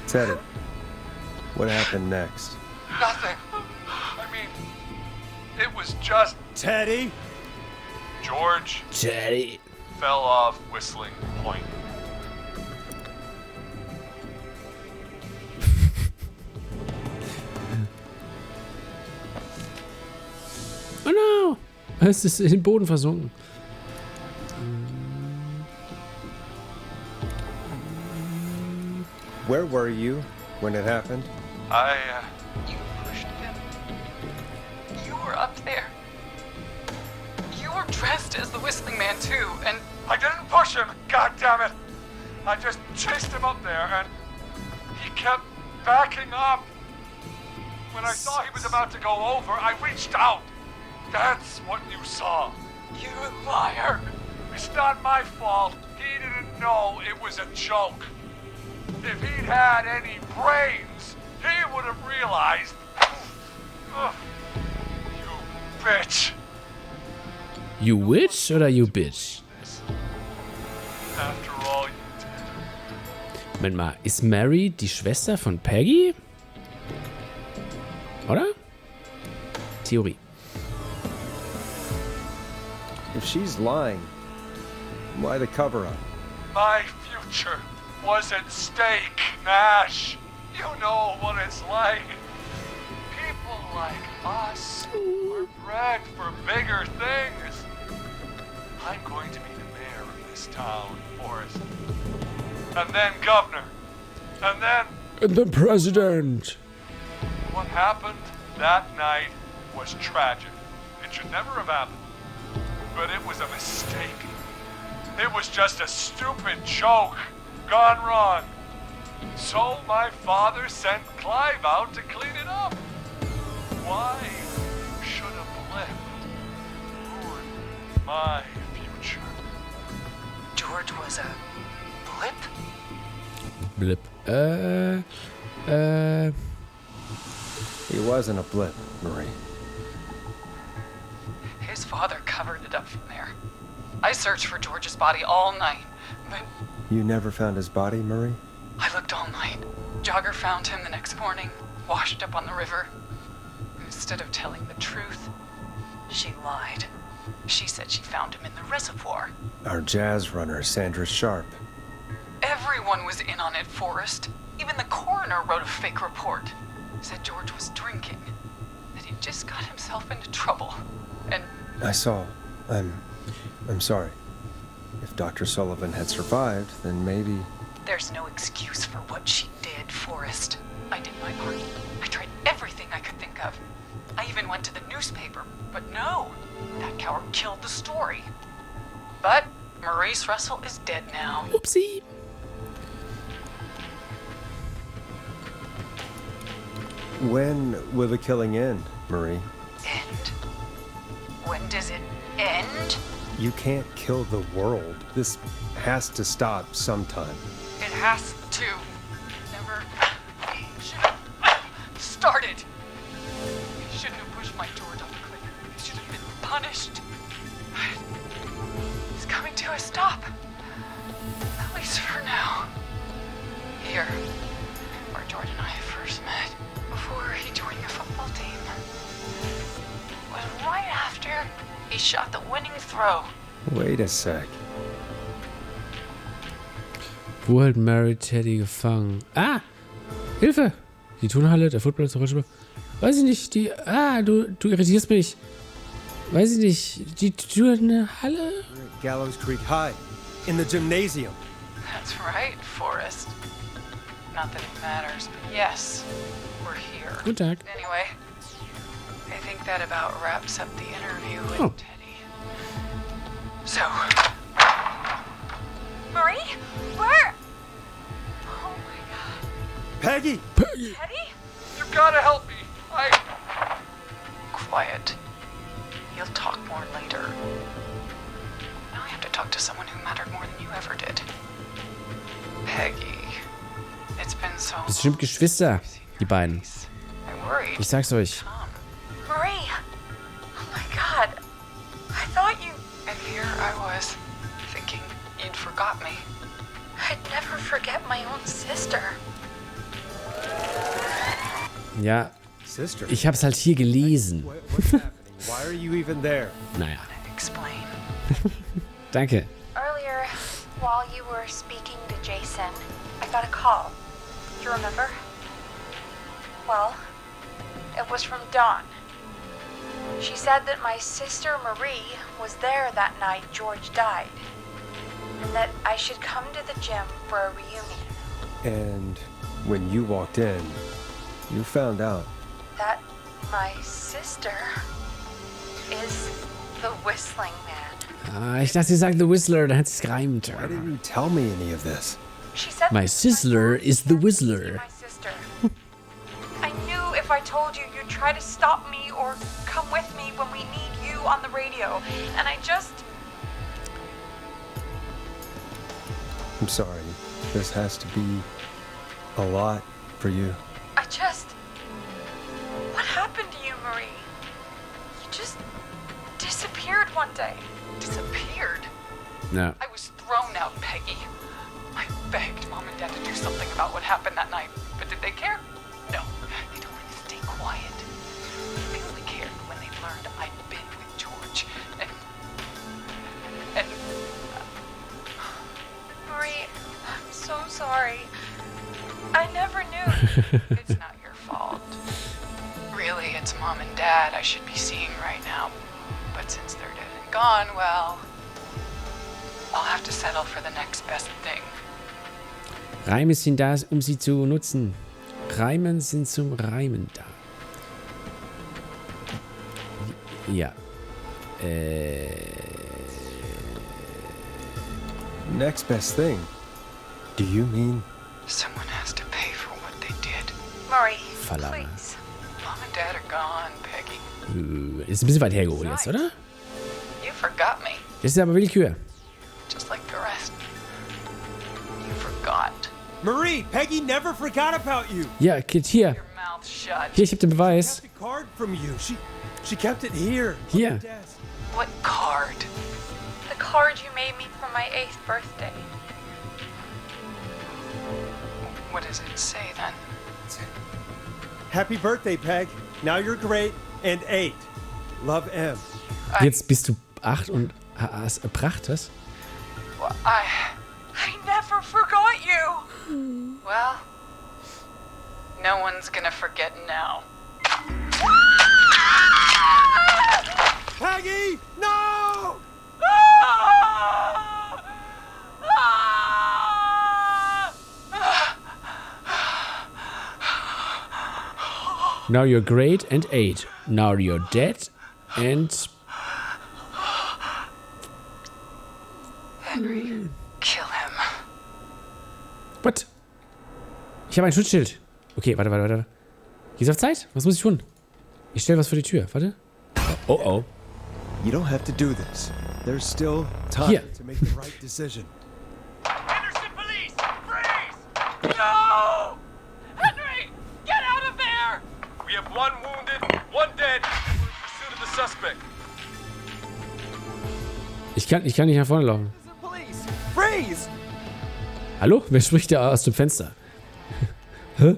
Teddy, what happened next? Nothing. I mean, it was just Teddy? George Teddy. fell off Whistling Point. Oh no! Es ist in den Boden versunken. Where were you when it happened? You pushed him. You were up there. You were dressed as the Whistling Man too, and I didn't push him, God damn it! I just chased him up there and he kept backing up. When I saw he was about to go over, I reached out. That's what you saw. you liar. It's not my fault. He didn't know it was a joke. If he'd had any brains, he would have realized. Ugh. You bitch. You witch oder you bitch? After all you did. Moment mal, ist Mary die Schwester von Peggy? Oder? Theorie. If she's lying, why the cover-up? My future was at stake, Nash. You know what it's like. People like us are bred for bigger things. I'm going to be the mayor of this town, Forrest. And then governor. And then And the president. what happened that night was tragic. It should never have happened. But it was a mistake. It was just a stupid joke gone wrong. So my father sent Clive out to clean it up. Why should a blip ruin my future? George was a blip? Blip. He wasn't a blip, Marie. His father covered it up from there. I searched for George's body all night, but You never found his body, Marie? I looked all night. Jogger found him the next morning, washed up on the river. Instead of telling the truth, she lied. She said she found him in the reservoir. Our jazz runner, Sandra Sharp. Everyone was in on it, Forrest. Even the coroner wrote a fake report. Said George was drinking. That he just got himself into trouble. And I saw. I'm sorry. If Dr. Sullivan had survived, then maybe... there's no excuse for what she did, Forrest. I did my part. I tried everything I could think of. I even went to the newspaper, but no. That coward killed the story. But Maurice Russell is dead now. Oopsie. When will the killing end, Marie? End? When does it end? You can't kill the world. This has to stop sometime. It has to. Never should have started. He shouldn't have pushed my George off the cliff. He should have been punished. He's coming to a stop. At least for now. Here, where George and I first met, before he joined the football team. It was right after he shot the winning throw. Wait a sec. Wo hält Mary Teddy gefangen? Ah! Hilfe! Die Turnhalle, der Football zum Beispiel. Weiß ich nicht, die... Ah, du irritierst mich. Weiß ich nicht, die Turnhalle? Gallows Creek High. In the gymnasium. That's right, Forrest. Not that it matters, but yes, we're here. Guten Tag. Anyway, I think that about wraps up the interview with Teddy. So... Marie? Where? Oh my god. Peggy! Teddy? You gotta help me. Quiet. You'll talk more later. Now I have to talk to someone who mattered more than you ever did. Peggy. It's been so long. Bestimmt Geschwister, die beiden. I worried. Ich sag's euch. Marie! Oh my god. I thought you... And here I was, thinking you'd forgot me. I'd never forget my own sister. Ja, Sister? ich hab's halt hier gelesen. What's happening? Why are you even there? Naja. Explain. Danke. Earlier, while you were speaking to Jason, I got a call. Do you remember? Well, it was from Dawn. She said that my sister Marie was there that night George died, and that I should come to the gym for a reunion. And when you walked in, you found out. That my sister is the Whistling Man. Ah, ich dachte, sie sagt The Whistler, dann hat sie es gereimt. Why didn't you tell me any of this? She said My sister is the Whistler. my sister. I knew if I told you, you'd try to stop me or come with me when we need you on the radio. And I just... I'm sorry. This has to be a lot for you. I just... What happened to you, Marie? You just disappeared one day. Disappeared? Ja. I was thrown out, Peggy. I begged Mom and Dad to do something about what happened that night, but did they care? No. They told me to stay quiet. They only cared when they learned I'd been with George. And Marie, I'm so sorry. I never knew. it's not your fault. Really, it's Mom and Dad I should be seeing right now. But since they're dead and gone, well, I'll have to settle for the next best thing. Reime sind da, um sie zu nutzen. Reimen sind zum Reimen da. Ja. Next best thing? Do you mean? Someone has to pay for what they did. Marie, Verlangen. please. Mom and Dad are gone, Peggy. Ist ein bisschen weit hergeholt jetzt, oder? You forgot me, Das ist aber Willkür. just like the rest. You forgot. Marie, Peggy never forgot about you. Ja, Kid, hier. Mouth shut. Hier, ich hab den Beweis. The card from you. She kept it here. Hier. What card? The card you made me for my 8th birthday. What does it say then? Happy birthday, Peg. Now you're great and 8. Love, M. Jetzt bist du 8 und hast Prachtes. Well, I never forgot you. Well, no one's gonna forget now. Peggy, no! Now you're great and 8. Now you're dead and... Henry, kill him. What? Ich habe ein Schutzschild. Okay, warte. Gehst du auf Zeit? Was muss ich tun? Ich stelle was vor die Tür. Warte. Oh. You don't have to do this. There's still time Hier. to make the right decision. Henderson police! Freeze! No! Henry! Get out of there! We have one wounded, one dead. We're in pursuit of the suspect. Ich kann nicht nach vorne laufen. Police! Freeze! Hallo? Wer spricht da aus dem Fenster? Hä?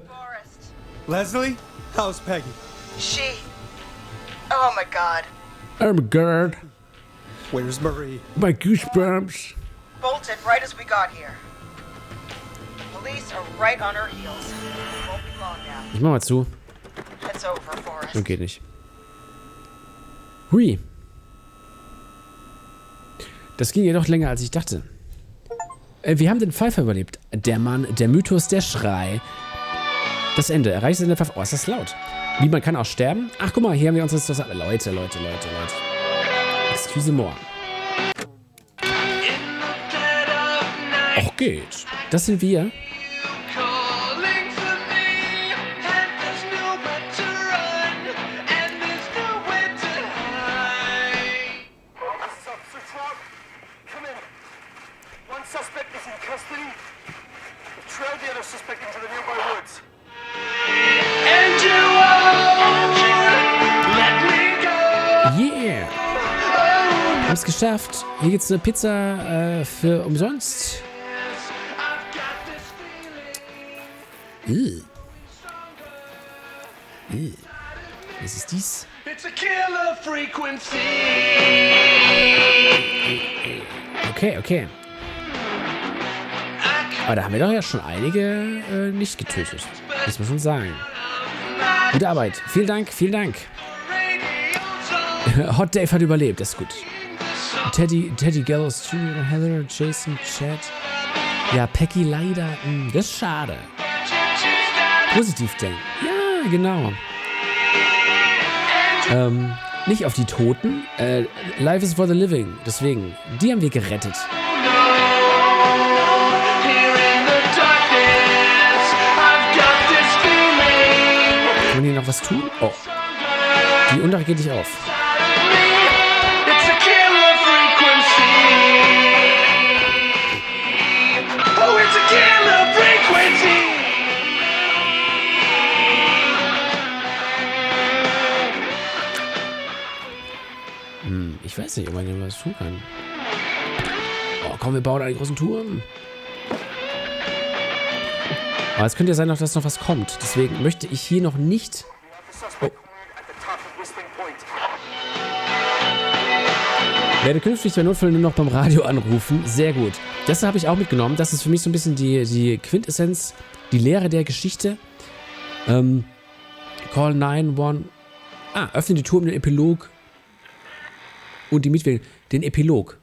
Leslie, how's Peggy? She... Oh my god. I'm good. Where's Marie? My goosebumps. Bolted right as we got here. police are right on her heels. Won't be long now. Ich mach mal zu. It's over, Forrest. Und geht nicht. Hui. Das ging jedoch länger, als ich dachte. Wir haben den Pfeifer überlebt. Der Mann, der Mythos, der Schrei. Das Ende. Erreicht in der Pfeifer. Oh, ist das laut. Wie, man kann auch sterben? Ach, guck mal, hier haben wir uns das zusammen. Leute. Excuse-moi. Och, geht. Das sind wir. Yeah! Wir haben es geschafft. Hier gibt's eine Pizza für umsonst. Was ist dies? Okay. Aber da haben wir doch ja schon einige nicht getötet. Muss man schon sagen. Gute Arbeit. Vielen Dank. Hot Dave hat überlebt, das ist gut. Teddy Gallows Jr., Heather, Jason, Chad. Ja, Peggy leider. Das ist schade. Positiv denken. Ja, genau. Nicht auf die Toten. Life is for the living. Deswegen, die haben wir gerettet. Kann man hier noch was tun? Oh. Die untere geht nicht auf. Ich weiß nicht, ob man hier was tun kann. Oh, komm, wir bauen einen großen Turm. Aber es könnte ja sein, dass noch was kommt. Deswegen möchte ich hier noch nicht... Oh. Werde künftig bei Notfällen nur noch beim Radio anrufen. Sehr gut. Das habe ich auch mitgenommen. Das ist für mich so ein bisschen die Quintessenz, die Lehre der Geschichte. Call 911. Öffne die Tür um den Epilog. Und die Mietwägen. Den Epilog.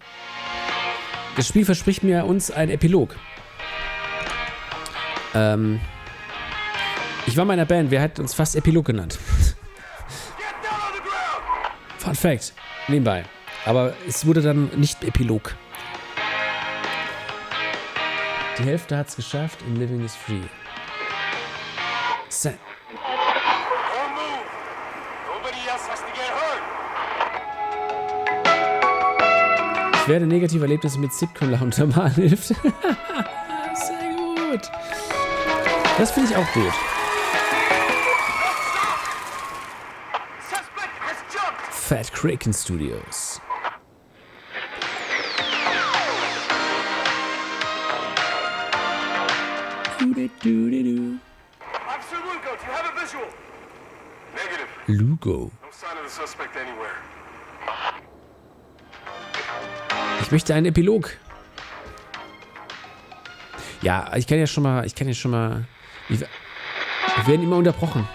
Das Spiel verspricht mir uns einen Epilog. Ich war in meiner Band. Wer hat uns fast Epilog genannt? Fun Fact. Nebenbei. Aber es wurde dann nicht Epilog. Die Hälfte hat es geschafft und Living is Free. Ich werde negative Erlebnisse mit Sitcom untermalen hilft. Sehr gut. Das finde ich auch gut. Fat Kraken Studios. Officer Lugo, do you have a visual? Negative. Lugo. No sign of the suspect anywhere. Ich möchte einen Epilog. Ja, ich kann ja schon mal. Wir werden immer unterbrochen.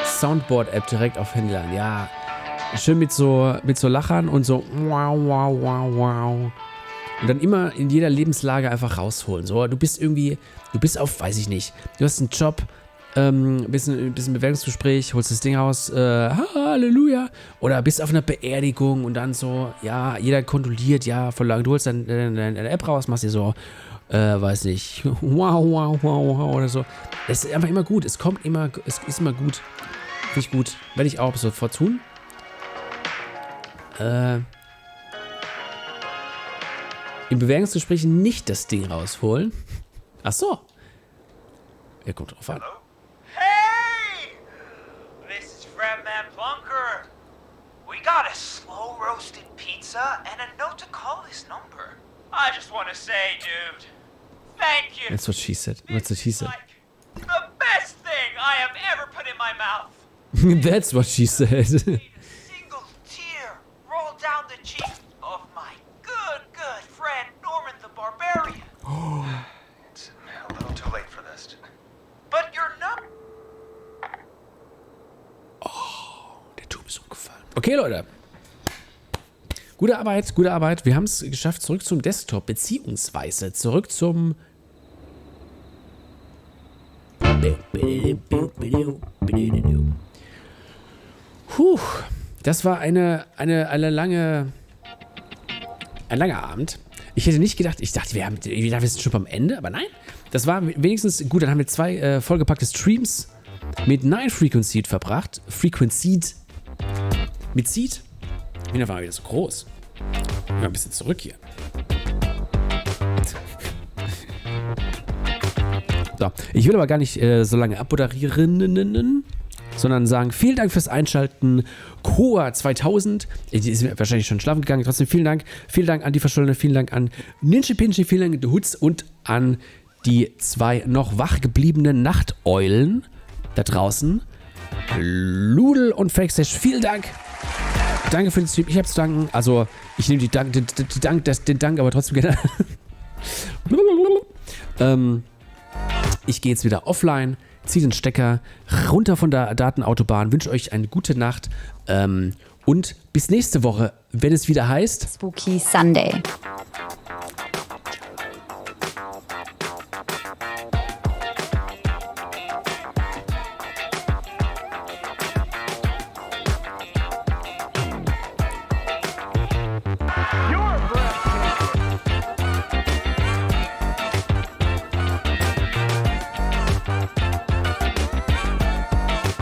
Soundboard-App direkt auf Handy laden. Ja. Schön mit so Lachern und so wow. Und dann immer in jeder Lebenslage einfach rausholen. So, du bist auf, weiß ich nicht, du hast einen Job, bist ein Bewerbungsgespräch, holst das Ding raus, Halleluja. Oder bist auf einer Beerdigung und dann so, ja, jeder kondoliert, ja, voll lang. Du holst dann deine App raus, machst dir so, weiß nicht, wow oder so. Es ist einfach immer gut, es ist immer gut. Finde ich gut. Werde ich auch sofort tun. Im Bewerbungsgespräch nicht das Ding rausholen. Ach so. Ja, kommt drauf an. Hey! This is Fratman Bunker. We got a slow roasted pizza and a note to call this number. I just want to say, dude, thank you. That's what she said. That's what she said. The best thing I have ever put in my mouth. That's what she said. Single tear rolled down the cheek of my good friend Norman the Barbarian. It's a little too late for this. Okay, Leute. Gute Arbeit, gute Arbeit. Wir haben es geschafft, zurück zum Desktop, beziehungsweise zurück zum... Puh, das war ein langer Abend. Ich hätte nicht gedacht, ich dachte, wir sind schon beim Ende, aber nein. Das war wenigstens, gut, dann haben wir 2 vollgepackte Streams mit 9 Frequency verbracht. Mit Seed. Wieder war wieder so groß. Mal ein bisschen zurück hier. So, ich will aber gar nicht so lange abmoderieren, sondern sagen, vielen Dank fürs Einschalten. Koa 2000, die ist wahrscheinlich schon schlafen gegangen, trotzdem vielen Dank. Vielen Dank an die Verschollene, vielen Dank an Ninja Pinschi, vielen Dank an die Hutz und an die 2 noch wach gebliebenen Nachteulen da draußen. Ludel und Fakestash, vielen Dank. Danke für den Stream, ich habe zu danken. Also, ich nehme den Dank aber trotzdem gerne. Ich gehe jetzt wieder offline, ziehe den Stecker runter von der Datenautobahn, wünsche euch eine gute Nacht und bis nächste Woche, wenn es wieder heißt Spooky Sunday.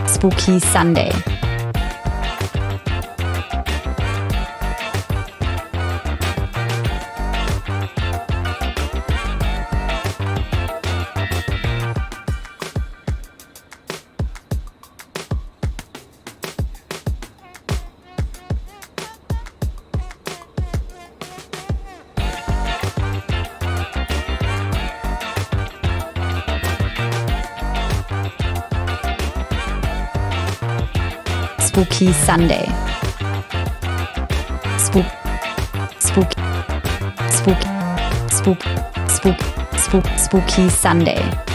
Spooky Sunday. Spooky Sunday. Spooky Sunday.